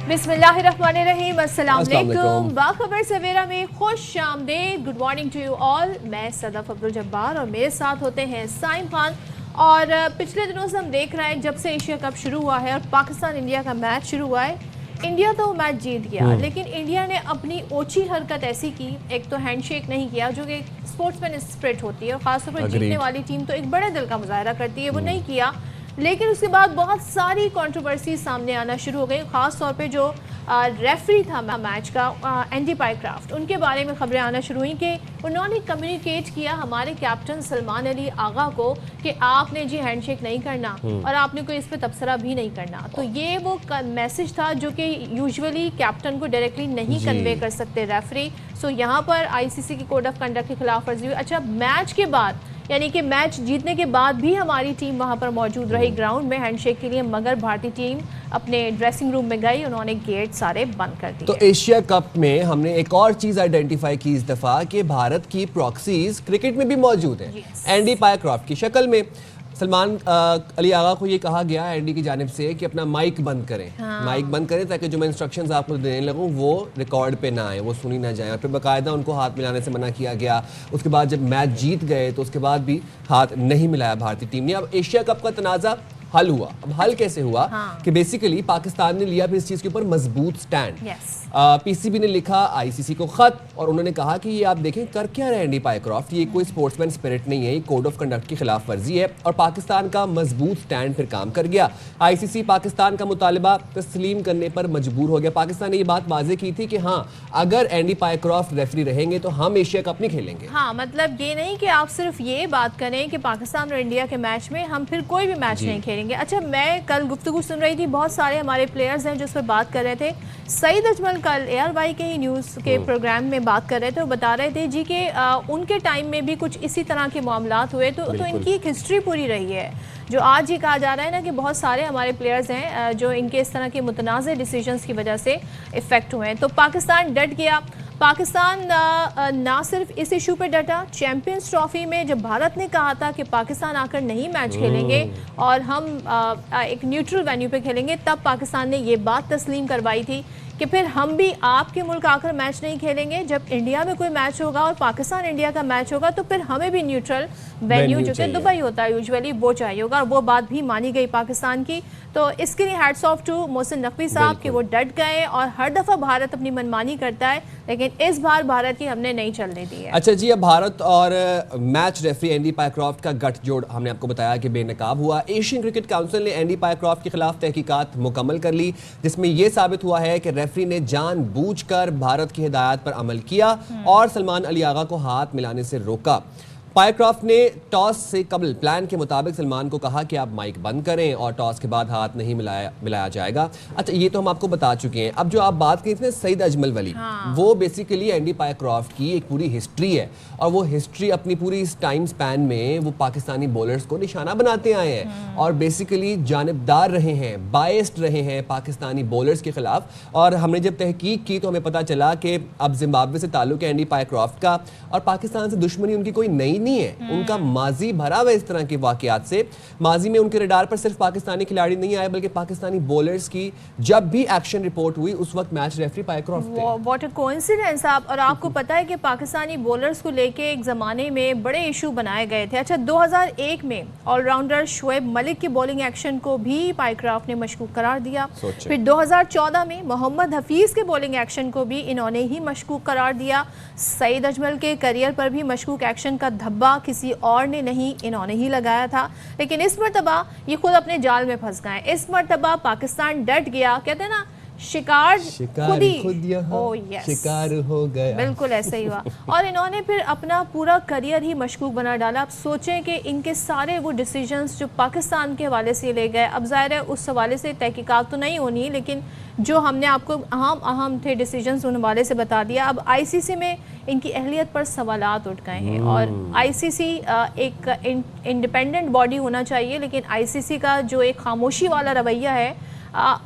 بسم اللہ الرحمن الرحیم، السلام علیکم۔ باخبر سویرا میں خوش آمدید، good morning to you all. میں صدف عبدالجبار اور میرے ساتھ ہوتے ہیں سائم خان۔ اور پچھلے دنوں سے ہم دیکھ رہے ہیں جب سے ایشیا کپ شروع ہوا ہے اور پاکستان انڈیا کا میچ شروع ہوا ہے، انڈیا تو میچ جیت گیا، لیکن انڈیا نے اپنی اوچھی حرکت ایسی کی، ایک تو ہینڈ شیک نہیں کیا جو کہ اسپورٹس مین اسپرٹ ہوتی ہے اور خاص طور پر جیتنے والی ٹیم تو ایک بڑے دل کا مظاہرہ کرتی ہے، وہ نہیں کیا۔ لیکن اس کے بعد بہت ساری کنٹروورسی سامنے آنا شروع ہو گئی، خاص طور پہ جو ریفری تھا میچ کا اینڈی پائیکرافٹ، ان کے بارے میں خبریں آنا شروع ہوئیں کہ انہوں نے کمیونیکیٹ کیا ہمارے کیپٹن سلمان علی آغا کو کہ آپ نے جی ہینڈ شیک نہیں کرنا اور آپ نے کوئی اس پہ تبصرہ بھی نہیں کرنا۔ تو یہ وہ میسج تھا جو کہ یوزولی کیپٹن کو ڈائریکٹلی نہیں کنوے کر سکتے ریفری۔ سو یہاں پر آئی سی سی کی کوڈ آف کنڈکٹ کی خلاف ورزی ہوئی۔ اچھا، میچ کے بعد یعنی کہ میچ جیتنے کے بعد بھی ہماری ٹیم وہاں پر موجود رہی گراؤنڈ میں ہینڈ شیک کے لیے، مگر بھارتی ٹیم اپنے ڈریسنگ روم میں گئی، انہوں نے گیٹ سارے بند کر دیے۔ تو ایشیا کپ میں ہم نے ایک اور چیز آئیڈینٹیفائی کی اس دفعہ کہ بھارت کی پراکسیز کرکٹ میں بھی موجود ہیں، اینڈی پائیکرافٹ کی شکل میں۔ سلمان علی آغا کو یہ کہا گیا اینڈی کی جانب سے کہ اپنا مائک بند کریں، مائک بند کریں تاکہ جو میں انسٹرکشنز آپ کو دینے لگوں وہ ریکارڈ پہ نہ آئیں، وہ سنی نہ جائیں، اور پھر باقاعدہ ان کو ہاتھ ملانے سے منع کیا گیا۔ اس کے بعد جب میچ جیت گئے تو اس کے بعد بھی ہاتھ نہیں ملایا بھارتی ٹیم نے۔ اب ایشیا کپ کا تنازع حل ہوا۔ اب حل کیسے ہوا کہ بیسیکلی پاکستان نے لیا پھر اس چیز کے اوپر مضبوط سٹینڈ۔ پی سی بی نے لکھا آئی سی سی کو خط اور انہوں نے کہا کہ یہ آپ دیکھیں کر کیا رہے اینڈی پائیکرافٹ، یہ کوئی اسپورٹس مین اسپرٹ نہیں ہے، یہ کوڈ آف کنڈکٹ کی خلاف ورزی ہے، اور پاکستان کا مضبوط سٹینڈ پھر کام کر گیا۔ آئی سی سی پاکستان کا مطالبہ تسلیم کرنے پر مجبور ہو گیا۔ پاکستان نے یہ بات واضح کی تھی کہ ہاں اگر اینڈی پائیکرافٹ ریفری رہیں گے تو ہم ایشیا کپ نہیں کھیلیں گے۔ ہاں، مطلب یہ نہیں کہ آپ صرف یہ بات کریں کہ پاکستان اور انڈیا کے میچ میں ہم پھر کوئی بھی میچ نہیں کھیلیں گے۔ اچھا، میں کل گفتگو سن رہی تھی، بہت سارے ہمارے پلیئرز ہیں جو اس پر بات کر رہے تھے۔ سعید اجمل کل اے آر وائی کے ہی نیوز کے پروگرام میں بات کر رہے تھے، وہ بتا رہے تھے جی کہ ان کے ٹائم میں بھی کچھ اسی طرح کے معاملات ہوئے، تو ان کی ایک ہسٹری پوری رہی ہے۔ جو آج یہ کہا جا رہا ہے نا کہ بہت سارے ہمارے پلیئرز ہیں جو ان کے اس طرح کے متنازع ڈیسیجنز کی وجہ سے افیکٹ ہوئے ہیں، تو پاکستان ڈٹ گیا۔ پاکستان نہ صرف اس ایشو پہ ڈٹا، چیمپئنز ٹرافی میں جب بھارت نے کہا تھا کہ پاکستان آ کر نہیں میچ کھیلیں گے اور ہم ایک نیوٹرل وینیو پہ کھیلیں گے، تب پاکستان نے یہ بات تسلیم کروائی تھی کہ پھر ہم بھی آپ کے ملک آ کر میچ نہیں کھیلیں گے، جب انڈیا میں کوئی میچ ہوگا اور پاکستان انڈیا کا میچ ہوگا تو پھر ہمیں بھی نیوٹرل وینیو جو کہ دبئی ہوتا ہے یوزولی وہ چاہیے ہوگا، اور وہ بات بھی مانی گئی پاکستان کی۔ تو اس کے لیے hats of two Mohsin Naqvi صاحب کہ وہ ڈٹ گئے، اور ہر دفعہ بھارت اپنی منمانی کرتا ہے لیکن اس بار بھارت کی ہم نے نہیں چلنے دی ہے۔ اچھا جی، اب بھارت اور میچ ریفری اینڈی پائیکرافٹ کا گٹھ جوڑ ہم نے آپ کو بتایا کہ بے نقاب ہوا۔ ایشین کرکٹ کاؤنسل نے اینڈی پائیکرافٹ کے خلاف تحقیقات مکمل کر لی، جس میں یہ ثابت ہوا ہے کہ ریفری نے جان بوجھ کر بھارت کی ہدایات پر عمل کیا اور سلمان علی آغا کو ہاتھ ملانے سے روکا۔ پائیکرافٹ نے ٹاس سے قبل پلان کے مطابق سلمان کو کہا کہ آپ مائک بند کریں اور ٹاس کے بعد ہاتھ نہیں ملایا جائے گا۔ اچھا، یہ تو ہم آپ کو بتا چکے ہیں۔ اب جو آپ بات کی تھی سعید اجمل والی، وہ بیسیکلی اینڈی پائیکرافٹ کی ایک پوری ہسٹری ہے، اور وہ ہسٹری اپنی پوری اس ٹائم سپین میں وہ پاکستانی بولرز کو نشانہ بناتے آئے ہیں اور بیسیکلی جانبدار رہے ہیں، بائسڈ رہے ہیں پاکستانی بولرز کے خلاف۔ اور ہم نے جب تحقیق کی تو ہمیں پتہ چلا کہ اب زمبابوے سے تعلق ہے اینڈی پائیکرافٹ کا، اور پاکستان سے دشمنی ان کی کوئی نئی نہیں ہے، ان کا ماضی بھرا ہوا اس طرح کے واقعات سے۔ ماضی میں ان کے ریڈار پر صرف پاکستانی کھلاڑی نہیں آئے بلکہ پاکستانی بولرز کی جب بھی ایکشن رپورٹ ہوئی اس وقت میچ ریفری پائیکرافٹ تھے۔ What a coincidence. اور آپ کو پتا ہے کہ پاکستانی بولرز کو لے کے ایک زمانے میں بڑے ایشو بنائے گئے تھے۔ اچھا، 2001 میں آل راؤنڈر شعیب ملک کے بولنگ ایکشن کو بھی پائیکرافٹ نے مشکوک قرار دیا، پھر 2014 میں محمد حفیظ کے بولنگ ایکشن کو بھی انہوں نے ہی مشکوک قرار دیا۔ سعید اجمل کے کیریئر پر بھی مشکوک ایکشن کا دھبا کسی اور نے نہیں، انہوں نے ہی لگایا تھا، لیکن اس مرتبہ یہ خود اپنے جال میں پھنس گئے۔ اس مرتبہ پاکستان ڈٹ گیا، کہتے ہیں نا شکار خود شکار ہو گیا، بالکل ایسے ہی ہوا، اور انہوں نے پھر اپنا پورا کریئر ہی مشکوک بنا ڈالا۔ اب سوچیں کہ ان کے سارے وہ ڈیسیجنز جو پاکستان کے حوالے سے لے گئے، اب ظاہر ہے اس حوالے سے تحقیقات تو نہیں ہونی، لیکن جو ہم نے آپ کو اہم تھے ڈیسیجنز ان حوالے سے بتا دیا۔ اب آئی سی سی میں ان کی اہلیت پر سوالات اٹھ گئے ہیں، اور آئی سی سی ایک انڈیپینڈنٹ باڈی ہونا چاہیے، لیکن آئی سی سی کا جو ایک خاموشی والا رویہ ہے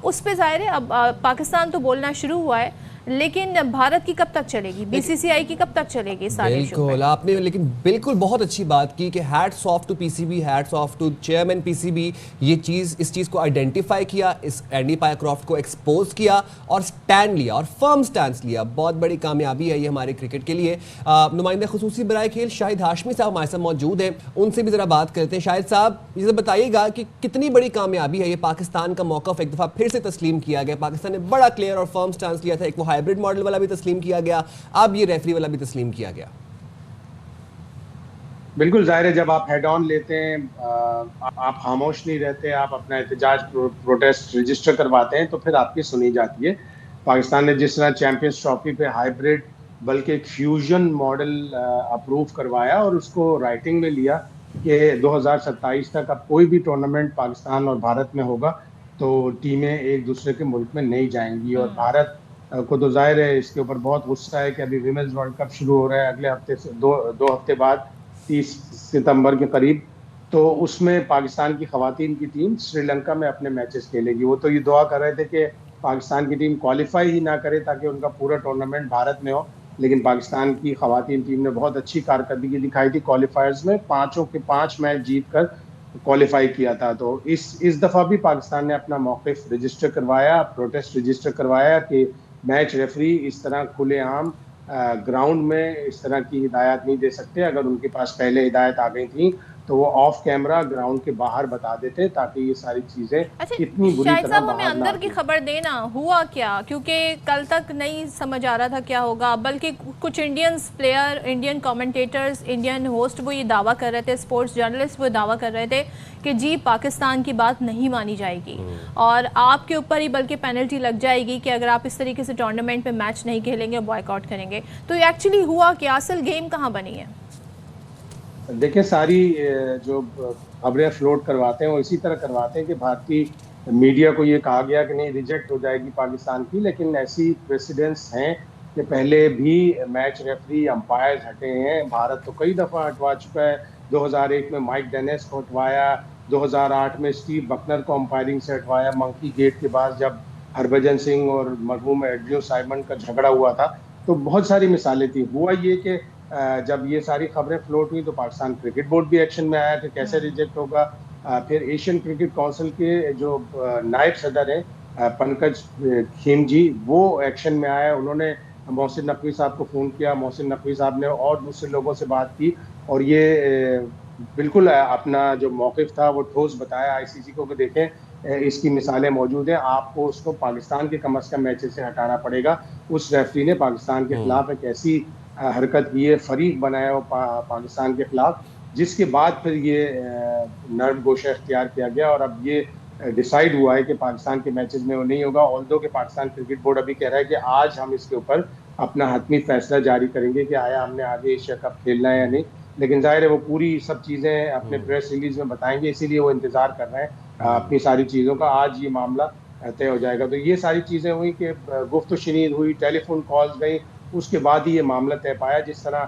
اس پہ ظاہر ہے اب پاکستان تو بولنا شروع ہوا ہے، لیکن بھارت کی کب تک چلے گی, BCCI کی کب تک چلے گی سارے ایشو پہ؟ بالکل آپ نے لیکن بالکل بہت اچھی بات کی کہ hats of two PCB, hats of two chairman PCB, اس چیز کو آئیڈینٹیفائی کیا, اس اینڈی پائیکرافٹ کو ایکسپوز کیا اور سٹینڈ لیا اور فرم سٹینڈز لیا. بہت بڑی کامیابی ہے یہ ہمارے کرکٹ کے لیے. نمائندہ خصوصی برائے کھیل شاہد ہاشمی صاحب ہمارے ساتھ موجود ہیں, ان سے بھی ذرا بات کرتے ہیں. شاہد صاحب یہ بتائیے گا کہ کتنی بڑی کامیابی ہے یہ, پاکستان کا موقف ایک دفعہ پھر سے تسلیم کیا گیا, پاکستان نے بڑا کلیئر اور فرم سٹینڈ لیا تھا, ایک وہ ہائبرڈ ماڈل والا بھی تسلیم کیا گیا, اب یہ ریفری والا بھی تسلیم کیا گیا. بالکل ظاہر ہے, جب آپ ہیڈ آن لیتے ہیں, آپ خاموش نہیں رہتے, آپ اپنا احتجاج پروٹیسٹ رجسٹر کرواتے ہیں تو پھر آپ کی سنی جاتی ہے. پاکستان نے جس طرح چیمپئنز ٹرافی پہ ہائبرڈ بلکہ ایک فیوژن ماڈل اپروو کروایا اور اس کو رائٹنگ میں لیا کہ 2027 تک اب کوئی بھی ٹورنامنٹ پاکستان اور بھارت میں ہوگا تو ٹیمیں ایک دوسرے کے ملک میں نہیں جائیں گی. اور بھارت کو تو ظاہر ہے اس کے اوپر بہت غصہ ہے کہ ابھی ویمنز ورلڈ کپ شروع ہو رہا ہے اگلے ہفتے سے, دو ہفتے بعد 30 ستمبر کے قریب, تو اس میں پاکستان کی خواتین کی ٹیم سری لنکا میں اپنے میچز کھیلے گی. وہ تو یہ دعا کر رہے تھے کہ پاکستان کی ٹیم کوالیفائی ہی نہ کرے تاکہ ان کا پورا ٹورنامنٹ بھارت میں ہو, لیکن پاکستان کی خواتین ٹیم نے بہت اچھی کارکردگی دکھائی تھی کوالیفائرز میں, 5 کے 5 میچ جیت کر کوالیفائی کیا تھا. تو اس دفعہ بھی پاکستان نے اپنا موقف رجسٹر کروایا, پروٹیسٹ رجسٹر کروایا کہ میچ ریفری اس طرح کھلے عام گراؤنڈ میں اس طرح کی ہدایات نہیں دے سکتے. اگر ان کے پاس پہلے ہدایت آ گئی تھیں تو وہ آف کیمرہ گراؤنڈ کے باہر بتا دیتے تاکہ یہ ساری چیزیں اتنی بری شاہد طرح صاحب ہمیں باہر نہ اندر کی خبر دینا ہوا کیا, کیونکہ کل تک نہیں سمجھ آ رہا تھا کیا ہوگا, بلکہ کچھ Indians player, Indian commentators, Indian host وہ یہ دعویٰ کر رہے تھے, اسپورٹس جرنلسٹ وہ دعویٰ کر رہے تھے کہ جی پاکستان کی بات نہیں مانی جائے گی اور آپ کے اوپر ہی بلکہ پینلٹی لگ جائے گی کہ اگر آپ اس طریقے سے ٹورنامنٹ پہ میچ نہیں کھیلیں گے, بوائک آؤٹ کریں گے. تو یہ ایکچولی ہوا کہ اصل گیم کہاں بنی ہے؟ دیکھیں ساری جو خبریں فلوٹ کرواتے ہیں وہ اسی طرح کرواتے ہیں کہ بھارتی میڈیا کو یہ کہا گیا کہ نہیں ریجیکٹ ہو جائے گی پاکستان کی, لیکن ایسی پریسیڈنٹس ہیں کہ پہلے بھی میچ ریفری امپائرز ہٹے ہیں. بھارت تو کئی دفعہ ہٹوا چکا ہے, 2001 میں مائک ڈینیس کو ہٹوایا, 2008 میں اسٹیو بکنر کو امپائرنگ سے ہٹوایا منکی گیٹ کے بعد جب ہربھجن سنگھ اور مرحوم ایڈریو سائمن کا جھگڑا ہوا تھا. تو بہت ساری مثالیں تھیں. ہوا یہ کہ جب یہ ساری خبریں فلوٹ ہوئی تو پاکستان کرکٹ بورڈ بھی ایکشن میں آیا کہ کیسے ریجیکٹ ہوگا. پھر ایشین کرکٹ کونسل کے جو نائب صدر ہیں پنکج کھیم جی, وہ ایکشن میں آئے. انہوں نے محسن نقوی صاحب کو فون کیا, محسن نقوی صاحب نے اور دوسرے لوگوں سے بات کی اور یہ بالکل اپنا جو موقف تھا وہ ٹھوس بتایا ICC کو کہ دیکھیں اس کی مثالیں موجود ہیں, آپ کو اس کو پاکستان کے کم از کم میچز سے ہٹانا پڑے گا. اس ریفری نے پاکستان کے خلاف ایک ایسی حرکت کی ہے, فریق بنایا وہ پاکستان کے خلاف, جس کے بعد پھر یہ نرم گوشہ اختیار کیا گیا اور اب یہ ڈیسائیڈ ہوا ہے کہ پاکستان کے میچز میں وہ نہیں ہوگا. آلدو کہ پاکستان کرکٹ بورڈ ابھی کہہ رہا ہے کہ آج ہم اس کے اوپر اپنا حتمی فیصلہ جاری کریں گے کہ آیا ہم نے آگے ایشیا کپ کھیلنا ہے یا نہیں, لیکن ظاہر ہے وہ پوری سب چیزیں اپنے پریس ریلیز میں بتائیں گے, اسی لیے وہ انتظار کر رہے ہیں اپنی ساری چیزوں کا. آج یہ معاملہ طے ہو جائے گا. تو یہ ساری چیزیں ہوئی کہ گفت و شنید ہوئی, ٹیلی فون کالز گئیں, اس کے بعد ہی یہ معاملہ طے پایا. جس طرح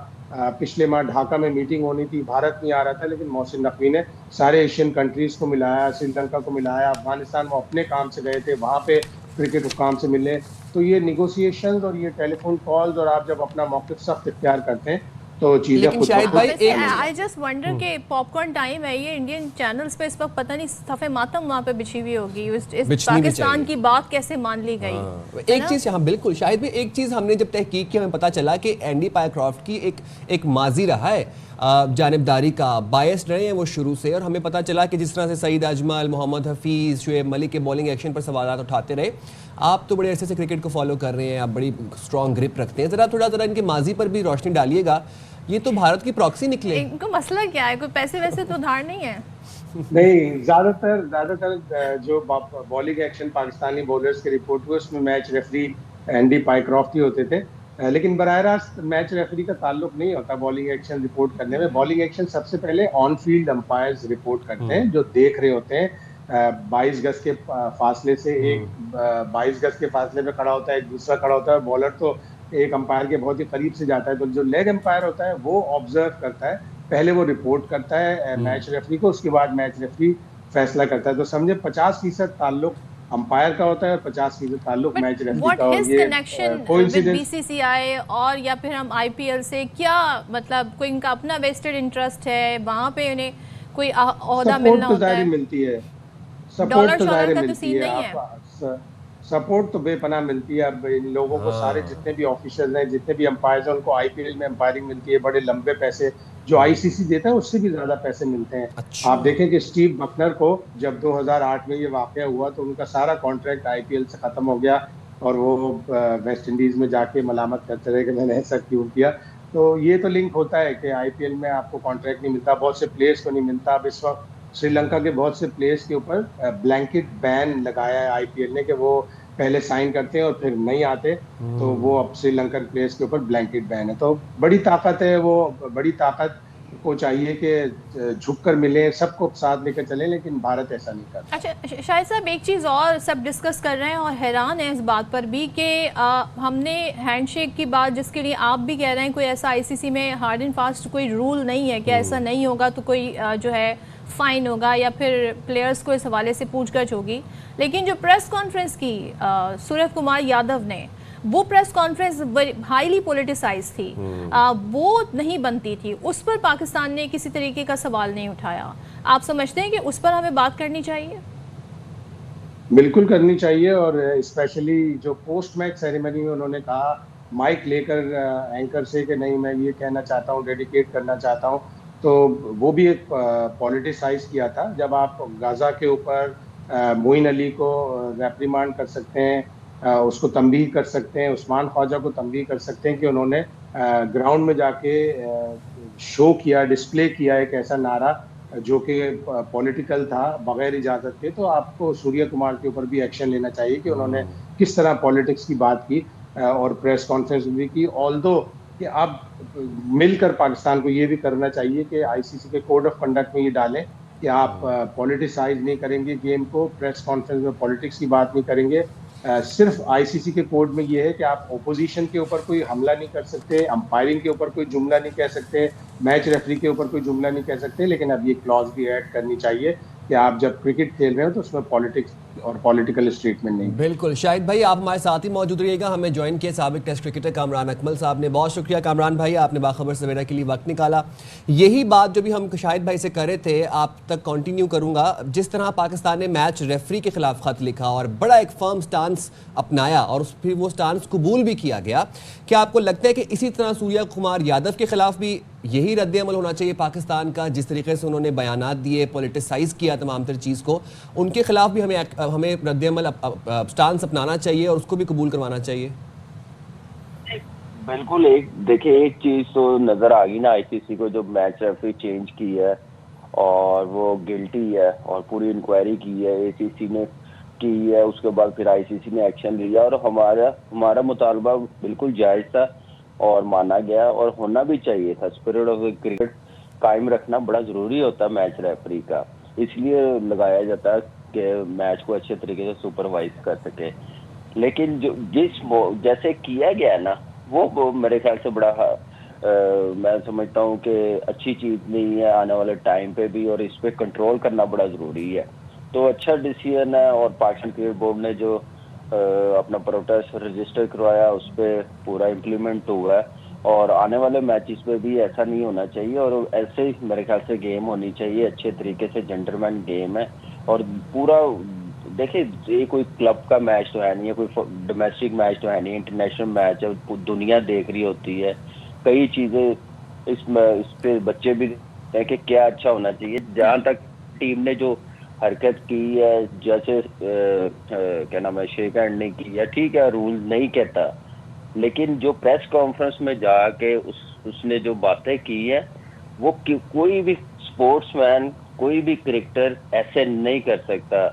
پچھلے ماہ ڈھاکہ میں میٹنگ ہونی تھی, بھارت نہیں آ رہا تھا, لیکن محسن نقوی نے سارے ایشین کنٹریز کو ملایا, سری لنکا کو ملایا, افغانستان وہ اپنے کام سے گئے تھے, وہاں پہ کرکٹ حکام سے ملے. تو یہ نیگوسیشنز اور یہ ٹیلی فون کالز اور آپ جب اپنا موقف سخت اختیار کرتے ہیں تو چیزیں لیکن خود شاہد بخود بھائی آئی جسٹ ونڈر کہ پاپ کارن ٹائم ہے یہ, انڈین چینلز پہ اس وقت پتہ نہیں صفحے ماتم وہاں پہ بچھی ہوئی ہوگی, پاکستان کی بات کیسے مان لی گئی. ایک چیز یہاں بالکل شاہد بھی, ایک چیز ہم نے جب تحقیق کی ہمیں پتا چلا کہ اینڈی پائیکرافٹ کی ایک ماضی رہا ہے جانبداری کا, بائس رہے ہیں وہ شروع سے, اور ہمیں پتا چلا کہ جس طرح سے سعید اجمل, محمد حفیظ, شعیب ملک کے بولنگ ایکشن پر سوالات اٹھاتے رہے. آپ تو بڑے عرصے سے کرکٹ کو فالو کر رہے ہیں, آپ بڑی اسٹرانگ گرپ رکھتے ہیں, ذرا ان کے ماضی پر بھی روشنی ڈالیے گا. یہ تو بھارت کی پراکسی نکلے. ان کو مسئلہ کیا ہے, کوئی پیسے ویسے تو ادھار نہیں ہے؟ نہیں, زیادہ تر جو بالنگ ایکشن پاکستانی بولرز کے رپورٹ ہوئے اس میں میچ ریفری اینڈی پائیکرافٹ ہی ہوتے تھے, لیکن براہ راست میچ ریفری کا تعلق نہیں ہوتا بالنگ ایکشن رپورٹ کرنے میں. بالنگ ایکشن سب سے پہلے آن فیلڈ امپائرز رپورٹ کرتے ہیں جو دیکھ رہے ہوتے ہیں. 22 گز کے فاصلے سے ایک 22 گز کے فاصلے پہ کھڑا ہوتا ہے, ایک دوسرا کھڑا ہوتا ہے. بالر تو ایک امپائر کے بہت ہی قریب سے جاتا ہے, تو جو لیگ امپائر ہوتا ہے وہ آبزرو کرتا ہے, پہلے وہ رپورٹ کرتا ہے میچ ریفری کو, اس کے بعد میچ ریفری فیصلہ کرتا ہے. تو سمجھے 50% تعلق अंपायर का होता है और 50% ताल्लुक मैच रेफरी व्हाट का। और हिज ये कनेक्शन विद कोइंसिडेंस बीसीसीआई और या फिर हम आईपीएल से, क्या मतलब कोई इनका अपना वेस्टेड इंटरेस्ट है, वहां पे उन्हें कोई ओहदा मिलना सपोर्ट तो होता जाहिर है? मिलती है, सपोर्ट डॉलर तो शॉलर जाहिर का तो मिलती सीन है। नहीं है। आप सपोर्ट तो बेपनाह मिलती है। अब इन लोगों को सारे हाँ। जितने भी ऑफिशियल हैं, जितने भी अंपायर्स हैं, उनको आईपीएल में अंपायरिंग मिलती है, बड़े लंबे पैसे जो आईसीसी देता है उससे भी ज्यादा पैसे मिलते हैं। अच्छा। आप देखें कि स्टीव बकनर को जब 2008 में ये वाकया हुआ तो उनका सारा कॉन्ट्रैक्ट आईपीएल से खत्म हो गया और वो वेस्ट इंडीज में जाके मलामत करते रहे कि मैंने ऐसा क्यों किया। तो ये तो लिंक होता है कि आईपीएल में आपको कॉन्ट्रैक्ट नहीं मिलता, बहुत से प्लेयर्स को नहीं मिलता। अब इस वक्त श्रीलंका के बहुत से प्लेयर्स के ऊपर ब्लैंकेट बैन लगाया है आईपीएल ने कि वो पहले साइन करते हैं और फिर नहीं आते, तो वो अब श्रीलंकन प्लेयर्स के ऊपर ब्लैंकेट बैन है। तो बड़ी ताकत है वो, बड़ी ताकत को चाहिए कि झुककर मिले, सबको साथ लेकर चले, लेकिन भारत ऐसा नहीं करता। अच्छा शाहिद साहब, एक चीज़ और सब डिस्कस कर रहे हैं और हैरान है इस बात पर भी कि हमने हैंडशेक की बात, जिसके लिए आप भी कह रहे हैं कोई ऐसा आईसीसी में हार्ड एंड फास्ट कोई रूल नहीं है कि ऐसा नहीं होगा तो कोई जो है फाइन होगा या फिर प्लेयर्स को इस हवाले से पूछगछ होगी, लेकिन जो प्रेस कॉन्फ्रेंस की सूर्य कुमार यादव ने, वो प्रेस कॉन्फ्रेंस हाईली पॉलिटिसाइज थी, वो नहीं बनती थी, उस पर पाकिस्तान ने किसी तरीके का सवाल नहीं उठाया। आप समझते हैं कि उस पर हमें बात करनी चाहिए? बिल्कुल करनी चाहिए। और स्पेशली जो पोस्ट मैच सेरेमनी में उन्होंने कहा माइक लेकर एंकर से कि नहीं मैं ये कहना चाहता हूँ, डेडिकेट करना चाहता हूँ, तो वो भी एक पॉलिटिसाइज किया था। जब आप गाजा के ऊपर मोइन अली को रेप्रिमांड कर सकते हैं, उसको तंबीह कर सकते हैं, उस्मान ख्वाजा को तंबीह कर सकते हैं कि उन्होंने ग्राउंड में जाके शो किया, डिस्प्ले किया एक ऐसा नारा जो कि पॉलिटिकल था बगैर इजाजत के, तो आपको सूर्य कुमार के ऊपर भी एक्शन लेना चाहिए कि उन्होंने किस तरह पॉलिटिक्स की बात की और प्रेस कॉन्फ्रेंस भी की। ऑल्दो कि अब मिलकर पाकिस्तान को ये भी करना चाहिए कि आईसीसी के कोड ऑफ कंडक्ट में ये डालें कि आप पॉलिटिसाइज नहीं करेंगे गेम को, प्रेस कॉन्फ्रेंस में पॉलिटिक्स की बात नहीं करेंगे। सिर्फ आईसीसी के कोड में ये है कि आप ओपोजिशन के ऊपर कोई हमला नहीं कर सकते, अंपायरिंग के ऊपर कोई जुमला नहीं कह सकते, मैच रेफरी के ऊपर कोई जुमला नहीं कह सकते, लेकिन अब ये क्लॉज भी ऐड करनी चाहिए कि आप जब क्रिकेट खेल रहे हो तो उसमें पॉलिटिक्स और पॉलिटिकल स्टेटमेंट नहीं। बिल्कुल शाहिद भाई, आप हमारे साथ ही मौजूद रहिएगा। हमें ज्वाइन किए साबिक टेस्ट क्रिकेटर कामरान अकमल साहब ने। बहुत शुक्रिया कामरान भाई, आपने बाखबर सवेरा के लिए वक्त निकाला। यही बात जो भी हम शाहिद भाई से कर रहे थे आप तक कंटिन्यू करूंगा। जिस तरह पाकिस्तान ने मैच रेफरी के खिलाफ खत लिखा और बड़ा एक फर्म स्टांस अपनाया और फिर वो स्टांस कबूल भी किया गया, क्या आपको लगता है कि इसी तरह सूर्य कुमार यादव के खिलाफ भी यही रद्द अमल होना चाहिए पाकिस्तान का? जिस तरीके से उन्होंने बयानात दिए, पॉलिटिसाइज किया तमाम तर चीज़ को, उनके खिलाफ भी हमें रद्द अमल स्टांस अपनाना चाहिए और उसको भी कबूल करवाना चाहिए? बिल्कुल। देखिए एक चीज तो नजर आ गई ना आईसीसी को, जो मैच रेफरी चेंज की है और वो गिल्टी है और पूरी इंक्वायरी की है एसीसी ने की है, उसके बाद फिर आईसीसी ने एक्शन लिया और हमारा मुतालबा बिल्कुल जायज था और माना गया और होना भी चाहिए था। स्पिरिट ऑफ क्रिकेट कायम रखना बड़ा जरूरी होता है मैच रेफरी का, इसलिए लगाया जाता है कि मैच को अच्छे तरीके से सुपरवाइज कर सके। लेकिन जो जैसे किया गया ना वो मेरे ख्याल से बड़ा मैं समझता हूँ कि अच्छी चीज नहीं है आने वाले टाइम पे भी, और इस पे कंट्रोल करना बड़ा जरूरी है। तो अच्छा डिसीजन है और पाकिस्तान क्रिकेट बोर्ड ने जो अपना प्रोटेस्ट रजिस्टर करवाया उस पर पूरा इम्प्लीमेंट हुआ है और आने वाले मैचेस पे भी ऐसा नहीं होना चाहिए और ऐसे ही मेरे ख्याल से गेम होनी चाहिए अच्छे तरीके से। जेंटलमैन गेम है और पूरा देखिए ये कोई क्लब का मैच तो है नहीं है, कोई डोमेस्टिक मैच तो है नहीं, इंटरनेशनल मैच है, दुनिया देख रही होती है, कई चीजें इस पे बच्चे भी हैं कि क्या अच्छा होना चाहिए। जहाँ तक टीम ने जो हरकत की है, जैसे क्या नाम है, शेक हैंड नहीं की है, ठीक है रूल नहीं कहता, लेकिन जो प्रेस कॉन्फ्रेंस में जाके उसने जो बातें की है वो कोई भी स्पोर्ट्समैन, कोई भी क्रिकेटर ऐसे नहीं कर सकता,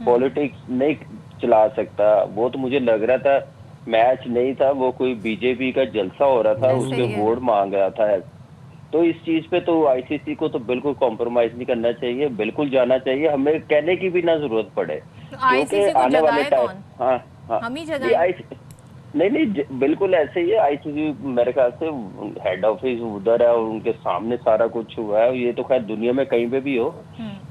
पॉलिटिक्स नहीं चला सकता। वो तो मुझे लग रहा था मैच नहीं था, वो कोई बीजेपी का जलसा हो रहा था, उसके वोट मांग रहा था। तो इस चीज पे तो आईसीसी को तो बिल्कुल कॉम्प्रोमाइज नहीं करना चाहिए, बिल्कुल जाना चाहिए, हमें कहने की भी ना जरूरत पड़े, क्योंकि आने वाले टाइम हम ही जगाएं। नहीं बिल्कुल ऐसे ही है। आईसीसी मेरे ख्याल से हेड ऑफिस उधर है और उनके सामने सारा कुछ हुआ है, ये तो खैर दुनिया में कहीं पे भी हो,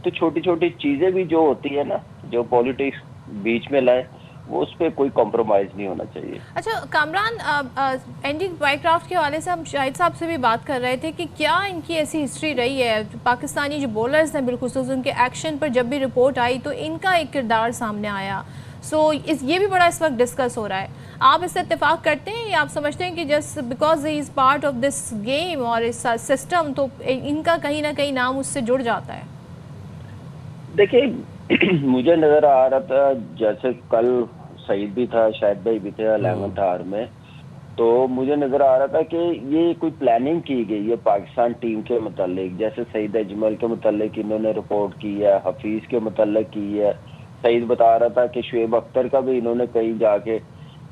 तो छोटी छोटी चीजें भी जो होती है ना, जो पॉलिटिक्स बीच में लाएं, वो उस पर कोई कॉम्प्रोमाइज़ नहीं होना चाहिए। अच्छा कामरान, एंडी पाइक्राफ्ट के हवाले से हम शाहिद साहब से भी बात कर रहे थे कि क्या इनकी ऐसी हिस्ट्री रही है, पाकिस्तानी जो बॉलर्स हैं बिलखुसूस उनके एक्शन पर जब भी रिपोर्ट आई तो इनका एक किरदार सामने आया। ये भी बड़ा इस वक्त डिस्कस हो रहा है, आप इससे इत्तेफाक करते हैं या आप समझते हैं कि just because he is part of this game और इस सिस्टम तो इनका कहीं ना कहीं नाम उससे जुड़ जाता है? देखिए मुझे नज़र आ रहा था, जैसे कल सईद भी था, शाहिद भाई भी थे 11th आवर में, तो मुझे नज़र आ रहा था कि ये कोई प्लानिंग की गई है पाकिस्तान टीम के मुतालिक। जैसे सईद अजमल के मुतालिक इन्होंने रिपोर्ट की है, हफीज़ के मुतालिक की है, सईद बता रहा था कि शुएब अख्तर का भी इन्होंने कहीं जाके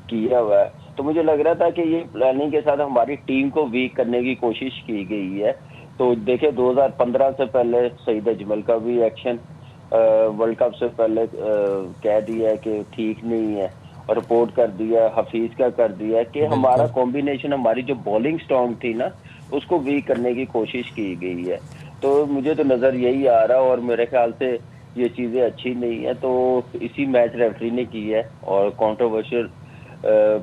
किया हुआ है। तो मुझे लग रहा था कि ये प्लानिंग के साथ हमारी टीम को वीक करने की कोशिश की गई है। तो देखिए 2015 से पहले सईद अजमल का भी एक्शन वर्ल्ड कप से पहले कह दिया है कि ठीक नहीं है और रिपोर्ट कर दिया, हफीज का कर दिया कि हमारा कॉम्बिनेशन, हमारी जो बॉलिंग स्ट्रॉन्ग थी ना, उसको वीक करने की कोशिश की गई है। तो मुझे तो नज़र यही आ रहा है और मेरे ख्याल से ये चीज़ें अच्छी नहीं है। तो इसी मैच रेफरी ने की है और कंट्रोवर्शियल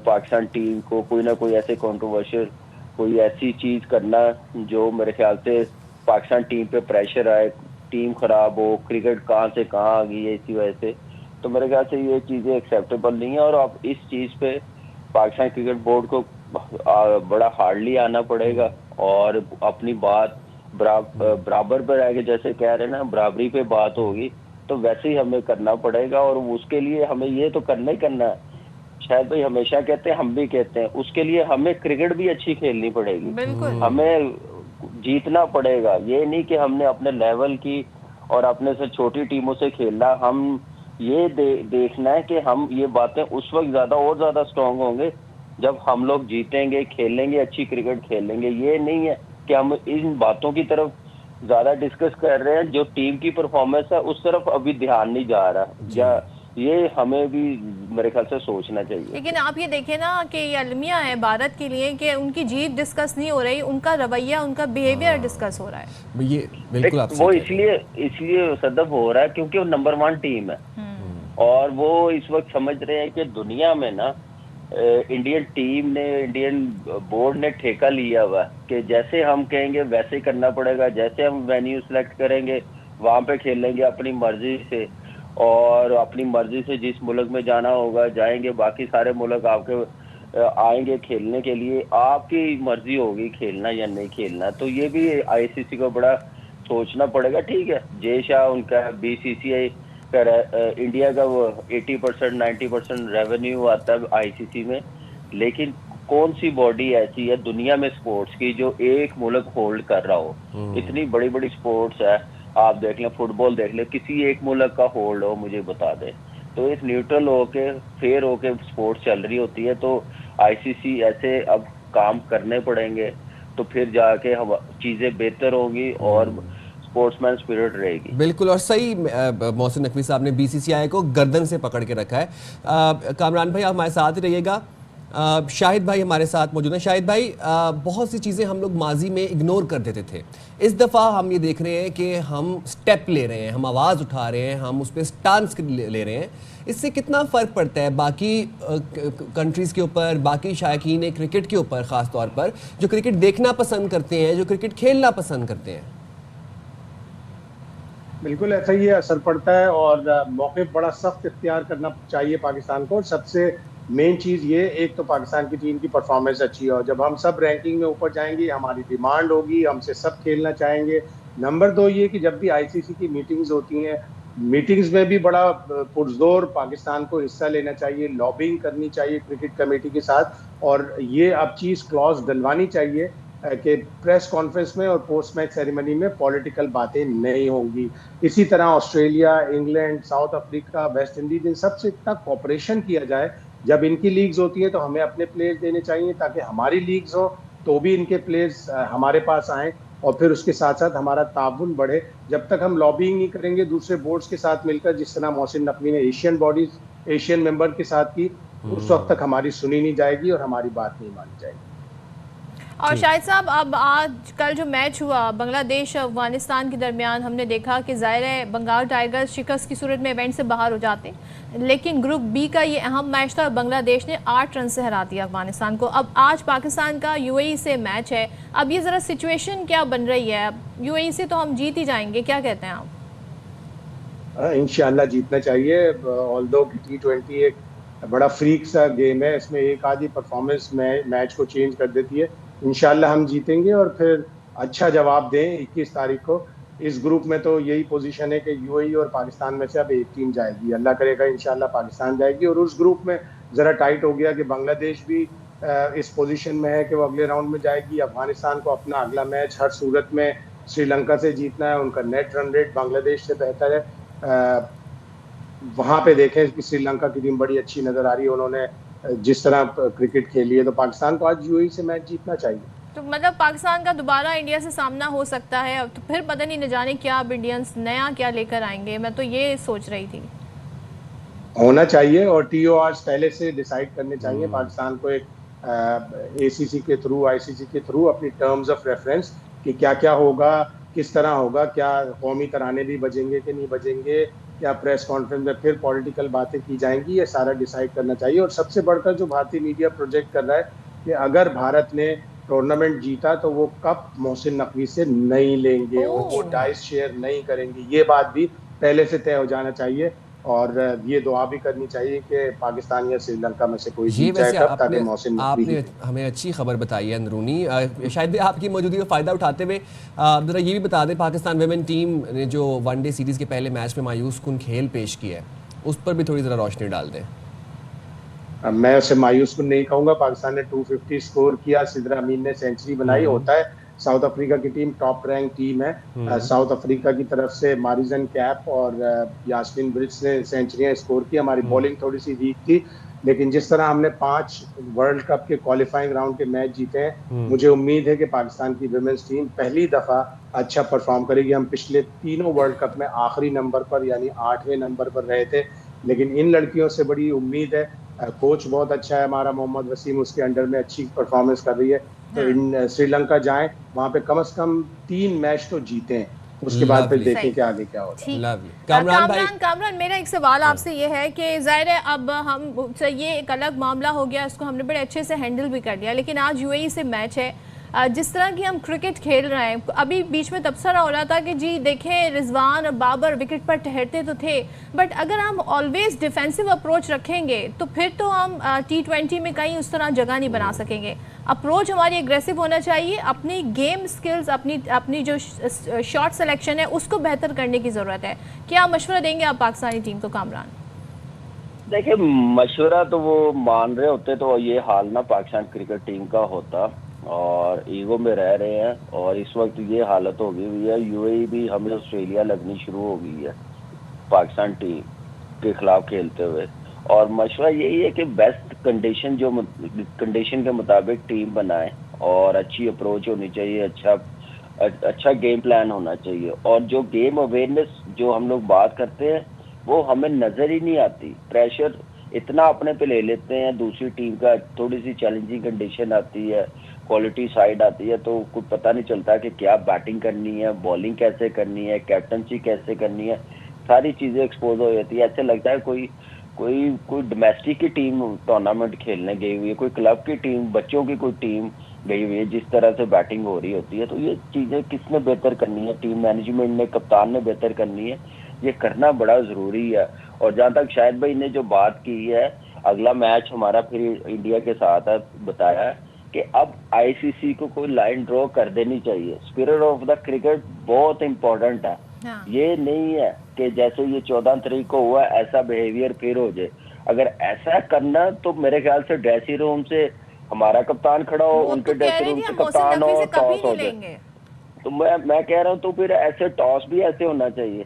पाकिस्तान टीम को कोई ना कोई ऐसे कंट्रोवर्शियल कोई ऐसी चीज़ करना जो मेरे ख्याल से पाकिस्तान टीम पे प्रेशर आए, टीम खराब हो, क्रिकेट कहाँ से कहाँ आ गई है इसी वजह से। तो मेरे ख्याल से ये चीज़ें एक्सेप्टेबल नहीं है और अब इस चीज़ पे पाकिस्तान क्रिकेट बोर्ड को बड़ा हार्डली आना पड़ेगा और अपनी बात बराबर पर आके, जैसे कह रहे हैं ना, बराबरी पे बात होगी तो वैसे ही हमें करना पड़ेगा और उसके लिए हमें ये तो करना ही करना है। शायद भाई हमेशा कहते हैं, हम भी कहते हैं, उसके लिए हमें क्रिकेट भी अच्छी खेलनी पड़ेगी, हमें जीतना पड़ेगा। ये नहीं कि हमने अपने लेवल की और अपने से छोटी टीमों से खेलना, हम ये देखना है कि हम ये बातें उस वक्त ज़्यादा और ज़्यादा स्ट्रांग होंगे जब हम लोग जीतेंगे, खेलेंगे, अच्छी क्रिकेट खेलेंगे। ये नहीं है कि हम इन बातों की तरफ ज़्यादा डिस्कस कर रहे हैं, जो टीम की परफॉर्मेंस है उस तरफ अभी ध्यान नहीं जा रहा, या ये हमें भी मेरे ख्याल से सोचना चाहिए। लेकिन आप ये देखें ना कि ये अलमिया है भारत के लिए कि उनकी जीत डिस्कस नहीं हो रही, उनका रवैया, उनका बिहेवियर डिस्कस हो रहा है। ये बिल्कुल आप वो इसलिए सदफ हो रहा है क्योंकि वो नंबर 1 टीम है और वो इस वक्त समझ रहे हैं कि दुनिया में ना इंडियन टीम ने, इंडियन बोर्ड ने ठेका लिया हुआ कि जैसे हम कहेंगे वैसे करना पड़ेगा, जैसे हम वेन्यू सेलेक्ट करेंगे वहाँ पे खेलेंगे अपनी मर्जी से और अपनी मर्जी से जिस मुल्क में जाना होगा जाएंगे, बाकी सारे मुल्क आपके आएंगे खेलने के लिए, आपकी मर्जी होगी खेलना या नहीं खेलना। तो ये भी आईसीसी को बड़ा सोचना पड़ेगा। ठीक है, जय शाह उनका बीसीसीआई इंडिया का वो 80% 90% रेवेन्यू आता है आईसीसी में, लेकिन कौन सी बॉडी ऐसी है दुनिया में स्पोर्ट्स की जो एक मुल्क होल्ड कर रहा हो? इतनी बड़ी बड़ी स्पोर्ट्स है, आप देख लें, फुटबॉल देख लें, किसी एक मुल्क का होल्ड हो मुझे बता दें। तो एक न्यूट्रल होके, फेयर होके स्पोर्ट्स चल रही होती है। तो आईसीसी ऐसे अब काम करने पड़ेंगे तो फिर जाके हम चीज़ें बेहतर होंगी और स्पोर्ट्समैन स्पिरिट रहेगी। बिल्कुल, और सही मोहसिन नकवी साहब ने बीसीसीआई को गर्दन से पकड़ के रखा है। कामरान भाई आप हमारे साथ ही रहिएगा। शाहिद भाई हमारे साथ मौजूद हैं। शाहिद भाई, बहुत सी चीज़ें हम लोग माजी में इग्नोर कर देते थे, इस दफ़ा हम ये देख रहे हैं कि हम स्टेप ले रहे हैं, हम आवाज़ उठा रहे हैं, हम उस पर स्टांस ले रहे हैं। इससे कितना फ़र्क पड़ता है बाकी कंट्रीज़ के ऊपर, बाकी शायकीन क्रिकेट के ऊपर, ख़ास तौर पर जो क्रिकेट देखना पसंद करते हैं, जो क्रिकेट खेलना पसंद करते हैं? बिल्कुल ऐसा ही असर पड़ता है और मौके बड़ा सख्त इख्तियार करना चाहिए पाकिस्तान को। सबसे मेन चीज़ ये, एक तो पाकिस्तान की टीम की परफॉर्मेंस अच्छी हो, जब हम सब रैंकिंग में ऊपर जाएंगे हमारी डिमांड होगी, हमसे सब खेलना चाहेंगे। नंबर 2 ये कि जब भी आईसीसी की मीटिंग्स होती हैं, मीटिंग्स में भी बड़ा पुरजोर पाकिस्तान को हिस्सा लेना चाहिए, लॉबिंग करनी चाहिए क्रिकेट कमेटी के साथ और ये अब चीज़ क्लॉज डलवानी चाहिए कि प्रेस कॉन्फ्रेंस में और पोस्ट मैच सेरेमनी में पॉलिटिकल बातें नहीं होंगी। इसी तरह Australia, England, South Africa, West Indies, इन सब से इतना कोऑपरेशन किया जाए। जब इनकी लीग्स होती है तो हमें अपने प्लेयर्स देने चाहिए ताकि हमारी लीग्स हो तो भी इनके प्लेयर्स हमारे पास आएँ और फिर उसके साथ साथ हमारा ताउन बढ़े। जब तक हम लॉबिंग नहीं करेंगे दूसरे बोर्ड्स के साथ मिलकर, जिस तरह मोहसिन नकवी ने एशियन बॉडीज, एशियन मेंबर के साथ की, उस वक्त तक हमारी सुनी नहीं जाएगी और हमारी बात नहीं मानी जाएगी। اور شاہد صاحب اب آج کل جو میچ ہوا بنگلہ دیش افغانستان کے درمیان، ہم نے دیکھا کہ ظاہر ہے بنگال ٹائیگرز شکست کی صورت میں ایونٹ سے باہر ہو جاتے، لیکن گروپ بی کا یہ اہم میچ تھا، بنگلہ دیش نے 8 رن سے ہرا دیا افغانستان کو۔ اب آج پاکستان کا یو اے ای سے میچ ہے، اب یہ ذرا سچویشن کیا بن رہی ہے؟ اب یو اے ای سے تو ہم جیت ہی جائیں گے، کیا کہتے ہیں آپ؟ انشاءاللہ جیتنا چاہیے، آلدو کہ T20 ایک بڑا فریک سا گیم ہے، اس میں ایک آدھی پرفارمنس میچ کو چینج کر دیتی ہے۔ انشاءاللہ ہم جیتیں گے اور پھر اچھا جواب دیں 21 تاریخ کو۔ اس گروپ میں تو یہی پوزیشن ہے کہ یو اے ای اور پاکستان میں سے اب ایک ٹیم جائے گی، اللہ کرے گا انشاءاللہ پاکستان جائے گی۔ اور اس گروپ میں ذرا ٹائٹ ہو گیا کہ بنگلہ دیش بھی اس پوزیشن میں ہے کہ وہ اگلے راؤنڈ میں جائے گی۔ افغانستان کو اپنا اگلا میچ ہر صورت میں سری لنکا سے جیتنا ہے، ان کا نیٹ رن ریٹ بنگلہ دیش سے بہتر ہے۔ وہاں پہ دیکھیں کہ سری لنکا کی ٹیم بڑی اچھی نظر آ رہی ہے، انہوں نے جس طرح کرکٹ کھیلی ہے، تو پاکستان کو آج یو اے ای سے میچ جیتنا چاہیے۔ تو مطلب پاکستان کا دوبارہ انڈیا سے سامنا ہو سکتا ہے، تو پھر پتہ نہیں نہ جانے کیا اب انڈینز نیا کیا لے کر آئیں گے، میں تو یہ سوچ رہی تھی۔ ہونا چاہیے اور ٹی او آرز پہلے سے ڈیسائیڈ کرنے چاہیے پاکستان کو، ایک اے سی سی کے تھرو، آئی سی سی کے تھرو اپنی ٹرمز آف ریفرنس کہ کیا کیا ہوگا، کس طرح ہوگا، کیا قومی ترانے بھی بجیں گے کہ نہیں بجیں گے، کیا پریس کانفرنس میں پھر پولیٹیکل باتیں کی جائیں گی، یہ سارا ڈیسائیڈ کرنا چاہیے۔ اور سب سے بڑھ کر جو بھارتی میڈیا پروجیکٹ کر رہا ہے کہ اگر بھارت نے ٹورنامنٹ جیتا تو وہ کپ محسن نقوی سے نہیں لیں گے اور وہ ڈائس شیئر نہیں کریں گے، یہ بات بھی پہلے سے طے ہو جانا چاہیے۔ اور یہ دعا بھی کرنی چاہیے کہ پاکستان یا سری لنکا میں سے کوئی جیت جائے کب، تاکہ محسن آپ نقوی نے ہمیں اچھی خبر بتائی ہے اندرونی، شاید آپ کی موجودگی کا فائدہ اٹھاتے ہوئے ذرا یہ بھی بتا دیں، پاکستان ویمن ٹیم نے جو ون ڈے سیریز کے پہلے میچ میں مایوس کن کھیل پیش کیا ہے، اس پر بھی تھوڑی ذرا روشنی ڈال دیں۔ میں اسے مایوس کن نہیں کہوں گا، پاکستان نے 250 سکور کیا، سدرا امین نے سینچری بنائی، ہوتا ہے ساؤتھ افریقہ کی ٹیم ٹاپ رینک ٹیم ہے، ساؤتھ افریقہ کی طرف سے ماریزن کیپ اور یاسمین برچ نے سینچریاں اسکور کی، ہماری بولنگ تھوڑی سی ویک تھی، لیکن جس طرح ہم نے 5 ورلڈ کپ کے کوالیفائنگ راؤنڈ کے میچ جیتے ہیں، مجھے امید ہے کہ پاکستان کی ویمنز ٹیم پہلی دفعہ اچھا پرفارم کرے گی۔ ہم پچھلے تینوں ورلڈ کپ میں آخری نمبر پر یعنی 8ویں نمبر پر رہے تھے، لیکن ان لڑکیوں سے بڑی امید ہے۔ کوچ بہت اچھا ہے ہمارا محمد وسیم، اس کے انڈر میں اچھی پرفارمنس کر رہی ہے، تو سری لنکا جائیں، وہاں پہ کم از کم 3 میچ تو جیتے ہیں، اس کے بعد پھر دیکھیں کہ آگے کیا ہوتا ہے۔ کامران میرا ایک سوال آپ سے یہ ہے کہ ظاہر ہے اب ہم یہ ایک الگ معاملہ ہو گیا، اس کو ہم نے بڑے اچھے سے ہینڈل بھی کر لیا، لیکن آج یو اے ای سے میچ ہے، جس طرح کی ہم کرکٹ کھیل رہے ہیں، ابھی بیچ میں تبصرہ ہو رہا تھا کہ جی دیکھیں رضوان اور بابر وکٹ پر ٹھہرتے تو تھے، بٹ اگر ہم آلویز ڈیفینسو اپروچ رکھیں گے تو پھر تو ہم T20 میں کہیں اس طرح جگہ نہیں بنا سکیں گے۔ اپروچ ہماری اگریسو ہونا چاہیے، اپنی گیم سکلز، اپنی جو شارٹ سلیکشن ہے اس کو بہتر کرنے کی ضرورت ہے۔ کیا مشورہ دیں گے آپ پاکستانی ٹیم کو کامران؟ دیکھیں مشورہ تو وہ مان رہے ہوتے تو یہ حال نہ پاکستان کرکٹ ٹیم کا ہوتا، اور ایگو میں رہ رہے ہیں، اور اس وقت یہ حالت ہو گئی ہوئی ہے، یو اے ای بھی ہمیں آسٹریلیا لگنی شروع ہو گئی ہے پاکستان ٹیم کے خلاف کھیلتے ہوئے، اور مشورہ یہی ہے کہ بیسٹ کنڈیشن کے مطابق ٹیم بنائیں، اور اچھی اپروچ ہونی چاہیے، اچھا گیم پلان ہونا چاہیے، اور جو گیم اویئرنیس جو ہم لوگ بات کرتے ہیں وہ ہمیں نظر ہی نہیں آتی، پریشر اتنا اپنے پہ لے لیتے ہیں، دوسری ٹیم کا تھوڑی سی چیلنجنگ کنڈیشن آتی ہے، کوالٹی سائیڈ آتی ہے، تو کچھ پتہ نہیں چلتا کہ کیا بیٹنگ کرنی ہے، بالنگ کیسے کرنی ہے، کیپٹنسی کیسے کرنی ہے، ساری چیزیں ایکسپوز ہو جاتی ہے۔ ایسے لگتا ہے کوئی ڈومیسٹک کی ٹیم ٹورنامنٹ کھیلنے گئی ہوئی ہے، کوئی کلب کی ٹیم، بچوں کی کوئی ٹیم گئی ہوئی ہے، جس طرح سے بیٹنگ ہو رہی ہوتی ہے۔ تو یہ چیزیں کس نے بہتر کرنی ہے، ٹیم مینجمنٹ نے، کپتان نے بہتر کرنی ہے، یہ کرنا بڑا ضروری ہے۔ اور جہاں تک شاہد بھائی نے جو بات کی ہے، اگلا میچ ہمارا پھر انڈیا کے ساتھ ہے، بتایا ہے کہ اب آئی سی سی کو کوئی لائن ڈرا کر دینی چاہیے۔ اسپرٹ آف دا کرکٹ بہت امپورٹنٹ ہے، یہ نہیں ہے کہ جیسے یہ 14 تاریخ کو ہوا ایسا بیہیویئر پھر ہو جائے۔ اگر ایسا کرنا تو میرے خیال سے ڈریسنگ روم سے ہمارا کپتان کھڑا ہو، ان کے ڈریسنگ روم سے کپتان ہو، ٹاس ہو جائے۔ تو میں کہہ رہا ہوں تو پھر ایسے ٹاس بھی ایسے ہونا چاہیے،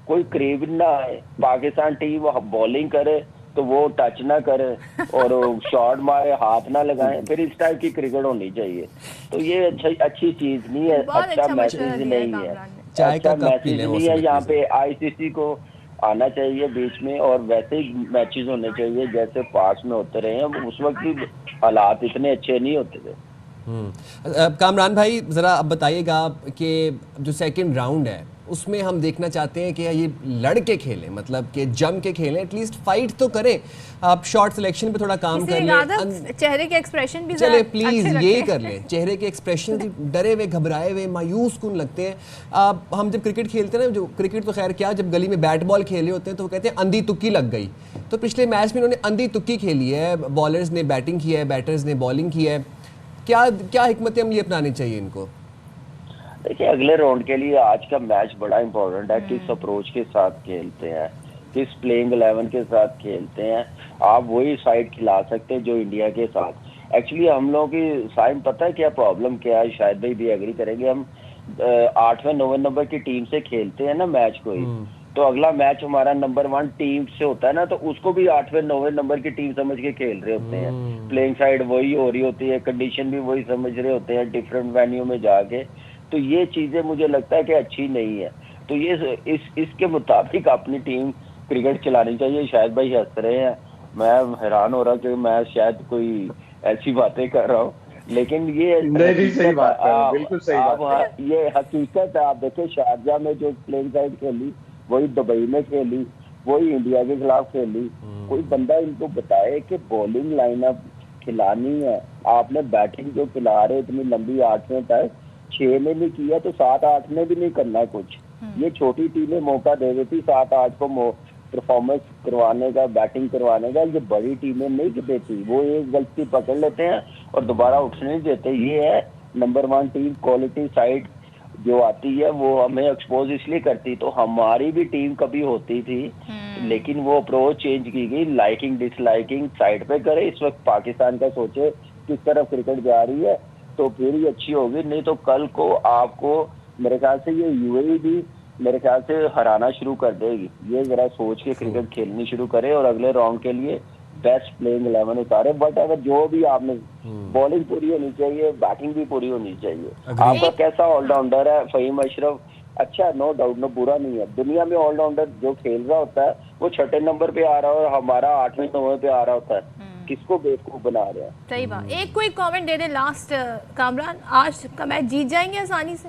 کوئی قریب نہ آئے، پاکستان ٹیم بالنگ کرے تو وہ ٹچ نہ کرے اور شاٹ مارے ہاتھ نہ لگائیں، پھر اس ٹائپ کی کرکٹ ہونی چاہیے۔ تو یہ اچھی چیز نہیں ہے، اچھا میسیج نہیں ہے، اچھا میسیج نہیں ہے۔ یہاں پہ آئی سی سی کو آنا چاہیے بیچ میں، اور ویسے ہی میچز ہونے چاہیے جیسے پاس میں ہوتے رہے ہیں، اس وقت بھی حالات اتنے اچھے نہیں ہوتے تھے۔ کامران بھائی ذرا اب بتائیے گا کہ جو سیکنڈ راؤنڈ ہے اس میں ہم دیکھنا چاہتے ہیں کہ یہ لڑ کے کھیلیں, مطلب کہ جم کے کھیلیں, ایٹ لیسٹ فائٹ تو کریں. آپ شارٹ سلیکشن پہ تھوڑا کام کر لیں, چہرے کے ایکسپریشن بھی چلے پلیز یہی کر لیں. چہرے کے ایکسپریشن ڈرے ہوئے, گھبرائے ہوئے, مایوس کن لگتے ہیں. ہم جب کرکٹ کھیلتے ہیں نا, جو کرکٹ تو خیر کیا, جب گلی میں بیٹ بال کھیلے ہوتے ہیں تو وہ کہتے ہیں اندھی تکی لگ گئی. تو پچھلے میچ میں انہوں نے اندھی تکی کھیلی ہے, بالرز نے بیٹنگ کی ہے, بیٹرز نے بالنگ کی ہے. کیا حکمت عملی اپنانی چاہیے ان کو؟ دیکھیں اگلے راؤنڈ کے لیے آج کا میچ بڑا امپورٹنٹ ہے. کس اپروچ کے ساتھ کھیلتے ہیں, کس پلینگ 11 کے ساتھ کھیلتے ہیں. آپ وہی سائڈ کھلا سکتے ہیں جو انڈیا کے ساتھ. ایکچولی ہم لوگوں کی سائن پتہ ہے کیا پرابلم کیا ہے, شاید بھائی بھی ایگری کریں گے. ہم 8ویں 9ویں نمبر کی ٹیم سے کھیلتے ہیں نا میچ کو ہی, تو اگلا میچ ہمارا نمبر 1 ٹیم سے ہوتا ہے نا, تو اس کو بھی 8ویں 9ویں نمبر کی ٹیم سمجھ کے کھیل رہے ہوتے ہیں. پلینگ سائڈ وہی ہو رہی ہوتی ہے, کنڈیشن بھی وہی سمجھ رہے ہوتے ہیں ڈفرینٹ وینیو میں جا کے. تو یہ چیزیں مجھے لگتا ہے کہ اچھی نہیں ہے. تو یہ اس کے مطابق اپنی ٹیم کرکٹ چلانی چاہیے. شاید بھائی ہنس رہے ہیں, میں حیران ہو رہا کہ میں شاید کوئی ایسی باتیں کر رہا ہوں, لیکن یہ یہ حقیقت ہے. آپ دیکھیں شارجہ میں جو پلینگ سائڈ کھیلی وہی دبئی میں کھیلی, وہی انڈیا کے خلاف کھیلی. کوئی بندہ ان کو بتائے کہ بولنگ لائن اپ کھلانی ہے, آپ نے بیٹنگ جو کھلا رہے اتنی لمبی 8ویں تک 6 میں نہیں کیا تو 7-8 میں بھی نہیں کرنا کچھ. یہ چھوٹی ٹیمیں موقع دے دیتی 7-8 کو پرفارمنس کروانے کا, بیٹنگ کروانے کا. یہ بڑی ٹیمیں نہیں دیتی, وہ ایک غلطی پکڑ لیتے ہیں اور دوبارہ اٹھنے نہیں دیتے. یہ ہے نمبر 1 ٹیم. کوالٹی سائڈ جو آتی ہے وہ ہمیں ایکسپوز اس لیے کرتی. تو ہماری بھی ٹیم کبھی ہوتی تھی, لیکن وہ اپروچ چینج کی گئی. لائکنگ ڈس لائکنگ سائڈ پہ کرے. اس وقت پاکستان کا سوچے کس طرف کرکٹ جا رہی ہے تو پھر ہی اچھی ہوگی. نہیں تو کل کو آپ کو میرے خیال سے یہ یو اے ای بھی میرے خیال سے ہرانا شروع کر دے گی. یہ ذرا سوچ کے کرکٹ کھیلنی شروع کرے اور اگلے راؤنڈ کے لیے بیسٹ پلینگ 11 اتارے. بٹ اگر جو بھی آپ نے بالنگ پوری ہونی چاہیے, بیٹنگ بھی پوری ہونی چاہیے. آپ کا کیسا آل راؤنڈر ہے فہیم اشرف, اچھا نو ڈاؤٹ, نو برا نہیں ہے. دنیا میں آل راؤنڈر جو کھیل رہا ہوتا ہے وہ 6 نمبر پہ آ رہا ہے اور ہمارا 8ویں 9ویں پہ آ رہا ہوتا ہے. کس کو بیوقوف بنا رہے ہیں. صحیح بات. ایک کوئی کامنٹ دے دیں لاسٹ کامران, آج کا میچ جیت جائیں گے آسانی سے؟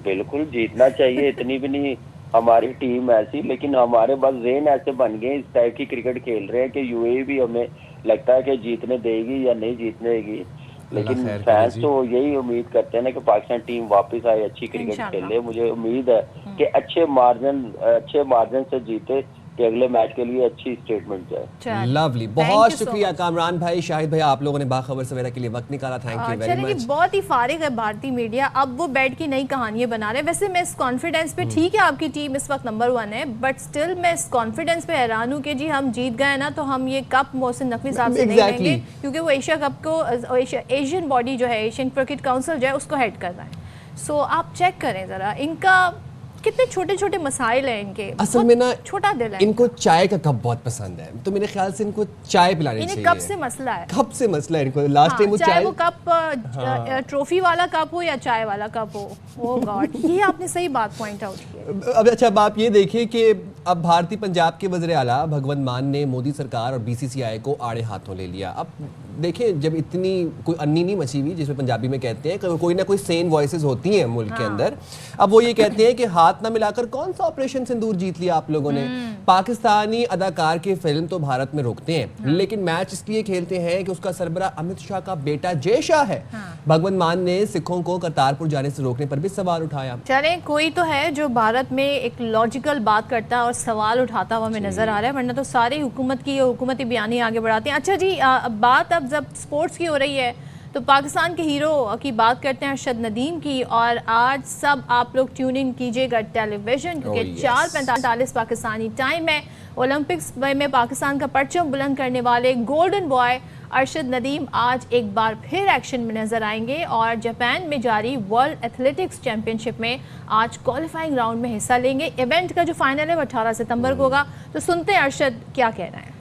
بالکل جیتنا چاہیے, اتنی بھی نہیں ہماری ٹیم ایسی, لیکن ہمارے پاس ذہن ایسے بن گئے اس ٹائپ کی کرکٹ کھیل رہے ہیں کہ یو اے بھی ہمیں لگتا ہے کہ جیتنے دے گی یا نہیں جیتنے دے گی. لیکن فینس تو یہی امید کرتے ہیں نا کہ پاکستان ٹیم واپس آئے, اچھی کرکٹ کھیلے. مجھے امید ہے کہ اچھے مارجن سے جیتے کہ اگلے میچ کے لیے اچھی اسٹیٹمنٹ جائے. لولی, بہت شکریہ کامران بھائی, شاہد بھائی, آپ لوگوں نے باخبر سویرا کے لیے وقت نکالا. تھینک یو ویری مچ. بہت ہی فارغ ہے بھارتی میڈیا, اب وہ بیٹ کی نئی کہانیاں بنا رہے ہیں. ویسے میں اس کانفیڈنس پہ, ٹھیک ہے آپ کی ٹیم اس وقت نمبر 1 ہے, بٹ سٹل میں اس کانفیڈنس پہ حیران ہوں کہ جی ہم جیت گئے نا تو ہم یہ کپ محسن نقوی صاحب سے نہیں لیں گے, کیونکہ وہ ایشیا کپ کو ایشین باڈی جو ہے, ایشین کرکٹ کاؤنسل جو ہے, اس کو ہیڈ کر رہا ہے. سو آپ چیک کریں ذرا, ان کا کتنے چھوٹے چھوٹے مسائل ہیں ان کے. اصل میں نا چھوٹا دل ہے, ان کو چائے کا کپ بہت پسند ہے, تو میرے خیال سے ان کو چائے پلانی چاہیے. کپ سے مسئلہ ہے, کپ سے مسئلہ ہے ان کو. لاسٹ ٹائم وہ چاہے وہ کپ ٹرافی والا کپ ہو یا چائے والا کپ ہو. او گاڈ, یہ آپ نے صحیح بات پوائنٹ آؤٹ کی. اب اچھا اب آپ یہ دیکھیں کہ اب بھارتی پنجاب کے وزیر اعلیٰ بھگونت مان نے مودی سرکار اور BCCI کو آڑے ہاتھوں لے لیا. اب دیکھیں جب اتنی کوئی انی نہیں مچی ہوئی, جس میں پنجابی میں کہتے ہیں کہ کوئی نہ کوئی سین وائسز ہوتی ہیں ملک کے اندر. اب وہ یہ کہتے ہیں کہ ہاتھ نہ ملا کر کون سا آپریشن سندور جیت لیا آپ لوگوں نے. پاکستانی اداکار کے فلم تو بھارت میں روکتے ہیں, لیکن میچ اس لیے کھیلتے ہیں کہ اس کا سربراہ امت شاہ کا بیٹا جے شاہ ہے. بھگونت مان نے سکھوں کو کرتارپور جانے سے روکنے پر بھی سوال اٹھایا. چلیں کوئی تو ہے جو بھارت میں ایک لاجیکل بات کرتا اور سوال اٹھاتا ہوا ہمیں نظر آ رہا ہے, ورنہ تو ساری حکومت کی حکومتی بیانی آگے بڑھاتے ہیں. اچھا جی, بات اب جب سپورٹس کی ہو رہی ہے تو پاکستان کے ہیرو کی بات کرتے ہیں ارشد ندیم کی. اور آج سب آپ لوگ ٹیوننگ کیجئے گا ٹیلی ویژن, کیونکہ 4:45 پاکستانی ٹائم ہے. اولمپکس میں پاکستان کا پرچم بلند کرنے والے گولڈن بوائے ارشد ندیم آج ایک بار پھر ایکشن میں نظر آئیں گے اور جاپان میں جاری ورلڈ ایتھلیٹکس چیمپئن شپ میں آج کوالیفائنگ راؤنڈ میں حصہ لیں گے. ایونٹ کا جو فائنل ہے وہ 18 ستمبر کو ہوگا. تو سنتے ہیں ارشد کیا کہہ رہے ہیں.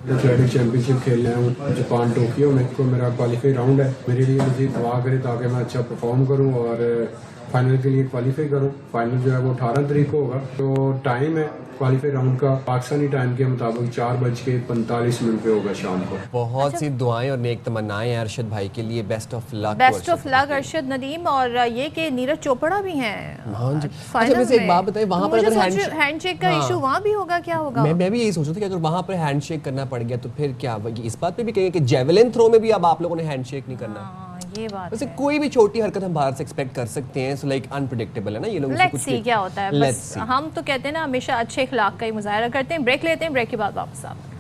ایتھلیٹک چیمپئن شپ کھیلنا ہے جاپان ٹوکیو میں, تو میرا کوالیفائی راؤنڈ ہے. میرے لیے مجھے دعا کرے تاکہ میں اچھا پرفارم کروں اور फाइनल के लिए क्वालिफाई करो। फाइनल जो है वो 18 तारीख को होगा। तो टाइम है क्वालिफाई राउंड का पाकिस्तानी टाइम के मुताबिक 4:45 पे होगा शाम को। बहुत सी दुआएं और नेक तमन्नाएं हैं अरशद भाई के लिए। Best of luck. Best of luck Arshad Nadeem. और ये कि नीरज चोपड़ा भी हैं हाँ जी। फाइनल अच्छा, वैसे एक बात बताइए, वहाँ पर अगर हैंडशेक का इशू वहाँ भी होगा, क्या होगा? मैं भी यही सोच रहा था कि अगर वहाँ पर हैंडशेक करना पड़ गया तो फिर क्या? इस बात पे भी कहेंगे कि जेवलिन थ्रो में भी अब आप लोगों ने हैंडशेक नहीं करना। ये बात वैसे कोई भी छोटी हरकत हम भारत से एक्सपेक्ट कर सकते हैं। सो लाइक अनप्रेडिक्टेबल है ना ये लोग। लेट्स सी क्या होता है। बस हम तो कहते हैं ना हमेशा अच्छे इखलाक का ही मुजाहरा करते हैं। ब्रेक लेते हैं, ब्रेक के बाद वापस आते हैं।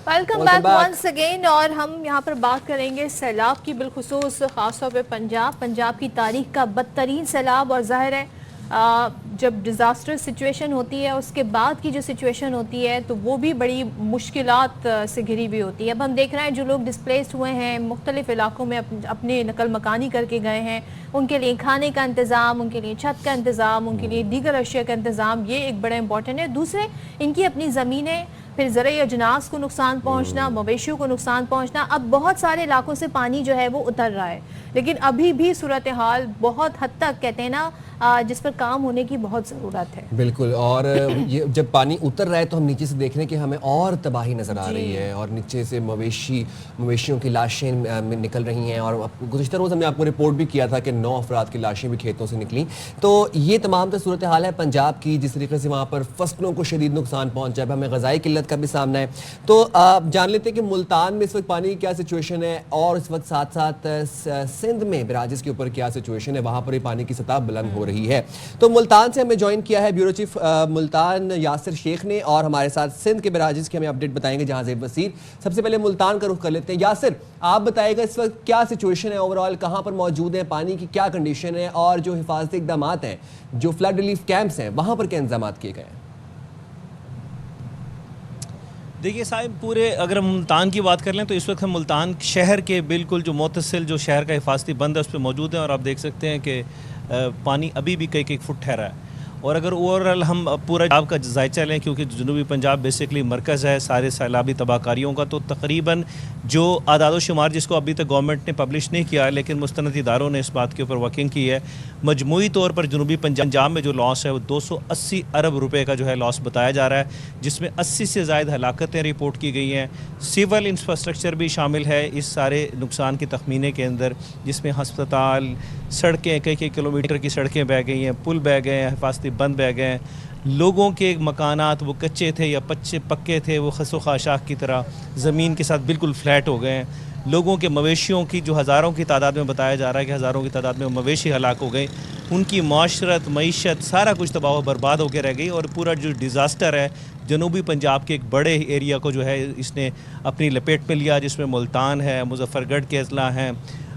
Welcome back once again. और हम यहाँ पर बात करेंगे सैलाब की, बिलखुसूस खासतौर पे पंजाब की तारीख का बदतरीन सैलाब। और ज़ाहिर है जब डिज़ास्टर सिचुएशन होती है उसके बाद की जो सिचुएशन होती है तो वो भी बड़ी मुश्किलात से घिरी हुई होती है। अब हम देख रहे हैं जो लोग डिस्प्लेस्ड हुए हैं, मुख्तलिफ इलाकों में अपने नकल मकानी करके गए हैं, उनके लिए खाने का इंतज़ाम, उनके लिए छत का इंतज़ाम, उनके लिए दीगर अशिया का इंतज़ाम, ये एक बड़ा इंपॉर्टेंट है। दूसरे इनकी अपनी ज़मीनें, फिर ज़राई अजनास को नुकसान पहुँचना, मवेशियों को नुकसान पहुँचना। अब बहुत सारे इलाकों से पानी जो है वो उतर रहा है, लेकिन अभी भी सूरत हाल बहुत हद तक कहते हैं ना जिस पर काम होने की बहुत ज़रूरत है। बिल्कुल। और ये जब पानी उतर रहा है तो हम नीचे से देख रहे हैं कि हमें और तबाही नज़र आ रही है और नीचे से मवेशियों की लाशें निकल रही हैं। और गुज़िश्ता रोज़ हमने आपको रिपोर्ट भी किया था कि 9 अफराद की लाशें भी खेतों से निकली। तो ये तमाम तो सूरत हाल है पंजाब की, जिस तरीके से वहाँ पर फसलों को शदीद नुकसान पहुँचा है। हमें ग़ज़ाई किल्लत का भी सामना है। तो आप जान लेते हैं कि मुल्तान में इस वक्त पानी की क्या सिचुएशन है और इस वक्त साथ साथ सिंध में बराजिस के ऊपर क्या सिचुएशन है, वहाँ पर ही पानी की सतह बुलंद हो रही है। तो मुल्तान से हमें ज्वाइन किया है ब्यूरो चीफ मुल्तान यासिर शेख ने, और हमारे साथ सिंध के बराजिस की हमें अपडेट बताएंगे जहांज़ेब वसीर। सबसे पहले मुल्तान का रुख कर लेते हैं। यासिर, आप बताइएगा इस वक्त क्या सिचुएशन है ओवरऑल, कहाँ पर मौजूद है, पानी की क्या कंडीशन है, और जो हिफाजती इकदाम हैं, जो फ्लड रिलीफ कैंप्स हैं, वहाँ पर क्या इंतजाम किए गए हैं? देखिए साहब, पूरे अगर हम मुल्तान की बात कर लें तो इस वक्त हम मुल्तान शहर के बिल्कुल जो मुतसिल जो शहर का हिफाजती बंद है उस पर मौजूद हैं। और आप देख सकते हैं कि पानी अभी भी कई फुट ठहरा है। और अगर ओवरऑल हम पूरा पंजाब का जायचा लें, क्योंकि जनूबी पंजाब बेसिकली मरकज़ है सारे सैलाबी तबाहकारियों का, तो तकरीबन जो आदाद शुमार जिसको अभी तक गवर्नमेंट ने पब्लिश नहीं किया लेकिन मुस्तनद इदारों ने इस बात के ऊपर वर्किंग की है, मजमूई तौर पर जनूबी पंजाब में जो लॉस है वो 280 अरब रुपए का जो है लॉस बताया जा रहा है, जिसमें 80 से ज़ायद हलाकतें रिपोर्ट की गई हैं। सिविल इंफ्रास्ट्रक्चर भी शामिल है इस सारे नुकसान के तखमीने के अंदर, जिसमें हस्पताल, सड़कें, कई किलोमीटर की सड़कें बह गई हैं, पुल बह गए हैं, हिफाजती बंद बह गए हैं, लोगों के मकानात वो कच्चे थे या पक्के थे, वो खसो खाशाक की तरह ज़मीन के साथ बिल्कुल फ्लैट हो गए हैं। लोगों के मवेशियों की जो हज़ारों की तादाद में बताया जा रहा है कि हज़ारों की तादाद में मवेशी हलाक हो गए, उनकी माशरत, मईशत सारा कुछ तबाह बर्बाद होकर रह गई। और पूरा जो डिज़ास्टर है जनूबी पंजाब के एक बड़े एरिया को जो है इसने अपनी लपेट में लिया, जिसमें मुल्तान है, मुजफ्फरगढ़ के अजला हैं,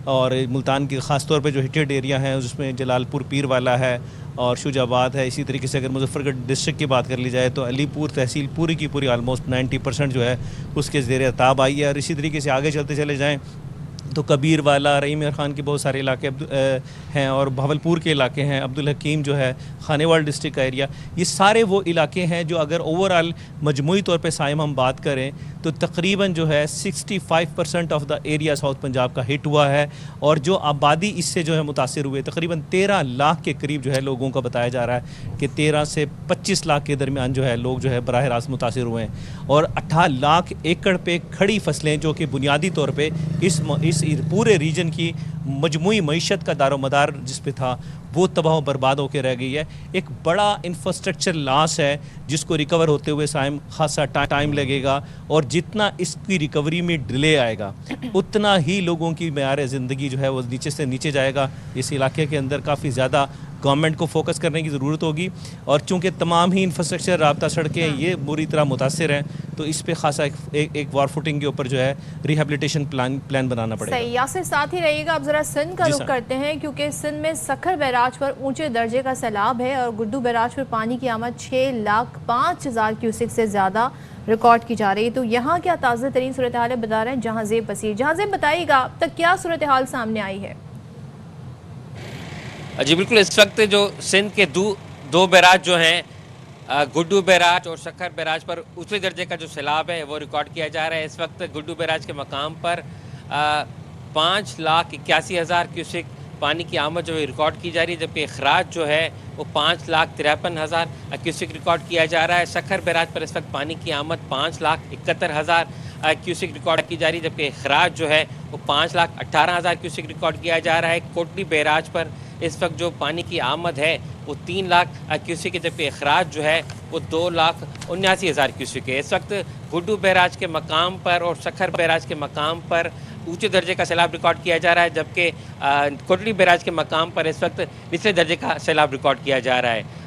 और मुल्तान के ख़ास तौर पे जो हिटेड एरिया हैं उसमें जलालपुर पीर वाला है और शुजाबाद है। इसी तरीके से अगर मुजफ्फरगढ़ डिस्ट्रिक्ट की बात कर ली जाए तो अलीपुर तहसील पूरी की पूरी आलमोस्ट 90% जो है उसके ज़ेर ताब आई है। और इसी तरीके से आगे चलते चले जाएँ तो कबीर वाला, रहीम खान के बहुत सारे इलाके हैं, और भावलपुर के इलाके हैं, अब्दुल हकीम जो है खानेवाल डिस्ट्रिक्ट का एरिया, ये सारे वो इलाके हैं जो अगर ओवरऑल मजमूई तौर पे साइम हम बात करें तो तकरीबन जो है 65% of the area south Punjab का हिट हुआ है। और जो आबादी इससे जो है मुतासिर हुए तकरीबन 13 लाख के करीब जो है लोगों का बताया जा रहा है कि 13 से 25 लाख के दरमियान जो है लोग जो है बराह रास्त मुतासिर हुए हैं। और 18 लाख एकड़ पे खड़ी फसलें जो कि बुनियादी तौर पे इस पूरे रीजन की मजमूई मईशत का दारोमदार जिस पे था वो तबाह बर्बाद होकर रह गई है। एक बड़ा इंफ्रास्ट्रक्चर लॉस है जिसको रिकवर होते हुए साइम खासा टाइम लगेगा, और जितना इसकी रिकवरी में डिले आएगा उतना ही लोगों की मेयार ज़िंदगी जो है वो नीचे से नीचे जाएगा। इस इलाके के अंदर काफ़ी ज़्यादा गवर्नमेंट को फोकस करने की ज़रूरत होगी, और चूँकि तमाम ही इंफ्रास्ट्रक्चर, राब्ता सड़कें ये बुरी तरह मुतासिर हैं, तो इस पे खासा एक वार फुटिंग के ऊपर जो है रिहेबिलिटेशन प्लान बनाना पड़ेगा। सही, यासिर साथ ही रहिएगा। अब ज़रा सिंध का रुख करते हैं, क्योंकि सिंध में सखर बैराज पर ऊंचे दर्जे का सैलाब है और गुड्डू बैराज पर पानी की आमद 6,05,000 क्यूसेक से ज़्यादा रिकॉर्ड की जा रही है। तो यहाँ क्या ताज़ा तरीन सूरत हाल बता रहे हैं जहांज़ेब वसीर। जहांज़ेब, बताइएगा अब तक क्या सूरत हाल सामने आई है? जी बिल्कुल, इस वक्त जो सिंध के दो बैराज जो हैं गुड्डू बैराज और शक्कर बैराज पर ऊंचे दर्जे का जो सैलाब है वो रिकॉर्ड किया जा रहा है। इस वक्त गुड्डू बैराज के मकाम पर 5,81,000 क्यूसेक पानी की आमद जो है रिकॉर्ड की जा रही है, जबकि अखराज जो है वो 5,53,000 क्यूसेक रिकॉर्ड किया जा रहा है। शक्कर बैराज पर इस वक्त पानी की आमद 5,71,000 क्यूसेक रिकॉर्ड की जा रही है, जबकि अखराज जो है वो 5,18,000 क्यूसेक रिकॉर्ड किया जा रहा है। कोटली बैराज पर इस वक्त जो पानी की आमद है वो 3 लाख क्यूसेक है, जबकि अखराज जो है वो 2,79,000 क्यूसेक है। इस वक्त गुड्डू बैराज के मकाम पर और शक्कर बैराज के मकाम पर ऊंचे दर्जे का सैलाब रिकॉर्ड किया जा रहा है, जबकि कोटली बैराज के मकाम पर इस वक्त निचले दर्जे का सैलाब रिकॉर्ड किया जा रहा है।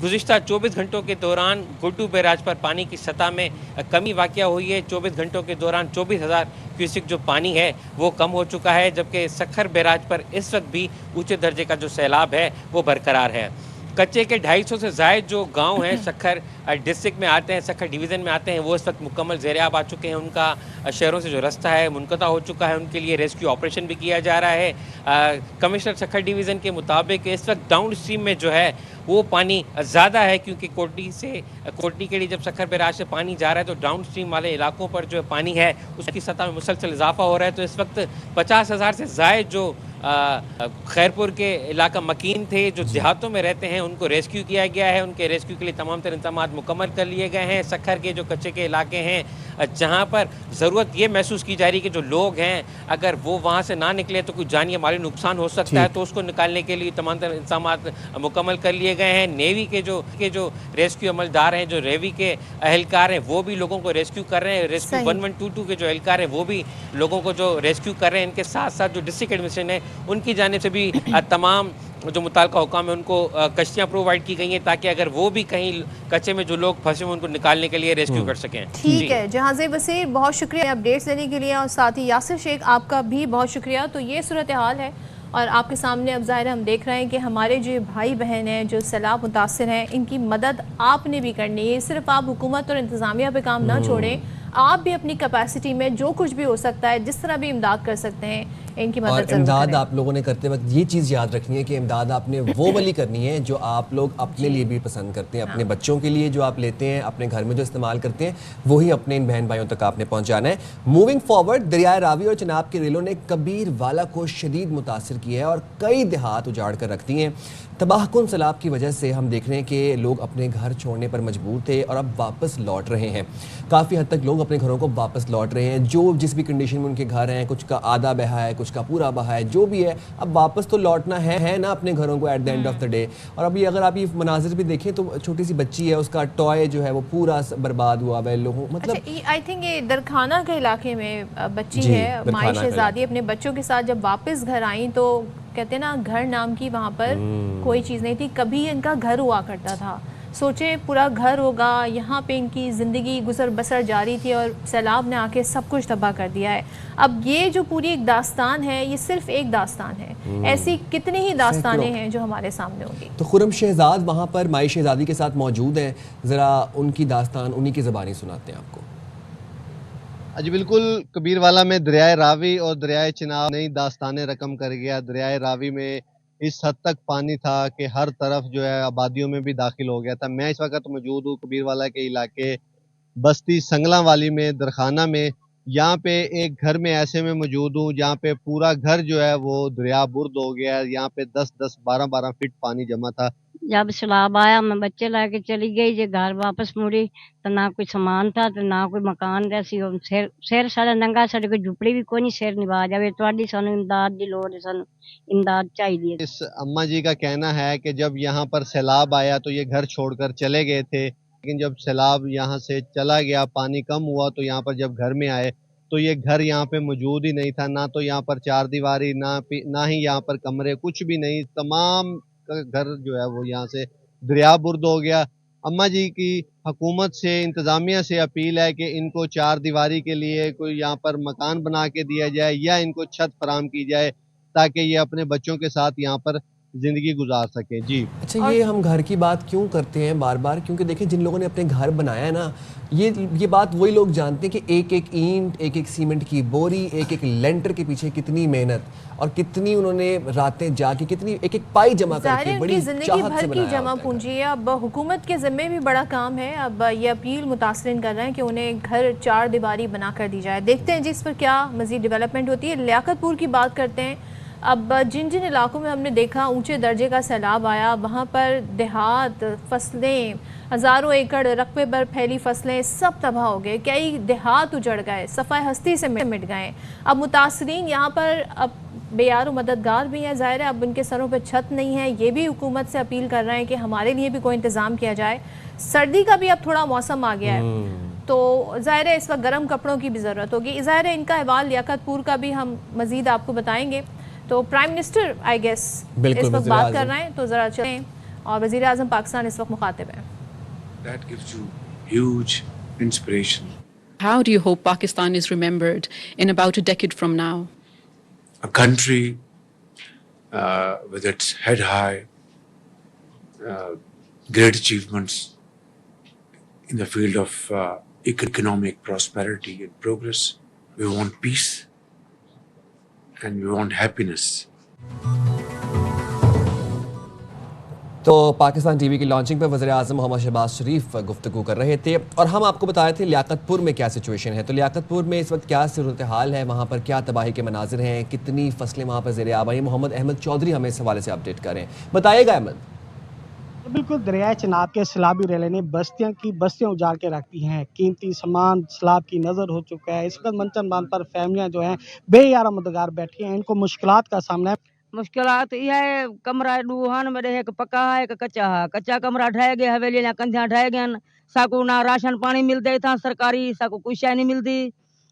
गुज़िश्ता 24 घंटों के दौरान गुड्डू बैराज पर पानी की सतह में कमी वाक़या हुई है। 24 घंटों के दौरान 24,000 क्यूसेक जो पानी है वो कम हो चुका है, जबकि शक्कर बैराज पर इस वक्त भी ऊंचे दर्जे का जो सैलाब है वो बरकरार है। कच्चे के 250 से ज़ायद जो गांव हैं शक्कर डिस्ट्रिक्ट में आते हैं, शक्कर डिवीज़न में आते हैं, वो इस वक्त मुकम्मल ज़ेर-ए-आब आ चुके हैं। उनका शहरों से जो रास्ता है मुनक़ता हो चुका है, उनके लिए रेस्क्यू ऑपरेशन भी किया जा रहा है। कमिश्नर शक्कर डिवीज़न के मुताबिक इस वक्त डाउन स्ट्रीम में जो है वो पानी ज़्यादा है, क्योंकि कोटली के लिए जब शक्कर बैराज से पानी जा रहा है तो डाउन स्ट्रीम वाले इलाकों पर जो पानी है उसकी सतह में मुसलसल इजाफा हो रहा है। तो इस वक्त 50,000 से ज़ायद जो खैरपुर के इलाका मकीन थे जो देहातों में रहते हैं उनको रेस्क्यू किया गया है। उनके रेस्क्यू के लिए तमाम तर इंतजाम मुकम्मल कर लिए गए हैं। शक्कर के जो कच्चे के इलाके हैं जहाँ पर ज़रूरत ये महसूस की जा रही है कि जो लोग हैं अगर वो वहाँ से ना निकले तो कुछ जानी माली नुकसान हो सकता है, तो उसको निकालने के लिए तमाम तर इंतजाम मुकम्मल कर लिए गए हैं। नेवी के जो रेस्क्यू अमलदार हैं, जो नेवी के अहलकार हैं, वो भी लोगों को रेस्क्यू कर रहे हैं। रेस्क्यू 1122 के जो अहलकार हैं वो भी लोगों को जो रेस्क्यू कर रहे हैं। इनके साथ साथ जो डिस्ट्रिक्ट एडमिनिस्ट्रेशन है उनकी जानिब से भी तमाम जो मुताल्लिका हुकाम है उनको कश्तियाँ प्रोवाइड की गई हैं, ताकि अगर वो भी कहीं कच्चे में जो लोग फंसे हुए उनको निकालने के लिए रेस्क्यू कर सकें। ठीक है जहाज़े बसीर, बहुत शुक्रिया अपडेट्स देने के लिए, और साथ ही यासिर शेख आपका भी बहुत शुक्रिया। तो ये सूरत हाल है और आपके सामने अब ज़ाहिर हम देख रहे हैं कि हमारे जो भाई बहन हैं जो सैलाब मुतासिर हैं इनकी मदद आपने भी करनी है। सिर्फ आप हुकूमत और इंतज़ामिया पे काम ना छोड़ें, आप भी अपनी कैपेसिटी में जो कुछ भी हो सकता है जिस तरह भी इमदाद कर सकते हैं इनकी मदद और इमदाद आप लोगों ने करते वक्त ये चीज़ याद रखनी है कि इमदाद आपने वो वाली करनी है जो आप लोग अपने लिए भी पसंद करते हैं, अपने बच्चों के लिए जो आप लेते हैं, अपने घर में जो इस्तेमाल करते हैं, वही अपने इन बहन भाइयों तक आपने पहुंचाना है। मूविंग फॉरवर्ड, दरियाए रावी और चिनाब की रेलों ने कबीर वाला को शदीद मुतासिर किया है और कई देहात उजाड़ कर रख दिए हैं। तबाहकुन सैलाब की वजह से हम देख रहे हैं कि लोग अपने घर छोड़ने पर मजबूर थे और अब वापस लौट रहे हैं। काफ़ी हद तक लोग अपने घरों को वापस लौट रहे हैं, जो जिस भी कंडीशन में उनके घर हैं, कुछ का आधा बहा है, कुछ का पूरा बहा है, जो भी है अब वापस तो लौटना है ना अपने घरों को at the end of the day. और अभी अगर आप ये मनाजिर भी देखें तो छोटी सी बच्ची है, उसका टॉय जो है वो पूरा बर्बाद हुआ है। लोगों मतलब आई थिंक ये दरखाना के इलाके में बच्ची है माई शहजादी अपने बच्चों के साथ जब वापस घर आई तो कहते हैं ना घर नाम की वहाँ पर कोई चीज़ नहीं थी, कभी इनका घर हुआ करता था। सोचें पूरा घर होगा, यहाँ पे इनकी ज़िंदगी गुजर बसर जारी थी और सैलाब ने आके सब कुछ तबाह कर दिया है। अब ये जो पूरी एक दास्तान है ये सिर्फ एक दास्तान है, ऐसी कितनी ही दास्तानें हैं जो हमारे सामने होंगी। तो खुरम शहजाद वहाँ पर माई शहजादी के साथ मौजूद हैं, ज़रा उनकी दास्तान उन्हीं की ज़बानी सुनाते हैं आपको। जी बिल्कुल, कबीरवाला में दरियाए रावी और दरियाए चिनाब नई दास्तानें रकम कर गया। दरियाए रावी में इस हद तक पानी था कि हर तरफ जो है आबादियों में भी दाखिल हो गया था। मैं इस वक्त मौजूद हूँ कबीरवाला के इलाके बस्ती संगला वाली में, दरखाना में। यहाँ पे एक घर में ऐसे में मौजूद हूँ जहाँ पे पूरा घर जो है वो दरिया बुर्द हो गया है। यहाँ पे 10-10, 12-12 फीट पानी जमा था। जब सैलाब आया मैं बच्चे लेके चली गई, जे घर वापस मुड़ी तो ना कोई सामान था तो ना कोई मकान जैसी सिर सारा नंगा, साड़ी कोई झुपड़ी भी कोई नहीं सिर निभा जावे। तुहाडी सानू इमदाद दी लोड़ है, सानू इमदाद चाहिए। इस अम्मा जी का कहना है कि जब यहाँ पर सैलाब आया तो ये घर छोड़कर चले गए थे, लेकिन जब सैलाब यहाँ से चला गया, पानी कम हुआ तो यहाँ पर जब घर में आए तो ये घर यहाँ पे मौजूद ही नहीं था। ना तो यहाँ पर चारदीवारी, ना ही यहाँ पर कमरे, कुछ भी नहीं। तमाम घर जो है वो यहाँ से दरिया बुर्द हो गया। अम्मा जी की हुकूमत से, इंतज़ामिया से अपील है कि इनको चार दीवारी के लिए कोई यहाँ पर मकान बना के दिया जाए या इनको छत फराम की जाए ताकि ये अपने बच्चों के साथ यहाँ पर ज़िंदगी गुजार सकें। जी। अच्छा, ये हम घर की बात क्यों करते हैं बार बार? क्योंकि देखें, जिन लोगों ने अपने घर बनाया है ना, ये बात वही लोग जानते हैं कि एक एक ईंट, एक एक सीमेंट की बोरी, एक एक लेंटर के पीछे कितनी मेहनत और कितनी उन्होंने रातें जाके, कितनी एक एक पाई जमा करके बड़ी जिंदगी चाहत भर से की बनाया जमा होता है। पूंजी है। अब हुकूमत के ज़िम्मे भी बड़ा काम है। अब ये अपील मुतासरीन कर रहे हैं कि उन्हें घर 4 दीवारी बना कर दी जाए। देखते हैं जी इस पर क्या मज़ीद डेवलपमेंट होती है। लियाकतपुर की बात करते हैं। अब जिन जिन इलाकों में हमने देखा ऊंचे दर्जे का सैलाब आया, वहाँ पर देहात, फसलें, हज़ारों एकड़ रकबे पर फैली फसलें सब तबाह हो गए। कई देहात उजड़ गए, सफ़ाई हस्ती से मिट गए। अब मुतासरीन यहाँ पर अब बेयार व मददगार भी हैं। ज़ाहिर है अब उनके सरों पर छत नहीं है। ये भी हुकूमत से अपील कर रहे हैं कि हमारे लिए भी कोई इंतज़ाम किया जाए। सर्दी का भी अब थोड़ा मौसम आ गया है, तो ज़ाहिर है इस वक्त गर्म कपड़ों की भी ज़रूरत होगी। ज़ाहिर है इनका अहवाल लियाकतपुर का भी हम मज़ीद आपको बताएंगे। तो प्राइम मिनिस्टर आई गेस इस वक्त बात कर रहे हैं, तो ज़रा चलें। और वज़ीर आज़म पाकिस्तान इस वक्त मुखातिब हैं। That gives you huge inspiration. How do you hope Pakistan is remembered in about a decade from now? A country with its head high, great achievements in the field of economic prosperity and progress. We want peace and we want happiness. तो Pakistan TV की launching पर वज़ीर आज़म मोहम्मद शहबाज शरीफ गुफ्तगू कर रहे थे और हम आपको बताए थे लियाकतपुर में क्या सिचुएशन है। तो लियाकतपुर में इस वक्त क्या सूरत हाल है, वहाँ पर क्या तबाही के मनाजिर हैं, कितनी फसलें वहाँ पर ज़ेर आब आई। मोहम्मद अहमद चौधरी हमें इस हवाले से अपडेट करें, बताइएगा अहमद। बिल्कुल, दरिया चनाब के सैलाबी रेले ने बस्तियां उजाड़ के रखती हैं। कीमती सामान सैलाब की नज़र हो चुका है। इस वक्त मंचन बांध पर फैमिलियां जो हैं बेयारा मददगार बैठी हैं। इनको मुश्किलात का सामना है। मुश्किलात यह है, कमरा डूहान में एक पक्का है एक कच्चा है। कच्चा कमरा ढह गया, हवेली ना कंधियां ढह गए। साकू ना राशन पानी मिलते था सरकारी, साकू कुछ शय नहीं मिलती।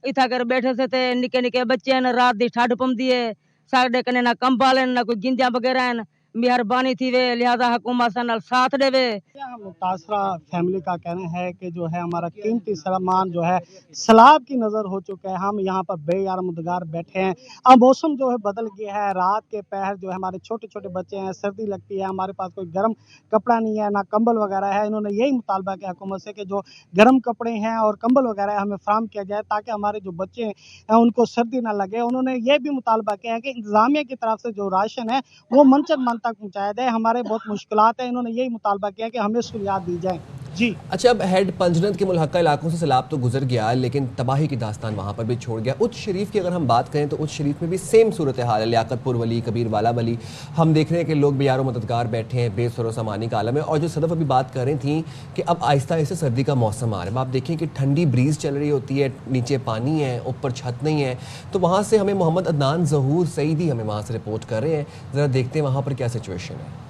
इतना कर बैठे से थे, निके निके बच्चे न रात दी ठाड पमदी है। साडे कने ना कंबाल ना कोई गिंदियां वगैरह। मेहरबानी थी वे, लिहाजा हुकूमत से नाल साथ देवे। मुतासरा फैमिली का कहना है कि जो है हमारा कीमती सामान जो है सैलाब की नज़र हो चुका है। हम यहाँ पर बेयार मददगार बैठे हैं। अब मौसम जो है बदल गया है। रात के पहर जो है हमारे छोटे छोटे बच्चे हैं, सर्दी लगती है, हमारे पास कोई गर्म कपड़ा नहीं है, ना कंबल वगैरह है। इन्होंने यही मुतालबा किया हुकूमत से कि जो गर्म कपड़े हैं और कंबल वगैरह है हमें फराहम किया जाए, ताकि हमारे जो बच्चे हैं उनको सर्दी ना लगे। उन्होंने ये भी मुतालबा किया है कि इंतज़ामिया की तरफ से जो राशन है वो मंचन मन तक पहुँचाया जाए। हमारे बहुत मुश्किलात है। इन्होंने यही मुतालबा किया कि हमें सहूलियात दी जाए। जी अच्छा, अब हेड पंजनद के मुल्हका इलाकों से सैलाब तो गुजर गया, लेकिन तबाही की दास्तान वहाँ पर भी छोड़ गया। उच्च शरीफ की अगर हम बात करें तो उच्च शरीफ में भी सेम सूरत हाल है। लियाकतपुर वली, कबीर वाला वली, हम देख रहे हैं कि लोग बेयारो मददगार बैठे हैं, बेसरो सामानी का आलम है। और जो सदफ अभी बात कर रही थी कि अब आहिस्ता आहिस्ता सर्दी का मौसम आ रहा है, आप देखें कि ठंडी ब्रीज चल रही होती है, नीचे पानी है, ऊपर छत नहीं है। तो वहाँ से हमें मोहम्मद अदनान ज़हूर सईदी हमें वहाँ से रिपोर्ट कर रहे हैं। ज़रा देखते हैं वहाँ पर क्या सिचुएशन है।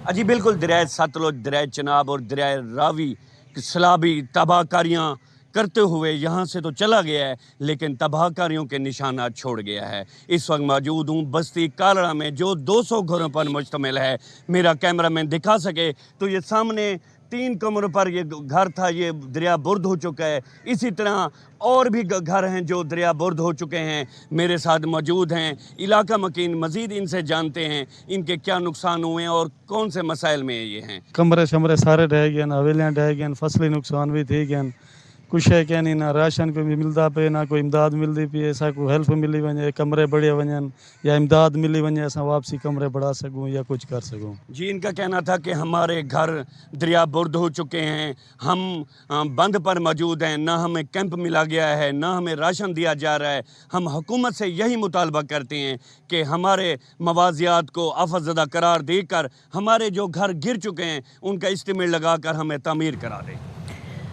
जी बिल्कुल, दरिया सतलुज, दरिया चनाब और दरिया रावी सैलाबी तबाहकारियाँ करते हुए यहाँ से तो चला गया है, लेकिन तबाहकारियों के निशानात छोड़ गया है। इस वक्त मौजूद हूँ बस्ती कालड़ा में, जो 200 घरों पर मुश्तमिल है। मेरा कैमरामैन दिखा सके तो ये सामने 3 कमरों पर ये घर था, ये दरिया बुर्द हो चुका है। इसी तरह और भी घर हैं जो दरिया बुर्द हो चुके हैं। मेरे साथ मौजूद हैं इलाका मकीन, मज़ीद इनसे जानते हैं इनके क्या नुकसान हुए हैं और कौन से मसाइल में ये हैं। कमरे शमरे सारे ढह गए, हवेलियाँ ढह गए, फसली नुकसान भी थी गए। कुछ है क्या नहीं, ना राशन को भी मिलता पे, ना कोई इमदाद मिलती पे। ऐसा कोई हेल्प मिली वने, कमरे बढ़िया वजन या इमदाद मिली वने, ऐसा वापसी कमरे बढ़ा सकूँ या कुछ कर सकूँ। जी, इनका कहना था कि हमारे घर दरिया बुर्द हो चुके हैं, हम बंद पर मौजूद हैं, ना हमें कैंप मिला गया है, ना हमें राशन दिया जा रहा है। हम हुकूमत से यही मुतालबा करते हैं कि हमारे मवाजियात को आफतज़दा करार देकर हमारे जो घर गिर चुके हैं उनका इस्टीमेट लगाकर हमें तामीर करा दें।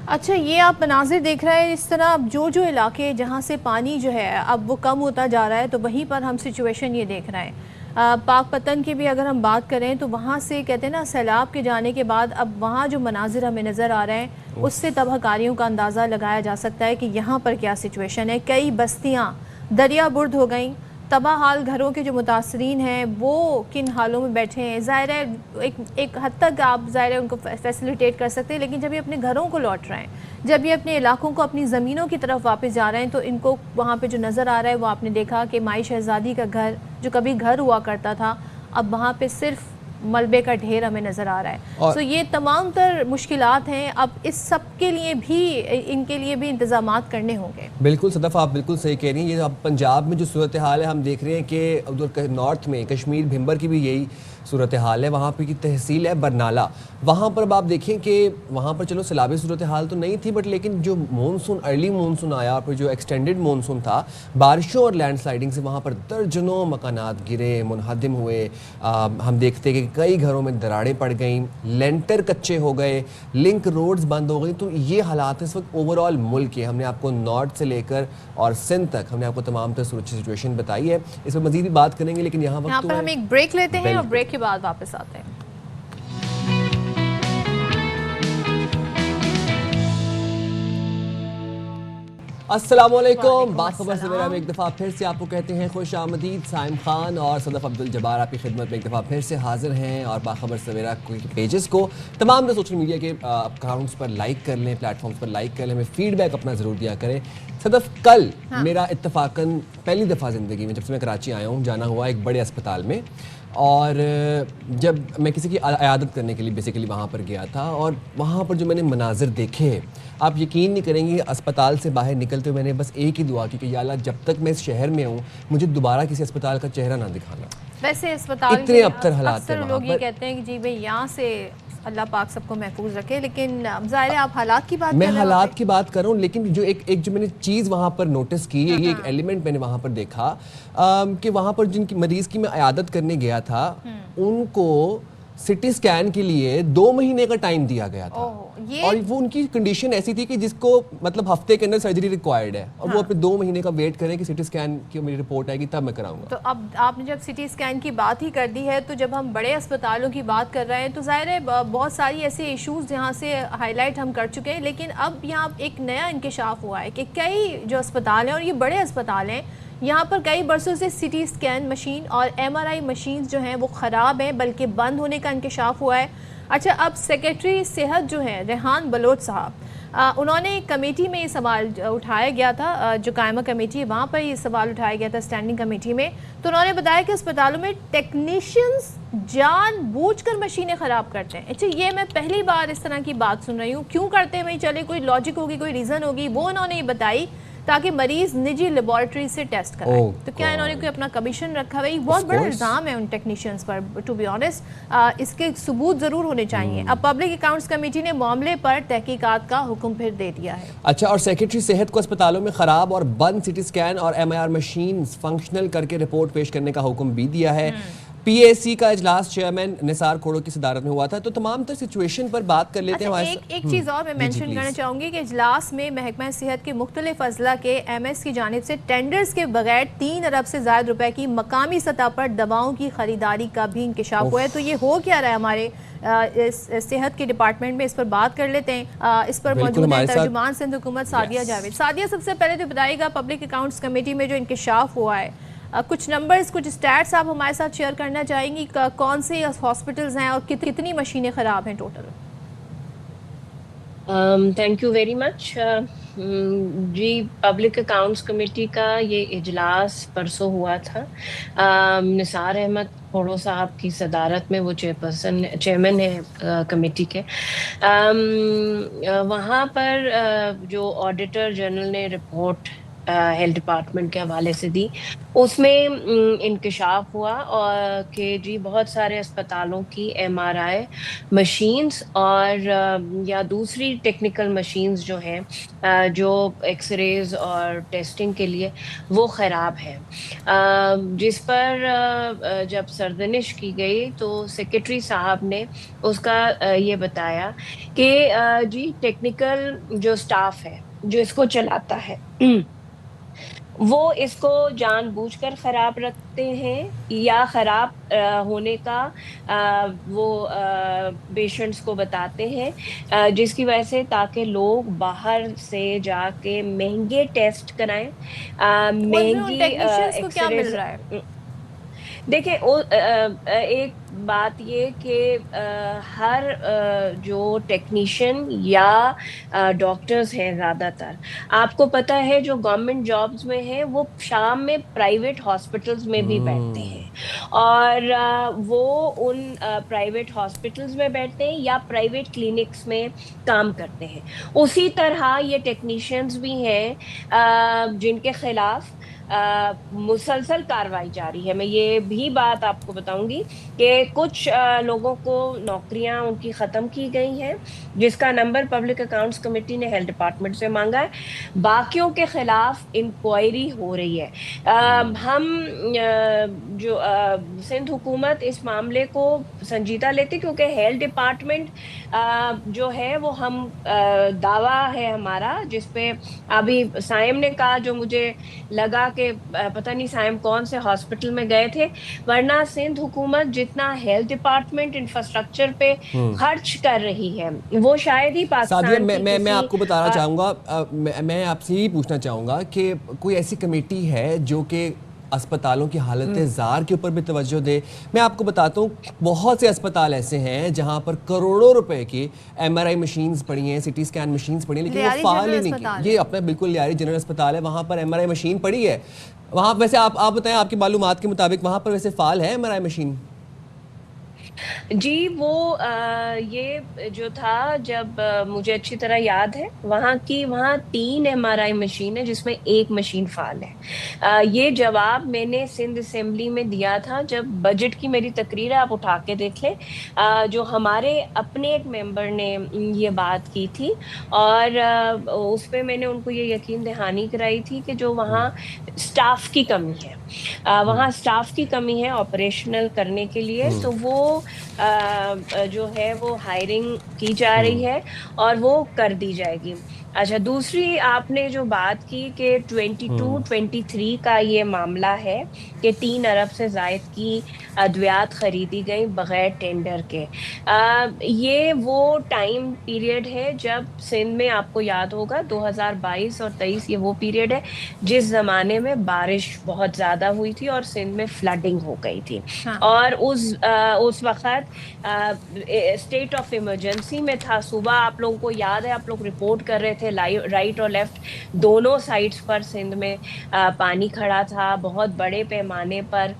अच्छा, ये आप मनाजिर देख रहे हैं इस तरह। अब जो इलाके जहाँ से पानी जो है अब वो कम होता जा रहा है, तो वहीं पर हम सिचुएशन ये देख रहे हैं। पाकपतन की भी अगर हम बात करें तो वहाँ से कहते हैं ना, सैलाब के जाने के बाद अब वहाँ जो मनाजिर हमें नज़र आ रहे हैं उससे तबाहकारियों का अंदाज़ा लगाया जा सकता है कि यहाँ पर क्या सिचुएशन है। कई बस्तियाँ दरिया बुर्द हो गई। तबाह हाल घरों के जो मुतासरीन हैं वो किन हालों में बैठे हैं। ज़ाहिर है एक हद तक आप ज़ाहिर है उनको फैसिलिटेट कर सकते हैं, लेकिन जब ये अपने घरों को लौट रहे हैं, जब ये अपने इलाकों को, अपनी ज़मीनों की तरफ वापस जा रहे हैं, तो इनको वहाँ पे जो नज़र आ रहा है वो आपने देखा कि माई शहज़ादी का घर जो कभी घर हुआ करता था اب وہاں پہ صرف ملبے کا ڈھیر ہمیں نظر آ رہا ہے. سو یہ تمام تر مشکلات ہیں, اب اس سب کے لیے بھی ان کے لیے بھی انتظامات کرنے ہوں گے. بالکل صدف, آپ بالکل صحیح کہہ رہی ہیں. یہ اب پنجاب میں جو صورتحال ہے ہم دیکھ رہے ہیں کہ ادھر نارتھ میں کشمیر بھمبر کی بھی یہی صورتحال ہے. وہاں پہ کی تحصیل ہے برنالہ, وہاں پر اب آپ دیکھیں کہ وہاں پر چلو سیلابی صورتحال تو نہیں تھی, بٹ لیکن جو مونسون ارلی مونسون آیا, پھر جو ایکسٹینڈڈ مونسون تھا, بارشوں اور لینڈ سلائڈنگ سے وہاں پر درجنوں مکانات گرے, منہدم ہوئے. ہم دیکھتے کہ کئی گھروں میں دراڑیں پڑ گئیں, لینٹر کچے ہو گئے, لنک روڈز بند ہو گئی. تو یہ حالات اس وقت اوور آل ملک کے, ہم نے آپ کو نارتھ سے لے کر اور سندھ تک ہم نے آپ کو تمام تر سچویشن بتائی ہے. اس پر مزید بھی بات کریں گے, لیکن یہاں پر ہم ایک بریک لیتے ہیں اور بریک کے بعد واپس آتے ہیں. السلام علیکم. باخبر سویرا میں ایک دفعہ پھر سے آپ کو کہتے ہیں خوش آمدید. سائم خان اور صدف عبدالجبار آپ کی خدمت میں ایک دفعہ پھر سے حاضر ہیں, اور باخبر سویرا کے پیجز کو تمام سوشل میڈیا کے اکاؤنٹس پر لائک کر لیں, پلیٹ فارمز پر لائک کر لیں, ہمیں فیڈ بیک اپنا ضرور دیا کریں. صدف, کل میرا اتفاقاً پہلی دفعہ زندگی میں جب سے میں کراچی آیا ہوں جانا ہوا ایک بڑے اسپتال میں, اور جب میں کسی کی عیادت کرنے کے لیے بیسیکلی وہاں پر گیا تھا, اور وہاں پر جو میں نے مناظر دیکھے, آپ یقین نہیں کریں گے, اسپتال سے باہر نکلتے ہوئے میں نے بس ایک ہی دعا کی کہ یا اللہ جب تک میں اس شہر میں ہوں مجھے دوبارہ کسی اسپتال کا چہرہ نہ دکھانا. ویسے اسپتال اتنے ابتر حالات اکثر لوگ یہ کہتے ہیں کہ جی بھئی یہاں سے اللہ پاک سب کو محفوظ رکھے, لیکن ظاہر ہے آپ حالات کی بات کر رہے ہیں. میں حالات کی بات کر رہا ہوں, لیکن جو ایک جو میں نے چیز وہاں پر نوٹس کی, یہ ایک ایلیمنٹ میں نے وہاں پر دیکھا کہ وہاں پر جن کی مریض کی میں عیادت کرنے گیا تھا ان کو سٹی سکین کے لیے 2 مہینے کا ٹائم دیا گیا تھا, اور وہ ان کی کنڈیشن ایسی تھی کہ جس کو مطلب ہفتے کے اندر سرجری ریکوائرڈ ہے, اور وہ اپنے 2 مہینے کا ویٹ کریں کہ سٹی سکین کی میری رپورٹ آئے گی تب میں کراؤں گا. تو اب آپ نے جب سٹی سکین کی بات ہی کر دی ہے, تو جب ہم بڑے اسپتالوں کی بات کر رہے ہیں تو ظاہر ہے بہت ساری ایسے ایشوز جہاں سے ہائی لائٹ ہم کر چکے ہیں, لیکن اب یہاں ایک نیا انکشاف ہوا ہے کہ کئی جو اسپتال ہیں, اور یہ بڑے اسپتال ہیں, یہاں پر کئی برسوں سے سٹی سکین مشین اور ایم آر آئی مشینز جو ہیں وہ خراب ہیں, بلکہ بند ہونے کا انکشاف ہوا ہے. اچھا, اب سیکریٹری صحت جو ہیں ریحان بلوچ صاحب, انہوں نے کمیٹی میں یہ سوال اٹھایا گیا تھا, جو قائمہ کمیٹی ہے وہاں پر یہ سوال اٹھایا گیا تھا اسٹینڈنگ کمیٹی میں, تو انہوں نے بتایا کہ اسپتالوں میں ٹیکنیشینز جان بوجھ کر مشینیں خراب کرتے ہیں. اچھا, یہ میں پہلی بار اس طرح کی بات سن رہی ہوں. کیوں کرتے ہیں بھائی, چلے کوئی لاجک ہوگی, کوئی ریزن ہوگی, وہ انہوں نے یہ بتائی تاکہ مریض نجی لیبارٹری سے ٹیسٹ کرائیں. تو کیا انہوں نے کوئی اپنا کمیشن رکھا ہے؟ بہت بڑا الزام ہے ان ٹیکنیشینز پر, ٹو بی آنیسٹ. اس کے ثبوت ضرور ہونے چاہیے. اب پبلک اکاؤنٹس کمیٹی نے معاملے پر تحقیقات کا حکم پھر دے دیا ہے. اچھا, اور سیکریٹری صحت کو اسپتالوں میں خراب اور بند سٹی سکین اور M I R machines functional کر کے رپورٹ پیش کرنے کا حکم بھی دیا ہے. پی اے سی کا اجلاس چیئرمین نثار کھوڑو کی صدارت میں ہوا تھا. تو تمام تر سچویشن پر بات کر لیتے ہیں. ایک چیز اور میں مینشن کرنا چاہوں گی کہ اجلاس میں محکمہ صحت کے مختلف اضلاع کے ایم ایس کی جانب سے ٹینڈرز کے بغیر 3 ارب سے زائد روپے کی مقامی سطح پر دواؤں کی خریداری کا بھی انکشاف ہوا ہے. تو یہ ہو کیا رہا ہے ہمارے صحت کے ڈپارٹمنٹ میں, اس پر بات کر لیتے ہیں. اس پر موجود ہیں ترجمان سندھ حکومت سعدیہ جاوید. سعدیہ, سب سے پہلے تو بتائیے گا پبلک اکاؤنٹس کمیٹی میں جو انکشاف ہوا ہے, کچھ نمبرز, کچھ اسٹیٹس آپ ہمارے ساتھ شیئر کرنا چاہیں گی, کون سے ہاسپٹلز ہیں اور کتنی مشینیں خراب ہیں total? Thank you very much. جی, پبلک اکاؤنٹس کمیٹی کا یہ اجلاس پرسوں ہوا تھا. نثار احمد کھوڑو صاحب کی صدارت میں, وہ چیئرمین ہے کمیٹی کے. وہاں پر جو آڈیٹر جنرل نے رپورٹ ہیلتھ ڈپارٹمنٹ کے حوالے سے دی, اس میں انکشاف ہوا اور کہ جی بہت سارے اسپتالوں کی ایم آر آئی مشینز اور یا دوسری ٹیکنیکل مشینز جو ہیں جو ایکس ریز اور ٹیسٹنگ کے لیے, وہ خراب ہیں. جس پر جب سردنش کی گئی تو سیکریٹری صاحب نے اس کا یہ بتایا کہ جی ٹیکنیکل جو سٹاف ہے جو اس کو چلاتا ہے وہ اس کو جان بوجھ کر خراب رکھتے ہیں یا خراب ہونے کا وہ پیشنٹس کو بتاتے ہیں, جس کی وجہ سے تاکہ لوگ باہر سے جا کے مہنگے ٹیسٹ کرائیں, مہنگی ایکس رے. دیکھیں ایک بات یہ کہ ہر جو ٹیکنیشین یا ڈاکٹرز ہیں زیادہ تر آپ کو پتہ ہے جو گورنمنٹ جابز میں ہیں وہ شام میں پرائیویٹ ہاسپٹلز میں بھی بیٹھتے ہیں اور وہ ان پرائیویٹ ہاسپٹلز میں بیٹھتے ہیں یا پرائیویٹ کلینکس میں کام کرتے ہیں. اسی طرح یہ ٹیکنیشینز بھی ہیں جن کے خلاف مسلسل کارروائی جاری ہے. میں یہ بھی بات آپ کو بتاؤں گی کہ کچھ لوگوں کو نوکریاں ان کی ختم کی گئی ہیں جس کا نمبر پبلک اکاؤنٹس کمیٹی نے ہیلتھ ڈپارٹمنٹ سے مانگا ہے. باقیوں کے خلاف انکوائری ہو رہی ہے. ہم جو سندھ حکومت اس معاملے کو سنجیدہ لیتے کیونکہ ہیلتھ ڈپارٹمنٹ جو ہے وہ ہم دعویٰ ہے ہمارا جس پہ ابھی سائم نے کہا جو مجھے لگا کہ پتہ نہیں سائم کون سے ہاسپٹل میں گئے تھے ورنہ سندھ حکومت جتنا ہیلتھ ڈپارٹمنٹ انفراسٹرکچر پہ خرچ کر رہی ہے وہ شاید ہی پاکستان میں آپ کو بتانا چاہوں گا میں آپ سے یہی پوچھنا چاہوں گا کہ کوئی ایسی کمیٹی ہے جو کہ اسپتالوں کی حالت زار کے اوپر بھی توجہ دے. میں آپ کو بتاتا ہوں بہت سے اسپتال ایسے ہیں جہاں پر کروڑوں روپے کی ایم آر آئی مشینز پڑی ہیں, سی ٹی اسکین مشینز پڑی ہیں, لیکن وہ فعال ہی نہیں کی. یہ اپنا بالکل لیاری جنرل اسپتال ہے, وہاں پر ایم آر آئی مشین پڑی ہے. وہاں ویسے آپ بتائیں آپ کی معلومات کے مطابق وہاں پر ویسے فعال ہے ایم آر آئی مشین؟ جی وہ یہ جو تھا جب مجھے اچھی طرح یاد ہے وہاں 3 ایم آر آئی مشین ہے جس میں 1 مشین فعال ہے. یہ جواب میں نے سندھ اسمبلی میں دیا تھا جب بجٹ کی میری تقریر ہے, آپ اٹھا کے دیکھ لیں, جو ہمارے اپنے ایک ممبر نے یہ بات کی تھی اور اس پہ میں نے ان کو یہ یقین دہانی کرائی تھی کہ جو وہاں سٹاف کی کمی ہے, وہاں سٹاف کی کمی ہے آپریشنل کرنے کے لیے, تو وہ جو ہے وہ ہائرنگ کی جا رہی ہے اور وہ کر دی جائے گی. اچھا دوسری آپ نے جو بات کی کہ 22-23 کا یہ معاملہ ہے کہ 3 ارب سے زائد کی ادویات خریدی گئی بغیر ٹینڈر کے. یہ وہ ٹائم پیریڈ ہے جب سندھ میں آپ کو یاد ہوگا 2022 اور 23 یہ وہ پیریڈ ہے جس زمانے میں بارش بہت زیادہ ہوئی تھی اور سندھ میں فلڈنگ ہو گئی تھی اور اس وقت اسٹیٹ آف ایمرجنسی میں تھا. صبح آپ لوگوں کو یاد ہے آپ لوگ رپورٹ کر رہے تھے رائٹ اور لیفٹ دونوں سائڈز پر سندھ میں پانی کھڑا تھا, بہت بڑے پیمانے پر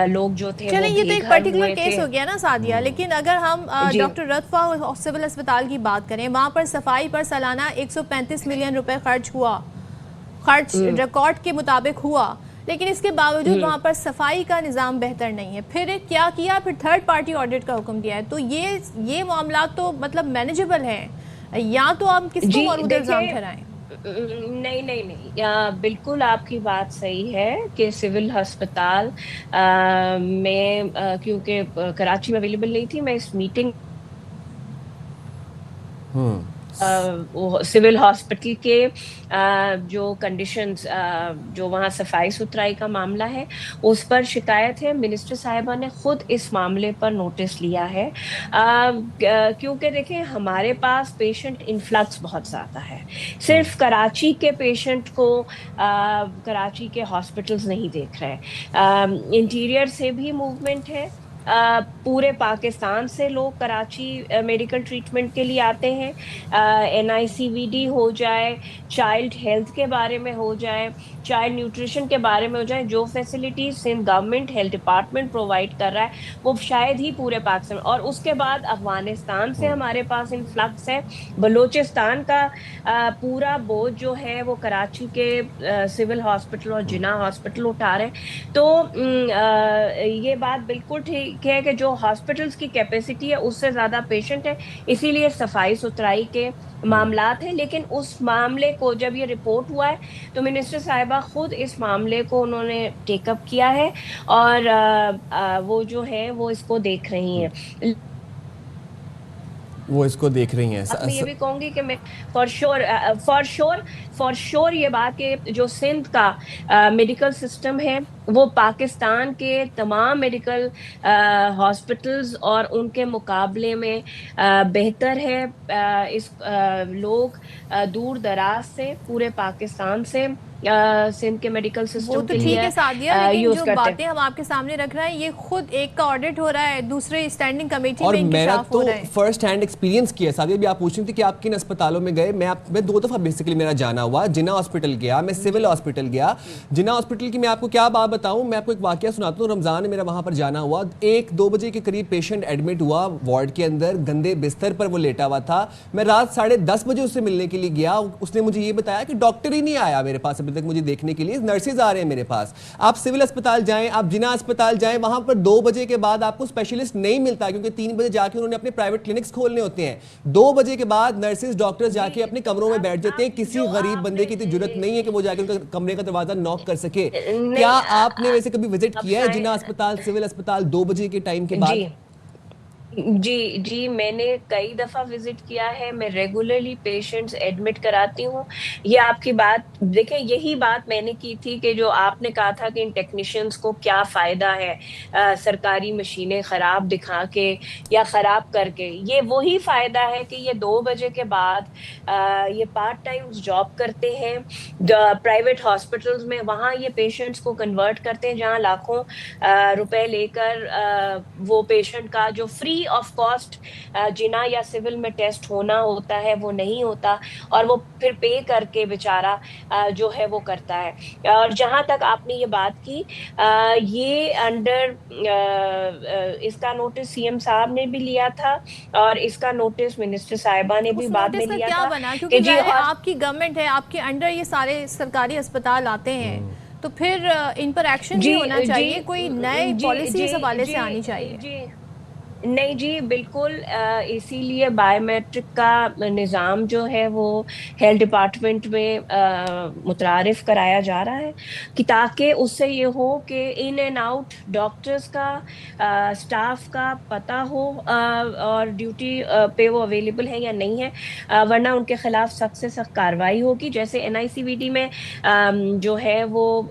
لوگ جو تھے چلیں یہ تو ایک پرٹیکولر کیس ہو گیا نا سعدیہ, لیکن اگر ہم ڈاکٹر رتفہ سول اسپتال کی بات کریں وہاں پر صفائی پر سالانہ 135 ملین روپے خرچ ریکارڈ کے مطابق ہوا, لیکن اس کے باوجود وہاں پر صفائی کا نظام بہتر نہیں ہے. پھر کیا کیا, پھر تھرڈ پارٹی آڈٹ کا حکم دیا ہے. تو یہ معاملات تو مطلب مینیجبل ہیں, یا تو آپ کس کو مورد الزام ٹھہرائیں؟ نہیں بالکل آپ کی بات صحیح ہے کہ سول ہسپتال میں کیونکہ کراچی میں اویلیبل نہیں تھی, میں اس میٹنگ سول ہاسپٹل کے جو کنڈیشنز جو وہاں صفائی ستھرائی کا معاملہ ہے اس پر شکایت ہے. منسٹر صاحبہ نے خود اس معاملے پر نوٹس لیا ہے کیونکہ دیکھیں ہمارے پاس پیشنٹ انفلکس بہت زیادہ ہے. صرف کراچی کے پیشنٹ کو کراچی کے ہاسپٹلز نہیں دیکھ رہے, انٹیریئر سے بھی موومنٹ ہے, پورے پاکستان سے لوگ کراچی میڈیکل ٹریٹمنٹ کے لیے آتے ہیں. NICVD ہو جائے, چائلڈ ہیلتھ کے بارے میں ہو جائے, چائلڈ نیوٹریشن کے بارے میں ہو جائے, جو facilities Sindh government health department provide کر رہا ہے وہ شاید ہی پورے پاکستان. اور اس کے بعد افغانستان سے ہمارے پاس انفلکس ہے, بلوچستان کا پورا بوجھ جو ہے وہ کراچی کے سول ہاسپٹل اور جناح ہاسپٹل اٹھا رہے ہیں. تو یہ بات بالکل ٹھیک ہے کہ جو ہاسپٹلس کی کیپیسٹی ہے اس سے زیادہ پیشنٹ ہے, اسی لیے صفائی ستھرائی کے معاملات ہیں. لیکن اس معاملے کو جب یہ رپورٹ ہوا ہے تو منسٹر صاحبہ خود اس معاملے کو انہوں نے ٹیک اپ کیا ہے اور وہ جو ہے وہ اس کو دیکھ رہی ہیں. میں یہ بھی کہوں گی کہ میں فار شور یہ بات کہ جو سندھ کا میڈیکل سسٹم ہے وہ پاکستان کے تمام میڈیکل ہاسپٹلز اور ان کے مقابلے میں بہتر ہے. اس لوگ دور دراز سے پورے پاکستان سے سندھ کے میڈیکل سسٹم کے لیے لیکن جو باتیں ہم آپ کے سامنے رکھ رہے ہیں یہ خود ایک کا آڈٹ ہو رہا ہے, دوسرے اسٹینڈنگ کمیٹی میں انکشاف ہو رہا ہے. اور میں تو فرسٹ ہینڈ ایکسپیرینس کیا. سعدیہ بھی آپ پوچھ رہی تھی کہ آپ کن اسپتالوں میں گئے. میں 2 دفعہ بیسیکلی میرا جانا ہوا. جناح ہاسپٹل گیا, میں سول ہاسپٹل گیا. جناح ہاسپٹل کی میں آپ کو کیا بات بتاؤں, میں آپ کو ایک واقعہ سناتا ہوں. رمضان میں میرا وہاں پر جانا ہوا. 1-2 بجے کے قریب پیشنٹ ایڈمٹ ہوا وارڈ کے اندر, گندے بستر پر وہ لیٹا ہوا تھا. میں رات 10:30 بجے اس سے ملنے کے لیے گیا. اس نے مجھے یہ بتایا کہ ڈاکٹر ہی نہیں آیا میرے پاس ابھی تک مجھے دیکھنے کے لیے, نرسز آ رہے ہیں میرے پاس. آپ سول اسپتال جائیں, آپ جناح اسپتال جائیں, وہاں پر 2 بجے کے بعد آپ کو اسپیشلسٹ نہیں ملتا, کیونکہ 3 بجے جا کے انہوں نے اپنے پرائیویٹ کلینکس کھولنے ہوتے ہیں. 2 بجے کے بعد نرسز ڈاکٹرز جا کے اپنے کمروں میں بیٹھ جاتے ہیں. کسی غریب بندے کی اتنی جرت نہیں ہے کہ وہ جا کے ان کا کمرے کا دروازہ نوک کر سکے. کیا آپ نے ویسے کبھی وزٹ کیا ہے جناح اسپتال, سول اسپتال 2 بجے کے ٹائم کے بعد؟ جی میں نے کئی دفعہ وزٹ کیا ہے. میں ریگولرلی پیشنٹس ایڈمٹ کراتی ہوں. یہ آپ کی بات دیکھیں, یہی بات میں نے کی تھی کہ جو آپ نے کہا تھا کہ ان ٹیکنیشینز کو کیا فائدہ ہے سرکاری مشینیں خراب دکھا کے یا خراب کر کے. یہ وہی فائدہ ہے کہ یہ 2 بجے کے بعد یہ پارٹ ٹائم جاب کرتے ہیں پرائیویٹ ہاسپٹلز میں. وہاں یہ پیشنٹس کو کنورٹ کرتے ہیں جہاں لاکھوں روپے لے کر وہ پیشنٹ کا جو فری آف کاسٹ جناح یا سول میں ٹیسٹ ہونا ہوتا ہے وہ نہیں ہوتا, اور وہ پھر پے کر کے بیچارہ جو ہے وہ کرتا ہے. اور جہاں تک آپ نے یہ بات کی, یہ انڈر اس کا نوٹس سی ایم صاحب نے بھی لیا تھا اور اس کا نوٹس منسٹر صاحبہ نے بھی بعد میں لیا تھا. کیونکہ جی آپ کی گورنمنٹ ہے, آپ کے انڈر یہ سارے سرکاری اسپتال آتے ہیں, تو پھر ان پر ایکشن بھی ہونا چاہیے, کوئی نئے پالیسی اس حوالے سے آنی چاہیے. نہیں جی بالکل, اسی لیے بایو میٹرک کا نظام جو ہے وہ ہیلتھ ڈپارٹمنٹ میں متعارف کرایا جا رہا ہے کہ تاکہ اس سے یہ ہو کہ ان اینڈ آؤٹ ڈاکٹرز کا سٹاف کا پتہ ہو اور ڈیوٹی پہ وہ اویلیبل ہے یا نہیں ہے, ورنہ ان کے خلاف سخت سے سخت کارروائی ہوگی. جیسے NICVD میں جو ہے وہ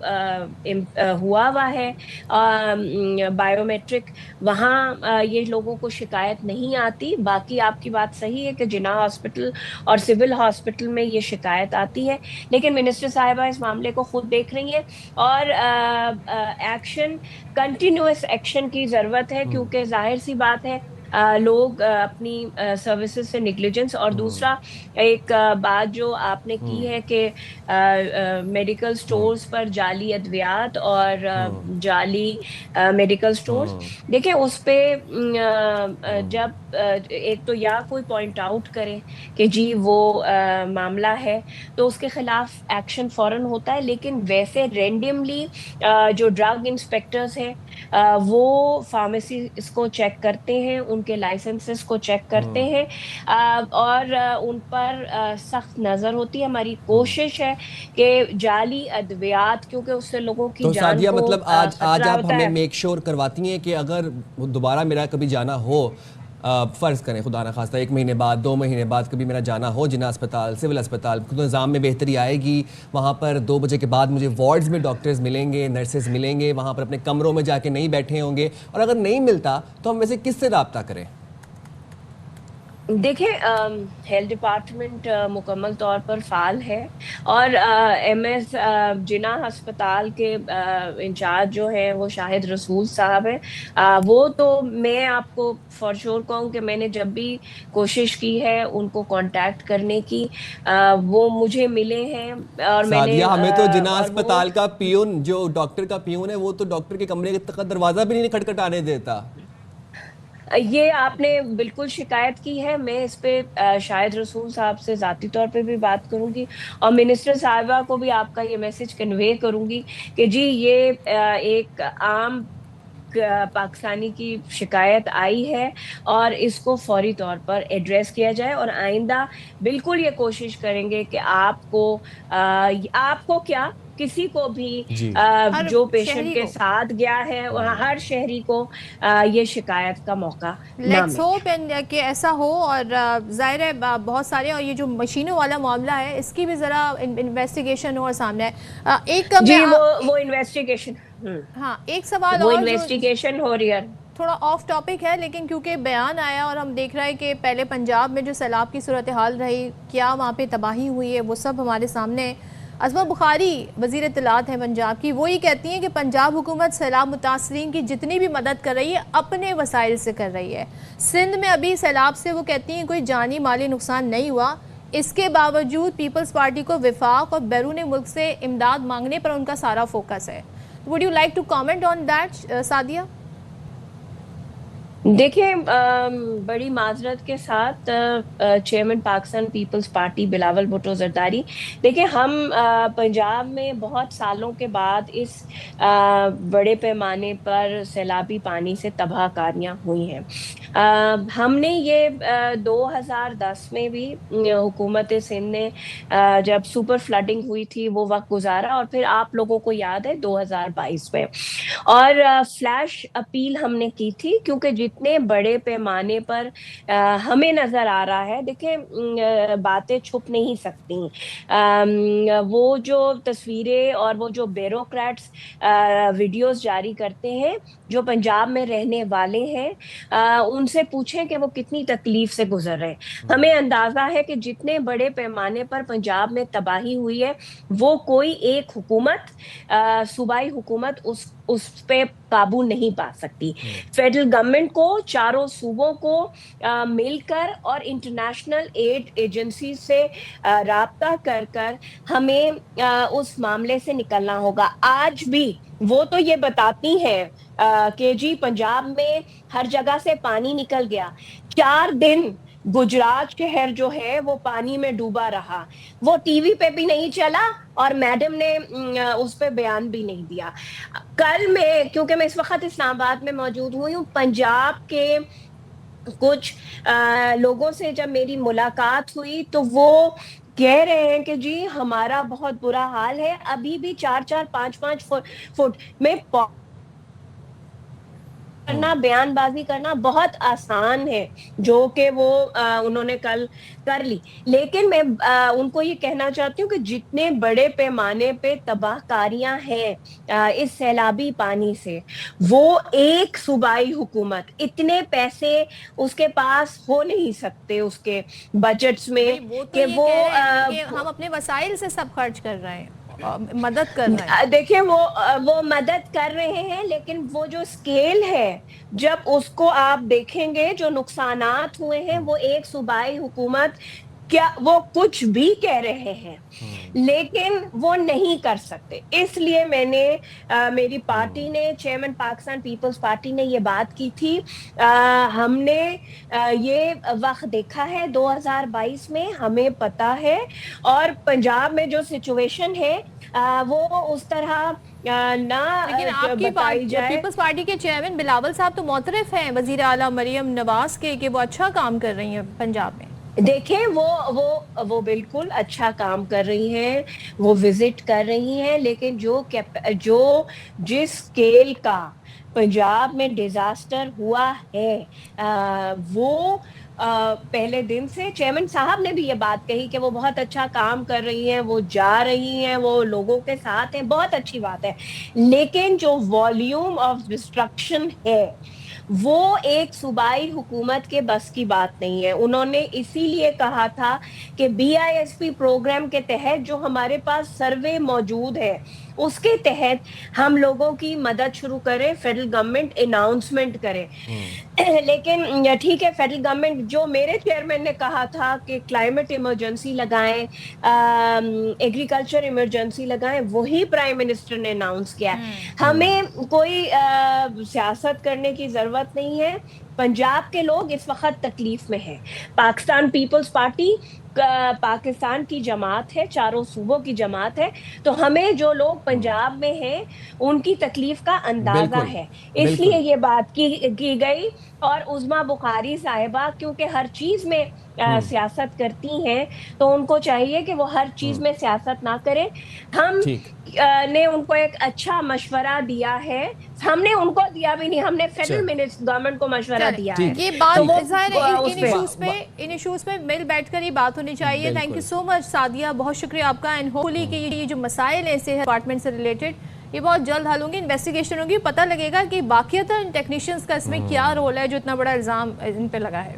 ہوا ہے بایو میٹرک, وہاں یہ لوگوں کو شکایت نہیں آتی. باقی آپ کی بات صحیح ہے کہ جناح ہاسپٹل اور سول ہاسپٹل میں یہ شکایت آتی ہے, لیکن منسٹر صاحبہ اس معاملے کو خود دیکھ رہی ہیں اور ایکشن, کنٹینیوس ایکشن کی ضرورت ہے, کیونکہ ظاہر سی بات ہے لوگ اپنی سروسز سے نیگلیجنس. اور دوسرا ایک بات جو آپ نے کی ہے کہ میڈیکل سٹورز پر جعلی ادویات اور جعلی میڈیکل سٹورز, دیکھیں اس پہ جب ایک تو یا کوئی پوائنٹ آؤٹ کرے کہ جی وہ معاملہ ہے تو اس کے خلاف ایکشن فوراً ہوتا ہے, لیکن ویسے رینڈملی جو ڈرگ انسپیکٹرز ہیں وہ فارمیسی اس کو چیک کرتے ہیں, ان کے لائسنسز کو چیک کرتے ہیں اور ان پر سخت نظر ہوتی ہے. ہماری کوشش ہے کہ جعلی ادویات, کیونکہ اس سے لوگوں کی جان کو مطلب آج آپ ہمیں میک شور کرواتی ہیں کہ اگر دوبارہ میرا کبھی جانا ہو, فرض کریں خدا نہ خواستہ 1 مہینے بعد 2 مہینے بعد کبھی میرا جانا ہو جناح اسپتال سول اسپتال, نظام میں بہتری آئے گی, وہاں پر 2 بجے کے بعد مجھے وارڈز میں ڈاکٹرز ملیں گے, نرسز ملیں گے, وہاں پر اپنے کمروں میں جا کے نہیں بیٹھے ہوں گے, اور اگر نہیں ملتا تو ہم ویسے کس سے رابطہ کریں؟ دیکھیں ہیلتھ ڈپارٹمنٹ مکمل طور پر فعال ہے اور MS جناح ہسپتال کے انچارج جو ہیں وہ شاہد رسول صاحب ہیں. وہ تو میں آپ کو فار شور کہوں کہ میں نے جب بھی کوشش کی ہے ان کو کانٹیکٹ کرنے کی, وہ مجھے ملے ہیں. اور میں نے ہمیں تو جناح ہسپتال کا پیون, جو ڈاکٹر کا پیون ہے, وہ تو ڈاکٹر کے کمرے کا دروازہ بھی نہیں کھٹکھٹانے دیتا. یہ آپ نے بالکل شکایت کی ہے. میں اس پہ شاہد رسول صاحب سے ذاتی طور پہ بھی بات کروں گی اور منسٹر صاحبہ کو بھی آپ کا یہ میسج کنوے کروں گی کہ جی یہ ایک عام پاکستانی کی شکایت آئی ہے اور اس کو فوری طور پر ایڈریس کیا جائے, اور آئندہ بالکل یہ کوشش کریں گے کہ آپ کو کیا کسی کو بھی جو پیشنٹ کے ساتھ گیا ہے ہر شہری کو یہ شکایت کا موقع لیٹس ہوپ کہ ایسا ہو. اور ظاہر ہے بہت سارے, اور یہ جو مشینوں والا معاملہ ہے اس کی بھی ذرا انویسٹیگیشن ہو اور سامنے جی وہ انویسٹیگیشن हाँ, एक सवाल वो और जो इन्वेस्टिगेशन हो रही है, थोड़ा ऑफ टॉपिक है, लेकिन क्योंकि बयान आया और हम देख रहे हैं कि पहले पंजाब में जो सैलाब की सूरत हाल रही, क्या वहाँ पे तबाही हुई है, वो सब हमारे सामने है। अज़मा बुखारी वज़ीर इत्तलात है पंजाब की, वो ये कहती हैं कि पंजाब हुकूमत सैलाब मुतासरीन की जितनी भी मदद कर रही है अपने वसाइल से कर रही है। सिंध में अभी सैलाब से वो कहती हैं कोई जानी माली नुकसान नहीं हुआ, इसके बावजूद पीपल्स पार्टी को विफाक और बैरून मुल्क से इमदाद मांगने पर उनका सारा फोकस है। Would you like to comment on that Sadia? देखिए, बड़ी माजरत के साथ chairman Pakistan peoples party Bilawal Bhutto Zardari, देखिए हम पंजाब में बहुत सालों के बाद इस बड़े पैमाने पर सैलाबी पानी से तबाहकारियाँ हुई हैं। हमने ये 2010 में भी हुकूमत सिंध ने जब सुपर फ्लडिंग हुई थी वो वक्त गुजारा, और फिर आप लोगों को याद है 2022 में, और फ्लैश अपील हमने की थी, क्योंकि जितने बड़े पैमाने पर हमें नज़र आ रहा है, देखिए बातें छुप नहीं सकती। वो जो तस्वीरें और वो जो ब्यूरोक्रेट्स वीडियोस जारी करते हैं जो पंजाब में रहने वाले हैं, उनसे पूछें कि वो कितनी तकलीफ से गुजर रहे हैं। हमें अंदाजा है कि जितने बड़े पैमाने पर पंजाब में तबाही हुई है, वो कोई एक हुकूमत, सूबाई हुकूमत उस पे काबू नहीं पा सकती। फेडरल गवर्नमेंट को, चारों सूबों को मिलकर और इंटरनेशनल एड एजेंसी से राब्ता कर हमें उस मामले से निकलना होगा। आज भी वो तो ये बताती हैं कि जी पंजाब में हर जगह से पानी निकल गया, 4 दिन गुजरात शहर जो है वो पानी में डूबा रहा, वो टीवी पे भी नहीं चला और मैडम ने उस पे बयान भी नहीं दिया। कल मैं, क्योंकि मैं इस वक्त इस्लामाबाद में मौजूद हुई हूँ, पंजाब के कुछ लोगों से जब मेरी मुलाकात हुई तो वो कह रहे हैं कि जी हमारा बहुत बुरा हाल है, अभी भी 4-4, 5-5 फुट में करना, बयानबाजी करना बहुत आसान है, जो कि वो उन्होंने कल कर ली। लेकिन मैं उनको ये कहना चाहती हूँ कि जितने बड़े पैमाने पे तबाहकारियां हैं इस सैलाबी पानी से, वो एक सूबाई हुकूमत, इतने पैसे उसके पास हो नहीं सकते उसके बजट्स में कि वो हम अपने वसाइल से सब खर्च कर रहे हैं, मदद कर रहे हैं। देखिए वो मदद कर रहे हैं, लेकिन वो जो स्केल है, जब उसको आप देखेंगे जो नुकसानात हुए हैं, वो एक सूबाई हुकूमत क्या वो कुछ भी कह रहे हैं, लेकिन वो नहीं कर सकते। इसलिए मैंने मेरी पार्टी ने, चेयरमैन पाकिस्तान पीपल्स पार्टी ने ये बात की थी। हमने ये वक्त देखा है 2022 में, हमें पता है, और पंजाब में जो सिचुएशन है वो उस तरह लेकिन आपकी पीपल्स पार्टी के चेयरमैन बिलावल साहब तो मोतरफ हैं वजीर आला मरियम नवाज के कि वो अच्छा काम कर रही हैं पंजाब में। देखें वो बिल्कुल अच्छा काम कर रही हैं, वो विजिट कर रही हैं, लेकिन जो जिस स्केल का पंजाब में डिजास्टर हुआ है, वो पहले दिन से चेयरमैन साहब ने भी ये बात कही कि वो बहुत अच्छा काम कर रही हैं, वो जा रही हैं, वो लोगों के साथ हैं, बहुत अच्छी बात है। लेकिन जो वॉल्यूम ऑफ डिस्ट्रक्शन है वो एक सूबाई हुकूमत के बस की बात नहीं है। उन्होंने इसीलिए कहा था कि BISP प्रोग्राम के तहत जो हमारे पास सर्वे मौजूद है, उसके तहत हम लोगों की मदद शुरू करें, फेडरल गवर्नमेंट अनाउंसमेंट करे। लेकिन ठीक है, फेडरल गवर्नमेंट, जो मेरे चेयरमैन ने कहा था कि क्लाइमेट इमरजेंसी लगाएं, एग्रीकल्चर इमरजेंसी लगाएं, वही प्राइम मिनिस्टर ने अनाउंस किया। हमें कोई सियासत करने की जरूरत नहीं है। पंजाब के लोग इस वक्त तकलीफ में हैं। पाकिस्तान पीपल्स पार्टी पाकिस्तान की जमात है, चारों सूबों की जमात है, तो हमें जो लोग पंजाब में हैं उनकी तकलीफ का अंदाजा है, इसलिए ये बात की गई। और उज़मा बुखारी साहिबा क्योंकि हर चीज में सियासत करती हैं, तो उनको चाहिए कि वो हर चीज में सियासत ना करें। हम ने उनको एक अच्छा मशवरा दिया है, हमने उनको दिया भी नहीं, हमने फेडरल गवर्नमेंट को मशवरा दिया है। ये बात इन इश्यूज पे मिल बैठकर ही बात होनी चाहिए। Thank you so much Sadia, बहुत शुक्रिया आपका। एंड होपफुली कि ये जो मसाइल हैं सेहत डिपार्टमेंट से रिलेटेड, یہ بہت جلد حل ہوں گی، انویسٹیگیشن ہوگی، پتہ لگے گا کہ باقیتاً ٹیکنیشینز کا اس میں کیا رول ہے جو اتنا بڑا الزام ان پہ لگا ہے۔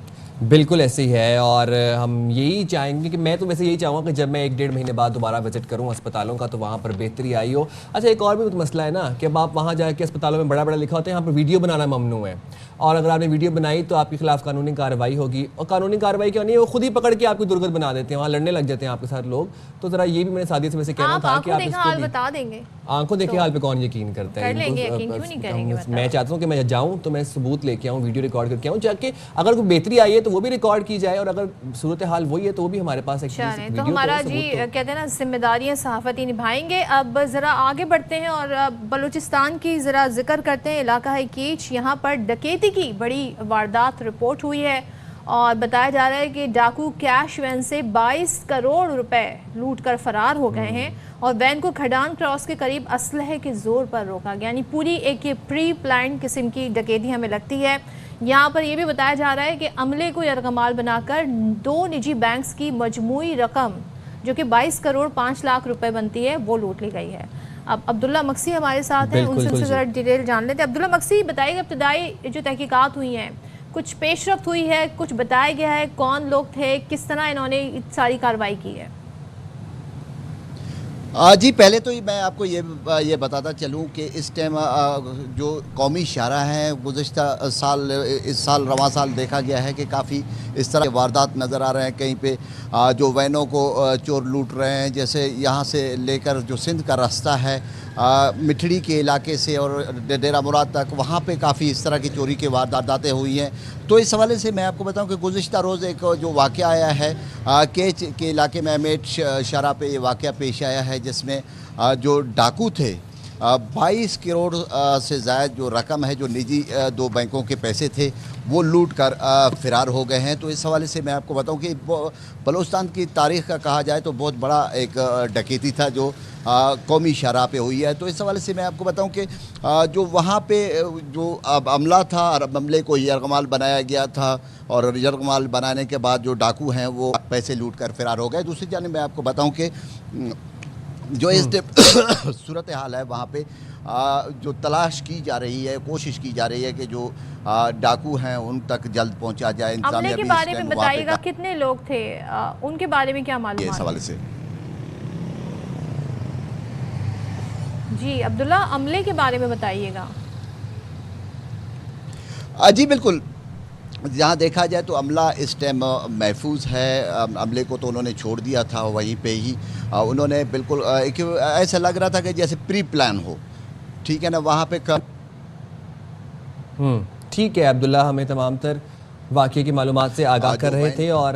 بالکل ایسے ہی ہے، اور ہم یہی چاہیں گے کہ میں تو ویسے یہی چاہوں گا کہ جب میں 1-1.5 مہینے بعد دوبارہ وزٹ کروں اسپتالوں کا تو وہاں پر بہتری آئی ہو۔ اچھا ایک اور بھی مسئلہ ہے نا کہ اب آپ وہاں جا کے اسپتالوں میں بڑا لکھا ہوتا ہے یہاں پر ویڈیو بنانا ممنوع ہے، اور اگر آپ نے ویڈیو بنائی تو آپ کے خلاف قانونی کارروائی ہوگی، اور قانونی کارروائی کیوں نہیں ہے، وہ خود ہی پکڑ کے آپ کی درگت بنا دیتے ہیں، وہاں لڑنے لگ جاتے ہیں آپ کے ساتھ لوگ۔ تو ذرا یہ بھی میں نے سادیہ سے ویسے کہنا تھا کہ آپ اس کو بتا دیں گے، آنکھوں دیکھے حال پہ کون یقین کرتا ہے، میں چاہتا ہوں کہ میں جاؤں تو میں ثبوت لے کے آؤں، ویڈیو ریکارڈ کر کے آؤں، تاکہ اگر کوئی بہتری آئی ہے تو وہ بھی ریکارڈ کی جائے، اور اگر صورتحال وہی ہے تو وہ بھی ہمارے پاس ایک ویڈیو تو ہمارا جی کہتے ہیں نا ذمہ داریاں صحافتی نبھائیں گے۔ اب ذرا آگے بڑھتے ہیں اور بلوچستان کی ذرا ذکر کرتے ہیں، علاقہ ہے کیچ، یہاں پر ڈکیتی کی بڑی واردات رپورٹ ہوئی ہے، اور بتایا جا رہا ہے کہ ڈاکو کیش وین سے 22 کروڑ روپے لوٹ کر فرار ہو گئے ہیں، اور وین کو کھڈان کراس کے قریب اسلحے کے زور پر روکا گیا، یعنی پوری ایک پری پلان قسم کی ڈکیتی ہمیں لگتی ہے۔ یہاں پر یہ بھی بتایا جا رہا ہے کہ عملے کو یرغمال بنا کر 2 نجی بینکس کی مجموعی رقم جو کہ 22 کروڑ 5 لاکھ روپے بنتی ہے وہ لوٹ لی گئی ہے۔ اب عبداللہ مکسی ہمارے ساتھ ہیں، ان سے ذرا ڈیٹیل جان لیتے ہیں۔ عبداللہ مکسی بتائیے کہ ابتدائی جو تحقیقات ہوئی ہیں کچھ پیش رفت ہوئی ہے، کچھ بتایا گیا ہے، کون لوگ تھے، کس طرح انہوں نے ساری کارروائی کی ہے؟ جی پہلے تو میں آپ کو یہ بتاتا چلوں کہ اس ٹائم جو قومی شاہراہ ہیں گزشتہ سال اس سال رواں سال دیکھا گیا ہے کہ کافی اس طرح کے واردات نظر آ رہے ہیں، کہیں پہ جو وینوں کو چور لوٹ رہے ہیں، جیسے یہاں سے لے کر جو سندھ کا راستہ ہے مٹھڑی کے علاقے سے اور ڈیرہ مراد تک، وہاں پہ کافی اس طرح کی چوری کے وارداتیں ہوئی ہیں۔ تو اس حوالے سے میں آپ کو بتاؤں کہ گزشتہ روز ایک جو واقعہ آیا ہے کیچ کے علاقے میں امیٹ شارہ پہ یہ واقعہ پیش آیا ہے، جس میں جو ڈاکو تھے 22 کروڑ سے زائد جو رقم ہے، جو نجی 2 بینکوں کے پیسے تھے وہ لوٹ کر فرار ہو گئے ہیں۔ تو اس حوالے سے میں آپ کو بتاؤں کہ بلوچستان کی تاریخ کا کہا جائے تو بہت بڑا ایک ڈکیتی تھا جو قومی شاہراہ پہ ہوئی ہے۔ تو اس حوالے سے میں آپ کو بتاؤں کہ جو وہاں پہ جو عملہ تھا اور عملے کو یرغمال بنایا گیا تھا، اور یرغمال بنانے کے بعد جو ڈاکو ہیں وہ پیسے لوٹ کر فرار ہو گئے۔ دوسری جانب میں آپ کو بتاؤں کہ جو اس صورتحال ہے وہاں پہ جو تلاش کی جا رہی ہے، کوشش کی جا رہی ہے کہ جو ڈاکو ہیں ان تک جلد پہنچا جائے۔ عملے کے بارے میں بتائیے گا، کتنے لوگ تھے، ان کے بارے میں کیا معلومات؟ اس حوالے سے جی عبداللہ عملے کے بارے میں بتائیے گا۔ جی بالکل، جہاں دیکھا جائے تو عملہ اس ٹائم محفوظ ہے، عملے کو تو انہوں نے چھوڑ دیا تھا وہیں پہ ہی، انہوں نے بالکل ایسا لگ رہا تھا کہ جیسے پری پلان ہو، ٹھیک ہے نا، وہاں پہ ٹھیک ہے۔ عبداللہ ہمیں تمام تر واقعے کی معلومات سے آگاہ کر رہے تھے، اور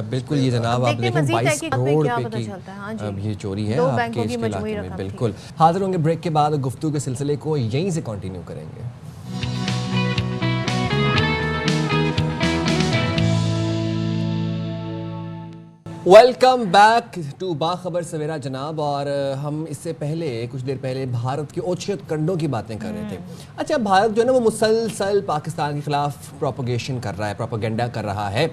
بالکل یہ جناب آپ دیکھیں 22 کروڑ روپے کی یہ چوری ہے آپ کے اس کے علاقے میں۔ بالکل حاضر ہوں گے بریک کے بعد، گفتگو کے سلسلے کو یہیں سے کنٹینیو کریں گے۔ ویلکم بیک ٹو باخبر سویرا جناب، اور ہم اس سے پہلے کچھ دیر پہلے بھارت کے اوچھت کنڈوں کی باتیں کر رہے تھے۔ اچھا بھارت جو ہے نا وہ مسلسل پاکستان کے خلاف پروپیگیشن کر رہا ہے، پروپیگنڈا کر رہا ہے،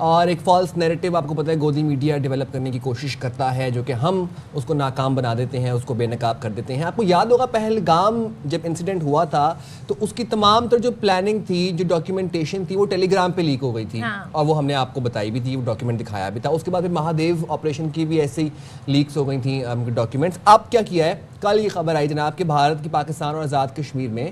اور ایک فالس نیریٹو آپ کو پتہ ہے گودی میڈیا ڈیولپ کرنے کی کوشش کرتا ہے، جو کہ ہم اس کو ناکام بنا دیتے ہیں، اس کو بے نقاب کر دیتے ہیں۔ آپ کو یاد ہوگا پہلگام جب انسیڈنٹ ہوا تھا تو اس کی تمام تر جو پلاننگ تھی، جو ڈاکیومنٹیشن تھی، وہ ٹیلی گرام پہ لیک ہو گئی تھی، اور وہ ہم نے آپ کو بتائی بھی تھی، وہ ڈاکیومنٹ دکھایا بھی تھا۔ اس کے بعد مہادیو آپریشن کی بھی ایسے ہی لیکس ہو گئی تھیں ڈاکیومنٹس۔ اب کیا کیا ہے، کل یہ خبر آئی جناب کہ بھارت کی پاکستان اور آزاد کشمیر میں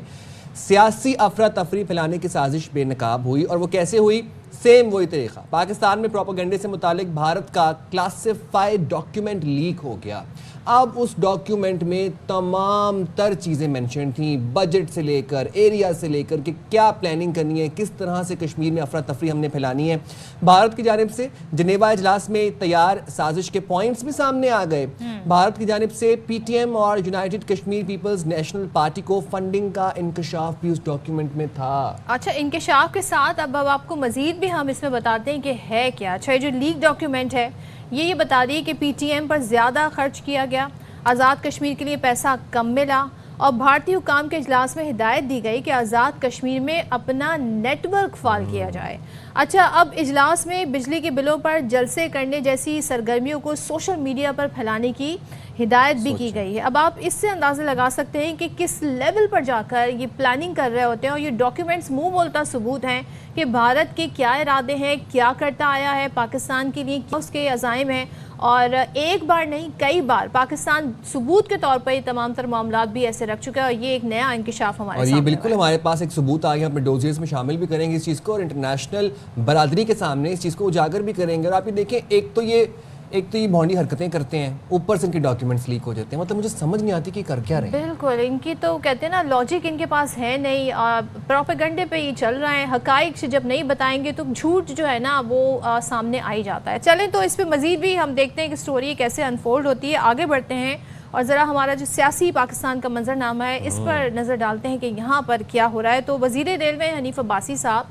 سیاسی افراتفری پھیلانے کی سازش بے نقاب ہوئی، اور وہ کیسے ہوئی؟ سیم وہی طریقہ، پاکستان میں پروپیگنڈے سے متعلق بھارت کا کلاسیفائڈ ڈاکیومنٹ لیک ہو گیا۔ اب اس ڈاکیومنٹ میں تمام تر چیزیں مینشن تھیں، بجٹ سے لے کر ایریا سے لے کر کہ کیا پلاننگ کرنی ہے، کس طرح سے کشمیر میں افراتفری ہم نے پھیلانی ہے۔ بھارت کی جانب سے جنیوا اجلاس میں تیار سازش کے پوائنٹس بھی سامنے آ گئے۔ بھارت کی جانب سے پی ٹی ایم اور united Kashmir peoples national party کو فنڈنگ کا انکشاف بھی اس ڈاکیومنٹ میں تھا۔ اچھا انکشاف کے ساتھ اب آپ کو مزید بھی ہم اس میں بتاتے ہیں کہ ہے کیا۔ اچھا یہ جو لیک ڈاکیومنٹ ہے یہ بتا دی کہ پی ٹی ایم پر زیادہ خرچ کیا گیا، آزاد کشمیر کے لیے پیسہ کم ملا، اور بھارتی حکام کے اجلاس میں ہدایت دی گئی کہ آزاد کشمیر میں اپنا نیٹ ورک فعال کیا جائے۔ اچھا اب اجلاس میں بجلی کے بلوں پر جلسے کرنے جیسی سرگرمیوں کو سوشل میڈیا پر پھیلانے کی हिदायत भी की गई है। अब आप इससे अंदाज़ा लगा सकते हैं कि किस लेवल पर जाकर ये प्लानिंग कर रहे होते हैं, और ये डॉक्यूमेंट्स मुंह बोलता सबूत हैं कि भारत के क्या इरादे हैं, क्या करता आया है पाकिस्तान के लिए, क्या उसके अज़ाइम हैं। और एक बार नहीं कई बार पाकिस्तान सबूत के तौर पर ये तमाम तर मामलात भी ऐसे रख चुका है, और ये एक नया इंकिशाफ हमारे और सामने ये बिल्कुल हमारे पास एक सबूत आ गया, अपने डोजियर्स में शामिल भी करेंगे इस चीज़ को, और इंटरनेशनल बरादरी के सामने इस चीज़ को उजागर भी करेंगे। और आप ये देखें, एक तो ये भौंडी हरकतें करते हैं, ऊपर से इनके डॉक्यूमेंट्स लीक हो जाते हैं। मतलब मुझे समझ नहीं आती कि कर क्या रहे हैं। बिल्कुल, इनकी तो कहते हैं ना लॉजिक इनके पास है नहीं, प्रोपेगेंडे पे ये चल रहा है। हकाइक से जब नहीं बताएंगे तो झूठ जो है ना वो सामने आ ही जाता है। चलें तो इस पे मज़ीद भी हम देखते हैं कि स्टोरी कैसे अनफोल्ड होती है। आगे बढ़ते हैं और ज़रा हमारा जो सियासी पाकिस्तान का मंजरनामा है इस पर नज़र डालते हैं कि यहाँ पर क्या हो रहा है। तो वज़ीर रेलवे हनीफ अब्बासी साहब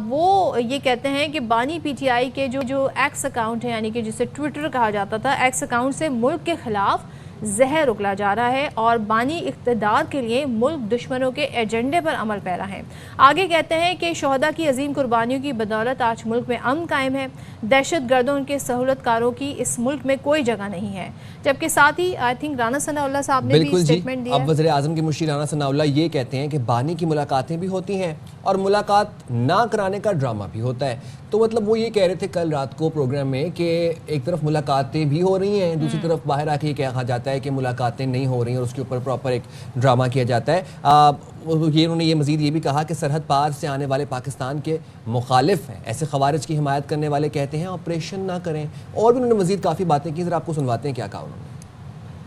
वो ये कहते हैं कि बानी पीटीआई के जो एक्स अकाउंट है, यानी कि जिसे ट्विटर कहा जाता था, एक्स अकाउंट से मुल्क के ख़िलाफ़ जहर उगला जा रहा है और बानी इक़्तिदार के लिए मुल्क दुश्मनों के एजेंडे पर अमल पैरा है। आगे कहते हैं कि शोहदा की अजीम कुर्बानियों की बदौलत आज मुल्क में अमन कायम है, दहशत गर्दों के सहूलतकारों की इस मुल्क में कोई जगह नहीं है। जबकि साथ ही आई थिंक राना सनाउल्लाह साहब ने भी स्टेटमेंट दिया। अब वज़ीर आज़म के मुशीर राना सनाउल्लाह ये कहते हैं कि बानी की मुलाकातें भी होती हैं और मुलाकात ना कराने का ड्रामा भी होता है। तो मतलब वो ये कह रहे थे कल रात को प्रोग्राम में कि एक तरफ मुलाकातें भी हो रही हैं, दूसरी तरफ बाहर आके ये कहा जाता है कि मुलाकातें नहीं हो रही हैं और उसके ऊपर प्रॉपर एक ड्रामा किया जाता है। उन्होंने ये मज़ीद ये भी कहा कि सरहद पार से आने वाले पाकिस्तान के मुखालिफ हैं, ऐसे खवारिज की हिमायत करने वाले कहते हैं ऑपरेशन ना करें। और भी उन्होंने मज़ीद काफ़ी बातें की, ज़रा आपको सुनवाते हैं क्या कहा उन्होंने।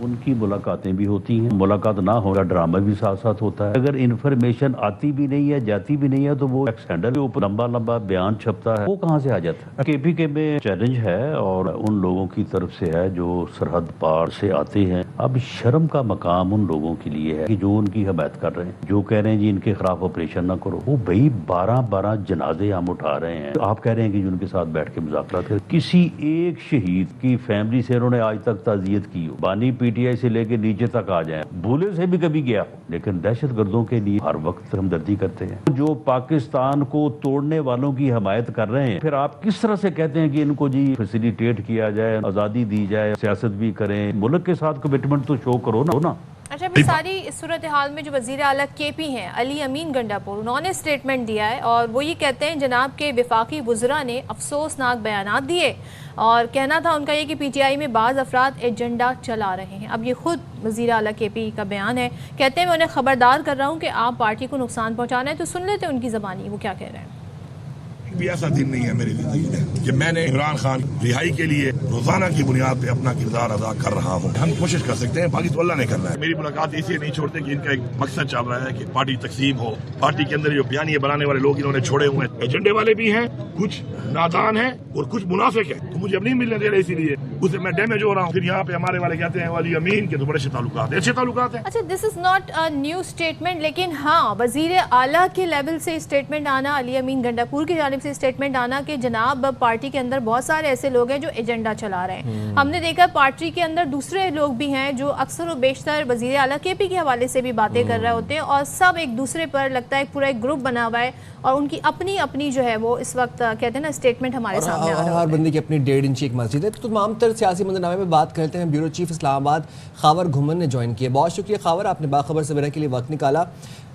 उनकी मुलाकातें भी होती हैं, मुलाकात ना होगा ड्रामा भी साथ साथ होता है। अगर इन्फॉर्मेशन आती भी नहीं है, जाती भी नहीं है, तो वो एक्सटेंडर के ऊपर लंबा लंबा बयान छपता है, वो कहाँ से आ जाता है। केपीके में चैलेंज है और उन लोगों की तरफ से है जो सरहद पार से आते हैं। अब शर्म का मकाम उन लोगों के लिए है कि जो उनकी हिमायत कर रहे हैं, जो कह रहे हैं जी इनके खिलाफ ऑपरेशन ना करो। वो भाई 12 जनाजे हम उठा रहे हैं, आप कह रहे हैं कि उनके साथ बैठ के मुज़ाकरात करें। किसी एक शहीद की फैमिली से उन्होंने आज तक ताज़ियत की हो, बानी पीटीआई से लेके नीचे तक आ जाए, भूले से भी कभी गया, लेकिन दहशत गर्दों के लिए हर वक्त हमदर्दी करते हैं। जो पाकिस्तान को तोड़ने वालों की हिमायत कर रहे हैं, फिर आप किस तरह से कहते हैं कि इनको जी फैसिलिटेट किया जाए, आज़ादी दी जाए, सियासत भी करें, मुल्क के साथ कमिटमेंट तो शो करो ना। अच्छा, मैं सारी इस सूरत हाल में जो वज़ीर आला केपी हैं अली अमीन गंडापुर, उन्होंने स्टेटमेंट दिया है और वो ये कहते हैं जनाब के वफाकी वज़रा ने अफसोसनाक बयानात दिए और कहना था उनका ये कि पीटीआई में बाज़ अफराद एजेंडा चला रहे हैं। अब ये खुद वज़ीर आला केपी का बयान है, कहते हैं मैं उन्हें ख़बरदार कर रहा हूँ कि आप पार्टी को नुकसान पहुँचाना है। तो सुन लेते हैं उनकी ज़बानी वो क्या कह रहे हैं। भी ऐसा दिन नहीं है मेरी जिंदगी में कि मैंने इमरान खान रिहाई के लिए रोजाना की बुनियाद पे अपना किरदार अदा कर रहा हूँ। हम कोशिश कर सकते हैं, बाकी तो अल्लाह ने करना है। मेरी मुलाकात इसलिए नहीं छोड़ते कि इनका एक मकसद चल रहा है कि पार्टी तकसीम हो। पार्टी के अंदर जो बयानियां बनाने वाले लोग इन्होंने छोड़े हुए हैं, एजेंडे वाले भी हैं, कुछ नादान हैं और कुछ मुनाफिक हैं। तो मुझे अब नहीं मिलने दे रहे, इसीलिए उससे मैं डैमेज हो रहा हूँ। फिर यहाँ पे हमारे वाले कहते हैं अली अमीन के तो बड़े अच्छे ताल्लुकात हैं। अच्छा, this is not a new statement, लेकिन हाँ वज़ीर आला के लेवल से स्टेटमेंट आना, अली अमीन गंडापुर की जानिब से स्टेटमेंट आना कि जनाब पार्टी के अंदर बहुत सारे ऐसे लोग हैं जो एजेंडा चला रहे हैं। हमने देखा पार्टी के अंदर दूसरे लोग भी हैं जो अक्सर व बेशतर वज़ीर आला केपी के हवाले से भी बातें कर रहे होते हैं और सब एक दूसरे पर लगता है पूरा एक ग्रुप बना हुआ है और उनकी अपनी अपनी जो है वो इस वक्त कहते हैं ना स्टेटमेंट हमारे सामने आ रहा है। हर बंदे की अपनी 1.5 इंची एक मस्जिद है। तो तमाम तर सियासी मंजरनामे में बात करते हैं। ब्यूरो चीफ इस्लामाबाद खावर घुमन ने ज्वाइन किया। बहुत शुक्रिया खावर, आपने बाखबर सवेरा के लिए वक्त निकाला।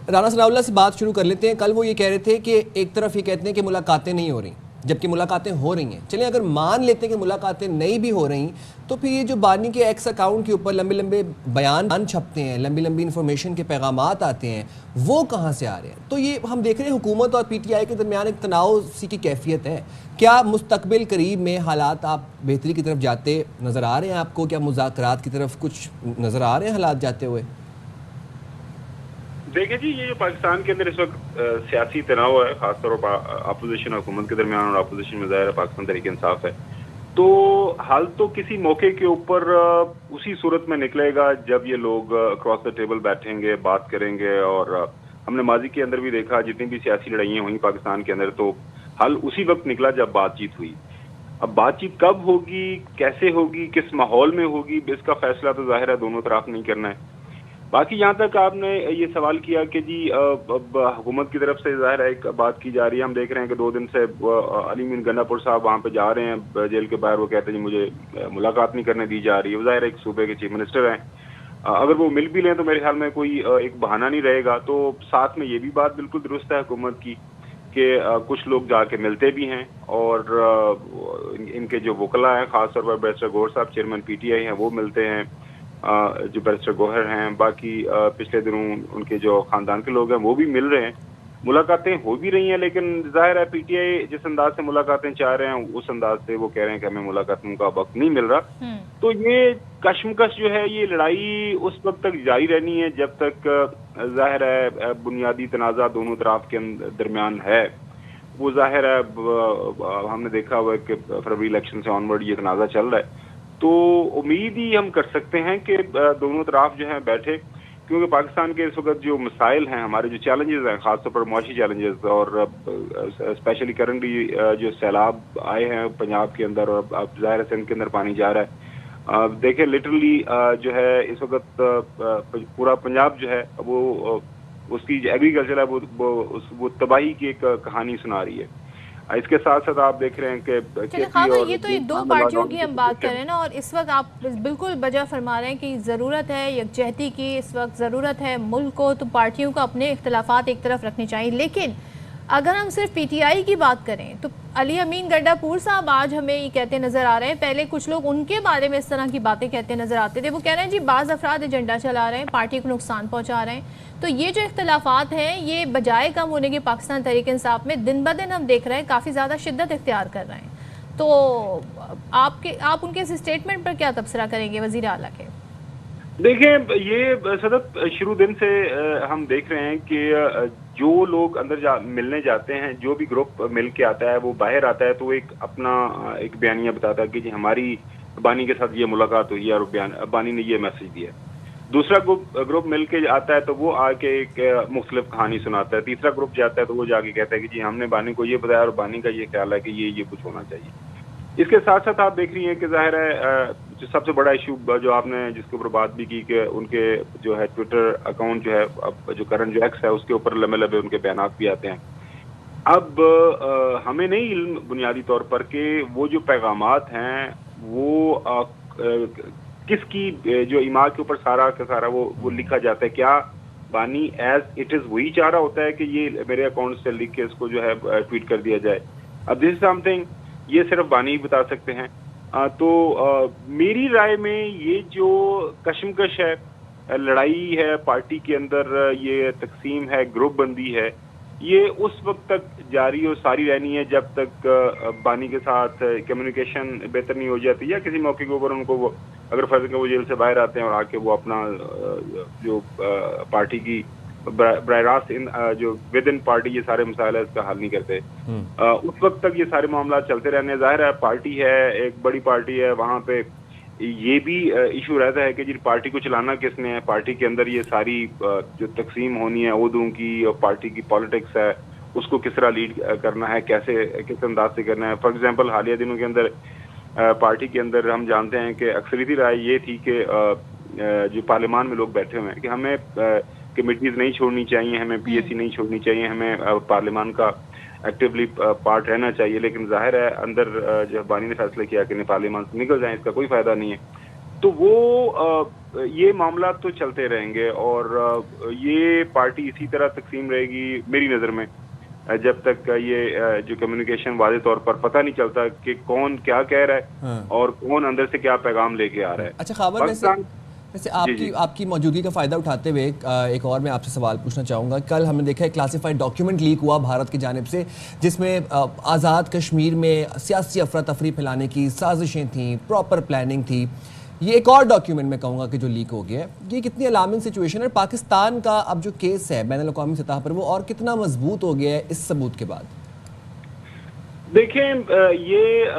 राना सनाउल्लाह से बात शुरू कर लेते हैं। कल वो ये कह रहे थे कि एक तरफ ये कहते हैं कि मुलाकातें नहीं हो रही, जबकि मुलाकातें हो रही हैं। चलिए अगर मान लेते हैं कि मुलाकातें नहीं भी हो रही, तो फिर ये जो बानी के एक्स अकाउंट के ऊपर लंबे लंबे बयान छपते हैं, लंबी लंबी इन्फॉर्मेशन के पैगामात आते हैं, वो कहाँ से आ रहे हैं? तो ये हम देख रहे हैं हुकूमत और पीटीआई के दरमियान एक तनाव सी की कैफियत है। क्या मुस्तकबिल करीब में हालात आप बेहतरी की तरफ जाते नज़र आ रहे हैं आपको? क्या मुज़ाकरात की तरफ कुछ नज़र आ रहे हैं हालात जाते हुए? देखिए जी, ये जो पाकिस्तान के अंदर इस वक्त सियासी तनाव है, खासतौर पर अपोजिशन और हुकूमत के दरमियान, और अपोजिशन में ज़ाहिर है पाकिस्तान तहरीक इंसाफ है, तो हाल तो किसी मौके के ऊपर उसी सूरत में निकलेगा जब ये लोग अक्रॉस द टेबल बैठेंगे, बात करेंगे। और हमने माजी के अंदर भी देखा जितनी भी सियासी लड़ाइयाँ हुई पाकिस्तान के अंदर, तो हल उसी वक्त निकला जब बातचीत हुई। अब बातचीत कब होगी, कैसे होगी, किस माहौल में होगी, इसका फैसला तो जाहिर है दोनों तरफ नहीं करना है। باقی جہاں تک آپ نے یہ سوال کیا کہ جی اب حکومت کی طرف سے ظاہر ہے ایک بات کی جا رہی ہے، ہم دیکھ رہے ہیں کہ 2 دن سے علی امین گنڈا پور صاحب وہاں پہ جا رہے ہیں جیل کے باہر، وہ کہتے ہیں جی مجھے ملاقات نہیں کرنے دی جا رہی ہے. ظاہر ہے ایک صوبے کے چیف منسٹر ہیں، اگر وہ مل بھی لیں تو میرے خیال میں کوئی ایک بہانہ نہیں رہے گا. تو ساتھ میں یہ بھی بات بالکل درست ہے حکومت کی کہ کچھ لوگ جا کے ملتے بھی ہیں، اور ان کے جو وکلا ہیں خاص طور پر بیرسٹر گوہر صاحب چیئرمین پی ٹی آئی ہیں وہ ملتے ہیں، جو بیرسٹر گوہر ہیں، باقی پچھلے دنوں ان کے جو خاندان کے لوگ ہیں وہ بھی مل رہے ہیں، ملاقاتیں ہو بھی رہی ہیں. لیکن ظاہر ہے پی ٹی آئی جس انداز سے ملاقاتیں چاہ رہے ہیں اس انداز سے وہ کہہ رہے ہیں کہ ہمیں ملاقاتوں کا وقت نہیں مل رہا. تو یہ کشمکش جو ہے، یہ لڑائی اس وقت تک جاری رہنی ہے جب تک ظاہر ہے بنیادی تنازع دونوں طرف کے درمیان ہے. وہ ظاہر ہے ہم نے دیکھا ہوا ہے کہ فروری الیکشن سے آنورڈ یہ تنازع چل رہا ہے. تو امید ہی ہم کر سکتے ہیں کہ دونوں طرف جو ہیں بیٹھے، کیونکہ پاکستان کے اس وقت جو مسائل ہیں، ہمارے جو چیلنجز ہیں خاص طور پر معاشی چیلنجز، اور اسپیشلی کرنٹلی جو سیلاب آئے ہیں پنجاب کے اندر اور اب ظاہر سندھ کے اندر پانی جا رہا ہے. دیکھیں لٹرلی جو ہے اس وقت پورا پنجاب جو ہے وہ اس کی جو ایگریکلچر ہے وہ تباہی کی ایک کہانی سنا رہی ہے. اس کے ساتھ ساتھ آپ دیکھ رہے ہیں کہ یہ تو یہ 2 پارٹیوں کی ہم بات کر رہے ہیں نا، اور اس وقت آپ بالکل بجا فرما رہے ہیں کہ ضرورت ہے یکجہتی کی، اس وقت ضرورت ہے ملک کو، تو پارٹیوں کو اپنے اختلافات ایک طرف رکھنے چاہیے. لیکن اگر ہم صرف پی ٹی آئی کی بات کریں تو علی امین گنڈا پور صاحب آج ہمیں یہ کہتے نظر آ رہے ہیں، پہلے کچھ لوگ ان کے بارے میں اس طرح کی باتیں کہتے نظر آتے تھے، وہ کہہ رہے ہیں جی بعض افراد ایجنڈا چلا رہے ہیں، پارٹی کو نقصان پہنچا رہے ہیں. تو یہ جو اختلافات ہیں یہ بجائے کم ہونے کے پاکستان تحریک انصاف میں دن بدن ہم دیکھ رہے ہیں کافی زیادہ شدت اختیار کر رہے ہیں. تو آپ ان کے اس اسٹیٹمنٹ پر کیا تبصرہ کریں گے وزیر اعلیٰ کے؟ دیکھیں یہ صدف شروع دن سے ہم دیکھ رہے ہیں کہ جو لوگ اندر ملنے جاتے ہیں، جو بھی گروپ مل کے آتا ہے وہ باہر آتا ہے تو ایک اپنا ایک بیانیہ بتاتا ہے کہ جی ہماری بانی کے ساتھ یہ ملاقات ہوئی ہے اور بانی نے یہ میسج دیا. دوسرا گروپ مل کے آتا ہے تو وہ آ کے ایک مختلف کہانی سناتا ہے. تیسرا گروپ جاتا ہے تو وہ جا کے کہتا ہے کہ جی ہم نے بانی کو یہ بتایا اور بانی کا یہ خیال ہے کہ یہ کچھ ہونا چاہیے. اس کے ساتھ ساتھ آپ دیکھ رہی ہیں کہ ظاہر ہے جو سب سے بڑا ایشو جو آپ نے جس کے اوپر بات بھی کی کہ ان کے جو ہے ٹویٹر اکاؤنٹ جو ہے جو کرنٹ جو ایکس ہے اس کے اوپر لمبے ان کے بیانات بھی آتے ہیں. اب ہمیں نہیں علم بنیادی طور پر کہ وہ جو پیغامات ہیں وہ کس کی جو ایما کے اوپر سارا کا سارا وہ لکھا جاتا ہے. کیا بانی ایز اٹ از وہی چاہ رہا ہوتا ہے کہ یہ میرے اکاؤنٹ سے لکھ کے اس کو جو ہے ٹویٹ کر دیا جائے؟ اب دس از سم تھنگ یہ صرف بانی ہی بتا سکتے ہیں. تو میری رائے میں یہ جو کشمکش ہے، لڑائی ہے پارٹی کے اندر، یہ تقسیم ہے، گروپ بندی ہے، یہ اس وقت تک جاری اور ساری رہنی ہے جب تک بانی کے ساتھ کمیونیکیشن بہتر نہیں ہو جاتی، یا کسی موقع کے اوپر ان کو اگر فرض وہ جیل سے باہر آتے ہیں اور آ کے وہ اپنا جو پارٹی کی براہ راست جو ود ان پارٹی یہ سارے مسائل ہے اس کا حل نہیں کرتے، اس وقت تک یہ سارے معاملات چلتے رہنے. ظاہر ہے پارٹی ہے، ایک بڑی پارٹی ہے، وہاں پہ یہ بھی ایشو رہتا ہے کہ جی پارٹی کو چلانا کس نے ہے، پارٹی کے اندر یہ ساری جو تقسیم ہونی ہے عہدوں کی اور پارٹی کی پالیٹکس ہے اس کو کس طرح لیڈ کرنا ہے، کیسے کس انداز سے کرنا ہے. فار ایگزامپل حالیہ دنوں کے اندر پارٹی کے اندر ہم جانتے ہیں کہ اکثریتی رائے یہ تھی کہ جو پارلیمان میں لوگ بیٹھے ہوئے ہیں کہ ہمیں کمیٹیز نہیں چھوڑنی چاہیے، ہمیں پی ایس سی نہیں چھوڑنی چاہیے، ہمیں پارلیمان کا ایکٹیولی پارٹ رہنا چاہیے. لیکن ظاہر ہے اندر جو بانی نے فیصلہ کیا کہ پارلیمان سے نکل جائیں، اس کا کوئی فائدہ نہیں ہے. تو وہ یہ معاملات تو چلتے رہیں گے اور یہ پارٹی اسی طرح تقسیم رہے گی میری نظر میں جب تک یہ جو کمیونیکیشن واضح طور پر پتہ نہیں چلتا کہ کون کیا کہہ رہا ہے اور کون اندر سے کیا پیغام لے کے آ رہا ہے. اچھا خابر، ویسے آپ کی موجودگی کا فائدہ اٹھاتے ہوئے ایک اور میں آپ سے سوال پوچھنا چاہوں گا. کل ہم نے دیکھا ہے کلاسیفائڈ ڈاکیومنٹ لیک ہوا بھارت کی جانب سے جس میں آزاد کشمیر میں سیاسی افراتفری پھیلانے کی سازشیں تھیں، پراپر پلاننگ تھی. یہ ایک اور ڈاکیومنٹ میں کہوں گا کہ جو لیک ہو گیا ہے، یہ کتنی الارمنگ سچویشن ہے؟ پاکستان کا اب جو کیس ہے بین الاقوامی سطح پر وہ اور کتنا مضبوط ہو گیا ہے اس ثبوت کے بعد؟ دیکھیں یہ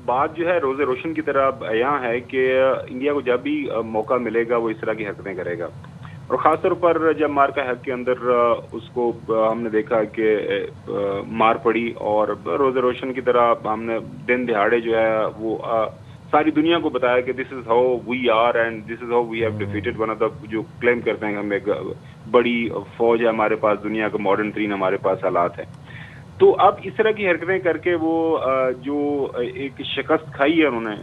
بات جو ہے روز روشن کی طرح بیاں ہے کہ انڈیا کو جب بھی موقع ملے گا وہ اس طرح کی حرکتیں کرے گا، اور خاص طور پر جب مار کا حق کے اندر اس کو ہم نے دیکھا کہ مار پڑی اور روز روشن کی طرح ہم نے دن دہاڑے جو ہے وہ सारी दुनिया को बताया कि this is how we are and this is how we have defeated one of the, जो क्लेम करते हैं हम एक बड़ी फौज है हमारे पास, दुनिया का मॉडर्न तरीन हमारे पास हालात है। तो अब इस तरह की हरकतें करके वो जो एक शिकस्त खाई है उन्होंने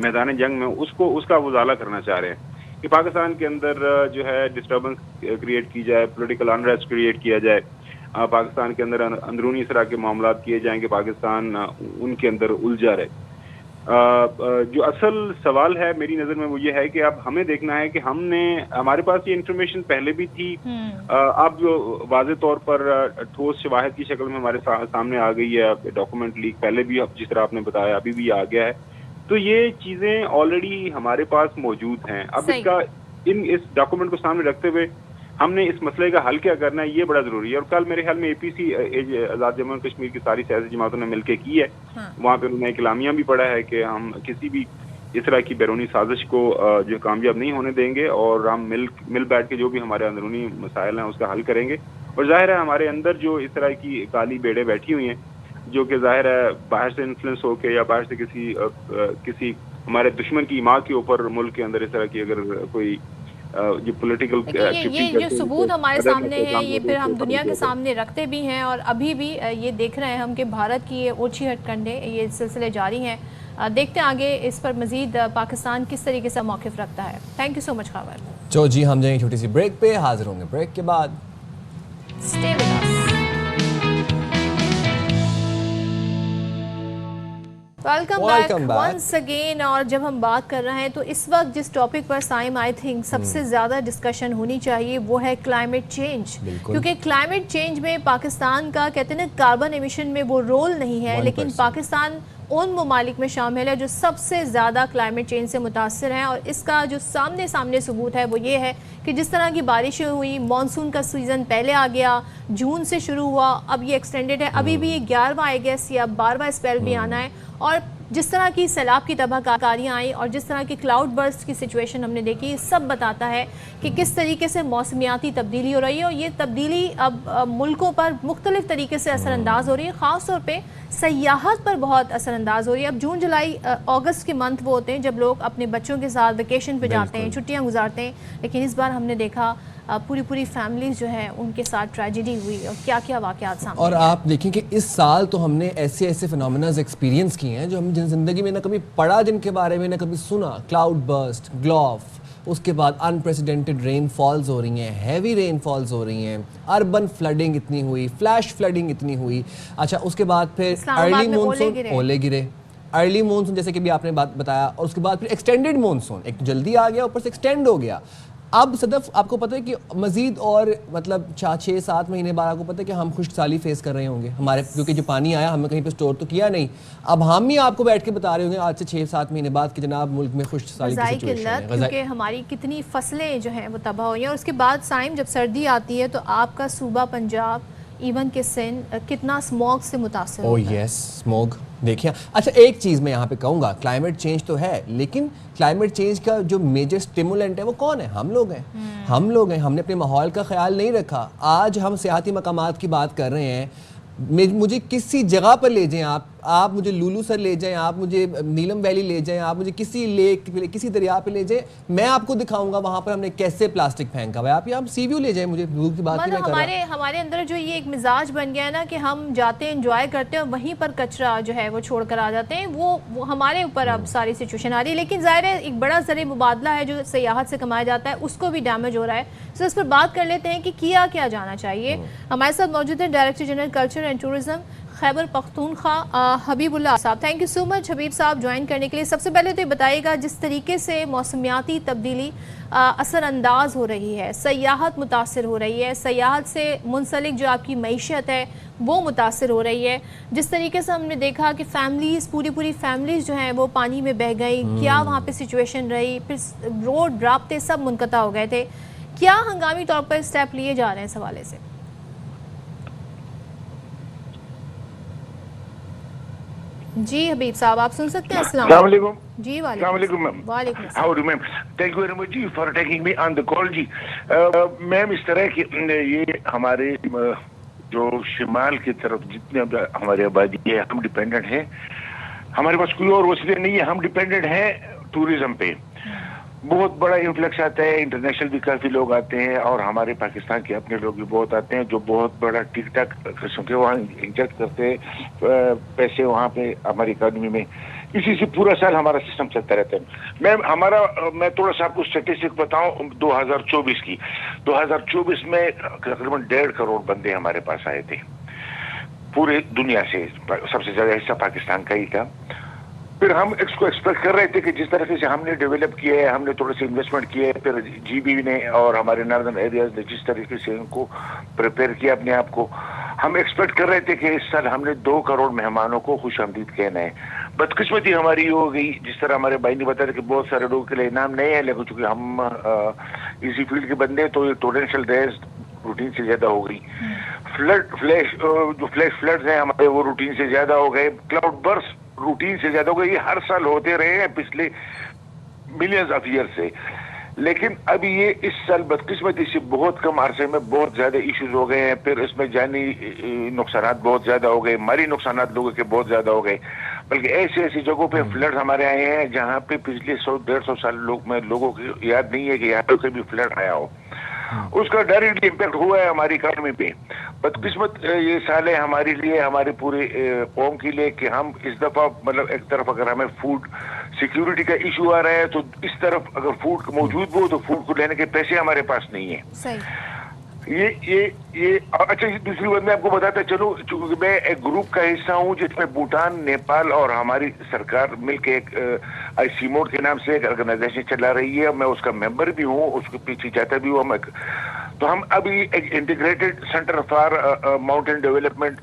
मैदान जंग में, उसका उजाला करना चाह रहे हैं कि पाकिस्तान के अंदर जो है डिस्टर्बेंस क्रिएट की जाए, पॉलिटिकल अनरेस्ट क्रिएट किया जाए, पाकिस्तान के अंदर अंदरूनी इस तरह के मामला किए जाएं कि पाकिस्तान उनके अंदर उलझा रहे। जो असल सवाल है मेरी नज़र में वो ये है कि अब हमें देखना है कि हमारे पास ये इंफॉर्मेशन पहले भी थी, अब जो वाज़े तौर पर ठोस शवाहिद की शक्ल में हमारे सामने आ गई है, डॉक्यूमेंट लीक पहले भी जिस तरह आपने बताया अभी भी आ गया है, तो ये चीज़ें ऑलरेडी हमारे पास मौजूद हैं। अब इस डॉक्यूमेंट को सामने रखते हुए हमने इस मसले का हल क्या करना है ये बड़ा ज़रूरी है। और कल मेरे ख्याल में APC आज़ाद जम्मू कश्मीर की सारी सियासी जमातों ने मिलकर की है, वहाँ पे उन्होंने इकलामिया भी पढ़ा है कि हम किसी भी इस तरह की बैरूनी साजिश को जो कामयाब नहीं होने देंगे और हम मिल बैठ के जो भी हमारे अंदरूनी मसाइल हैं उसका हल करेंगे। और जाहिर है हमारे अंदर जो इस तरह की काली बेड़े बैठी हुई हैं, जो कि जाहिर है बाहर से इन्फ्लुएंस होके या बाहर से किसी हमारे दुश्मन की माँ के ऊपर मुल्क के अंदर इस तरह की अगर कोई जो पॉलिटिकल ये जो सबूत हमारे सामने है ये फिर हम दुनिया के सामने रखते भी हैं और अभी भी ये देख रहे हैं हम कि भारत की ये ओछी हथकंडे ये सिलसिले जारी हैं। देखते हैं आगे इस पर मजीद पाकिस्तान किस तरीके से मौक़िफ़ रखता है। थैंक यू सो मच खबर। तो जी हम जाएंगे छोटी सी ब्रेक पे, हाजिर होंगे ब्रेक के बाद। Stay with us. Welcome back once again. और जब हम बात कर रहे हैं तो इस वक्त जिस टॉपिक पर साइम आई थिंक सबसे ज़्यादा डिस्कशन होनी चाहिए वो है क्लाइमेट चेंज, क्योंकि क्लाइमेट चेंज में पाकिस्तान का कहते हैं ना कार्बन एमिशन में वो रोल नहीं है, लेकिन पाकिस्तान उन ममालिक में शामिल है जो सबसे ज़्यादा क्लाइमेट चेंज से मुतासर हैं। और इसका जो सामने सबूत है वो ये है कि जिस तरह की बारिशें हुई, मानसून का सीज़न पहले आ गया, जून से शुरू हुआ, अब ये एक्सटेंडेड है, अभी भी ये 11वां आई गेस या 12वां स्पेल भी आना है। और जिस तरह की सैलाब की तबाहकारियाँ आई और जिस तरह की क्लाउड बर्स्ट की सिचुएशन हमने देखी, सब बताता है कि किस तरीके से मौसमियाती तब्दीली हो रही है। और ये तब्दीली अब मुल्कों पर मुख्तलिफ तरीके से असरअंदाज हो रही है, ख़ास तौर पे सयाहत पर बहुत असरअंदाज हो रही है। अब जून जुलाई अगस्त के मंथ वो होते हैं जब लोग अपने बच्चों के साथ वेकेशन पे जाते हैं, छुट्टियां गुजारते हैं, लेकिन इस बार हमने देखा पूरी फैमिलीज जो है उनके साथ ट्रेजेडी हुई और क्या क्या वाक़यात सामने। और आप देखें कि इस साल तो हमने ऐसे फिनोमेनाज एक्सपीरियंस किए हैं जो हम ज़िंदगी में ना कभी पढ़ा, जिनके बारे में ना कभी सुना। क्लाउड बर्स्ट, ग्लॉफ, उसके बाद अनप्रेसिडेंटेड रेनफॉल्स हो रही हैं, हैवी रेनफॉल्स हो रही हैं, अर्बन फ्लडिंग इतनी हुई, फ्लैश फ्लडिंग इतनी हुई। अच्छा, उसके बाद फिर अर्ली मानसून, ओले गिरे, अर्ली मानसून जैसे कि भी आपने बात बताया, और उसके बाद फिर एक्सटेंडेड मानसून, एक जल्दी आ गया ऊपर से एक्सटेंड हो गया। अब सदफ आपको पता है कि मजीद और मतलब 6-7 महीने बाद आपको पता है कि हम खुश्क साली फेस कर रहे होंगे हमारे, क्योंकि जो पानी आया हमने कहीं पे स्टोर तो किया नहीं। अब हम ही आपको बैठ के बता रहे होंगे आज से 6-7 महीने बाद कि जनाब मुल्क में खुश्क साली की सिचुएशन है, क्योंकि हमारी कितनी फसलें जो हैं वो तबाह हुई हैं। और उसके बाद साइम जब सर्दी आती है तो आपका सूबा पंजाब, इवन के सिंध कितना स्मॉग से मुतासर होता है। यस, स्मॉग देखिए। अच्छा, एक चीज़ मैं यहाँ पे कहूँगा, क्लाइमेट चेंज तो है, लेकिन क्लाइमेट चेंज का जो मेजर स्टिमुलेंट है वो कौन है? हम लोग हैं। हमने अपने माहौल का ख्याल नहीं रखा। आज हम सियाती मकामात की बात कर रहे हैं, मुझे किसी जगह पर ले जाएं आप मुझे लुलू सर ले जाएं, आप मुझे नीलम वैली ले जाएं, आप मुझे किसी लेक पे, किसी दरिया पे ले जाएं, मैं आपको दिखाऊंगा वहाँ पर हमने कैसे प्लास्टिक फेंका हुआ है। आप यहाँ सी व्यू ले जाएं, मुझे दूर की बात नहीं कर रहा। हमारे अंदर जो ये एक मिजाज बन गया है ना कि हम जाते हैं, एंजॉय करते हैं और वहीं पर कचरा जो है वो छोड़ कर आ जाते हैं, वो हमारे ऊपर अब सारी सिचुएशन आ रही है। लेकिन ज़ाहिर है एक बड़ा ज़रिए मुबादला है जो सयाहत से कमाया जाता है, उसको भी डैमेज हो रहा है। तो इस पर बात कर लेते हैं कि किया क्या जाना चाहिए। हमारे साथ मौजूद है director general culture and tourism Khyber Pakhtunkhwa Habibullah साहब। थैंक यू सो मच हबीब साहब ज्वाइन करने के लिए। सबसे पहले तो ये बताइएगा, जिस तरीके से मौसमियाती तब्दीली असरअंदाज हो रही है, सयाहत मुतासर हो रही है, सयाहत से मुंसलिक जो आपकी मईशत है वो मुतासर हो रही है, जिस तरीके से हमने देखा कि फैमिलीज़ पूरी फैमिलीज़ जो हैं वो पानी में बह गई, क्या वहाँ पे सिचुएशन रही, फिर रोड राब्ते सब मुनक़ता हो गए थे, क्या हंगामी तौर पर स्टेप लिए जा रहे हैं इस हवाले से? जी हबीब साहब आप सुन सकते हैं। अस्सलाम वालेकुम। जी वालेकुम मैम। वालेकुम अस्सलाम। How do ma'am, thank you very much जी for taking me on the call जी। मैम इस तरह की ये हमारे जो शिमाल की तरफ जितने हमारी आबादी है हम डिपेंडेंट हैं हमारे पास कोई और वसीले नहीं है, हम डिपेंडेंट हैं टूरिज्म पे। बहुत बड़ा इन्फ्लक्स आता है, इंटरनेशनल भी काफ़ी लोग आते हैं और हमारे पाकिस्तान के अपने लोग भी बहुत आते हैं जो बहुत बड़ा टिक टाक किस्म के वहाँ इंजेक्ट करते हैं पैसे वहाँ पे हमारी इकॉनमी में। इसी से पूरा साल हमारा सिस्टम चलता रहता है। मैं थोड़ा सा आपको स्टेटिस्टिक बताऊं 2024 की। 2024 में तकरीबन 1.5 करोड़ बंदे हमारे पास आए थे पूरे दुनिया से, सबसे ज्यादा हिस्सा पाकिस्तान का ही था। फिर हम इसको एक्सपेक्ट कर रहे थे कि जिस तरह से हमने डेवलप किया है, हमने थोड़े से इन्वेस्टमेंट किए है, फिर जीबी ने और हमारे नॉर्दर्न एरियाज ने जिस तरीके से इनको प्रिपेयर किया अपने आप को, हम एक्सपेक्ट कर रहे थे कि इस साल हमने 2 करोड़ मेहमानों को खुशामदीद कहना है। बदकिस्मती हमारी हो गई, जिस तरह हमारे भाई ने बताया कि बहुत सारे लोगों के लिए इनाम नहीं है, लेकिन चूंकि हम इसी फील्ड के बंदे तो ये टोरेंशियल रेज रूटीन से ज्यादा हो गई। जो फ्लैश फ्लड्स हैं हमारे वो रूटीन से ज्यादा हो गए। क्लाउड बर्स्ट रूटीन से ज्यादा हो गए। ये हर साल होते रहे हैं पिछले मिलियंस ऑफ ईयर से, लेकिन अब ये इस साल बदकिस्मती से बहुत कम अरसे में बहुत ज्यादा इश्यूज हो गए हैं। फिर इसमें जानी नुकसान बहुत ज्यादा हो गए, माली नुकसान लोगों के बहुत ज्यादा हो गए। बल्कि ऐसी जगहों पे फ्लड हमारे आए हैं जहाँ पे पिछले 100-150 साल लोगों को याद नहीं है कि यहाँ पे कभी फ्लड आया हो। उसका डायरेक्टली इम्पैक्ट हुआ है हमारी इकॉनमी पे। बदकिस्मत ये साल है हमारे लिए, हमारे पूरे कौम के लिए कि हम इस दफा मतलब एक तरफ अगर हमें फूड सिक्योरिटी का इशू आ रहा है तो इस तरफ अगर फूड मौजूद हो तो फूड को लेने के पैसे हमारे पास नहीं है। सही। ये अच्छा, दूसरी बात मैं आपको बताता चलूं, चूंकि मैं एक ग्रुप का हिस्सा हूं जिसमें भूटान, नेपाल और हमारी सरकार मिलकर एक आईसीमोड के नाम से एक ऑर्गेनाइजेशन चला रही है। मैं उसका मेंबर भी हूं, उसके पीछे जाता भी हूं। तो हम अभी एक integrated centre for mountain development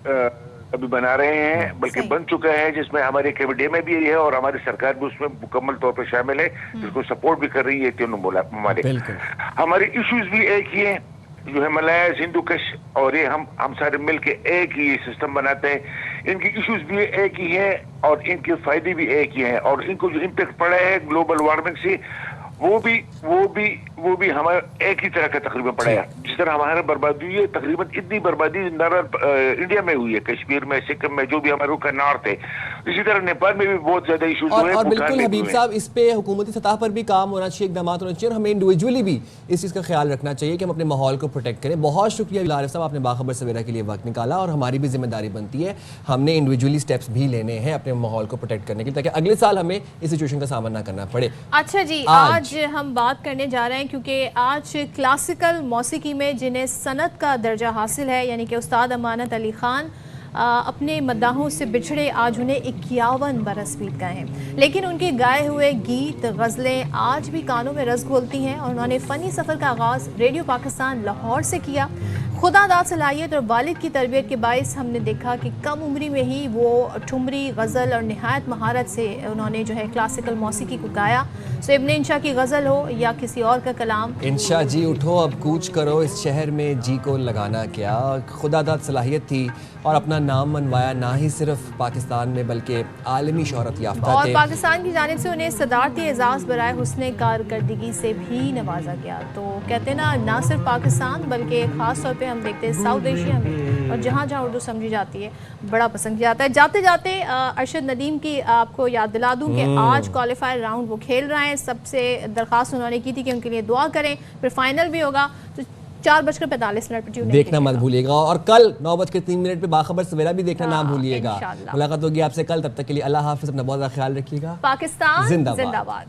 अभी बना रहे हैं, बल्कि बन चुका है, जिसमें हमारे केवीडे में भी है और हमारी सरकार भी उसमें मुकम्मल तौर पर शामिल है, जिसको सपोर्ट भी कर रही है तीनों ममालिक। हमारे इश्यूज भी एक ही है, जो हिमालय, हिंदू कश, और ये हम सारे मिलके एक ही सिस्टम बनाते हैं। इनकी इश्यूज भी एक ही हैं और इनके फायदे भी एक ही हैं, और इनको जो इम्पैक्ट पड़ा है ग्लोबल वार्मिंग से वो भी हमारे एक ही तरह का तकरीबन पड़ा है। जिस तरह हमारे बर्बादी हुई है, तकरीबन इतनी बर्बादी इंडिया में हुई है, कश्मीर में, सिक्किम में, जो भी हमारे का नॉर्थ है, इसी तरह नेपाल में भी बहुत ज्यादा इशूज हुए हैं। और बिल्कुल हबीब साहब, इस पे हुकूमती सतह पर भी काम होना चाहिए, इकदाम होना चाहिए, और हमें इंडिविजुअली भी इस चीज़ का ख्याल रखना चाहिए कि हम अपने माहौल को प्रोटेक्ट करें। बहुत शुक्रिया आरिफ साहब, आपने बाखबर सवेरा के लिए वक्त निकाला, और हमारी भी जिम्मेदारी बनती है, हमने इंडिविजुअली स्टेप्स भी लेने हैं अपने माहौल को प्रोटेक्ट करने के लिए, ताकि अगले साल हमें इस सिचुएशन का सामना ना करना पड़े। अच्छा जी, आज हम बात करने जा रहे हैं क्योंकि आज क्लासिकल मौसीकी में जिन्हें सनत का दर्जा हासिल है, यानी कि उस्ताद अमानत अली ख़ान अपने मद्दाहों से बिछड़े आज उन्हें 51 बरस बीत गए हैं, लेकिन उनके गाए हुए गीत, गज़लें आज भी कानों में रस घोलती हैं। और उन्होंने फ़नी सफ़र का आगाज़ रेडियो पाकिस्तान लाहौर से किया। खुदादाद सलाहियत और वालिद की तरबियत के बायस हमने देखा कि कम उम्री में ही वो ठुमरी, गज़ल और नहायत महारत से उन्होंने जो है क्लासिकल मौसीकी को गाया। सो इब्न इंशा की गज़ल हो या किसी और का कलाम। इंशा जी उठो अब कूच करो, इस शहर में जी को लगाना क्या। खुदादाद सलाहियत थी और अपना नाम मनवाया, ना ही सिर्फ पाकिस्तान में बल्कि आलमी शोहरत याफ्ता और थे। पाकिस्तान की जानिब से उन्हें सदारती एजाज़ बराए हुस्ने कारकर्दगी से भी नवाजा गया। तो कहते ना सिर्फ पाकिस्तान बल्कि ख़ास तौर पे हम देखते हैं साउथ एशिया में, और जहाँ जहाँ उर्दू समझी जाती है बड़ा पसंद किया जाता है। जाते जाते अरशद नदीम की आपको याद दिला दूँ कि आज क्वालिफायर राउंड वो खेल रहे हैं। सबसे दरख्वास्त उन्होंने की थी कि उनके लिए दुआ करें, फिर फाइनल भी होगा। तो 4:45 पर देखना मत भूलिएगा, और कल 9:03 पे बाखबर सवेरा भी देखना ना भूलिएगा। मुलाकात होगी आपसे कल, तब तक के लिए अल्लाह हाफिज़, अपना बहुत ख्याल रखिएगा। पाकिस्तान जिंदाबाद।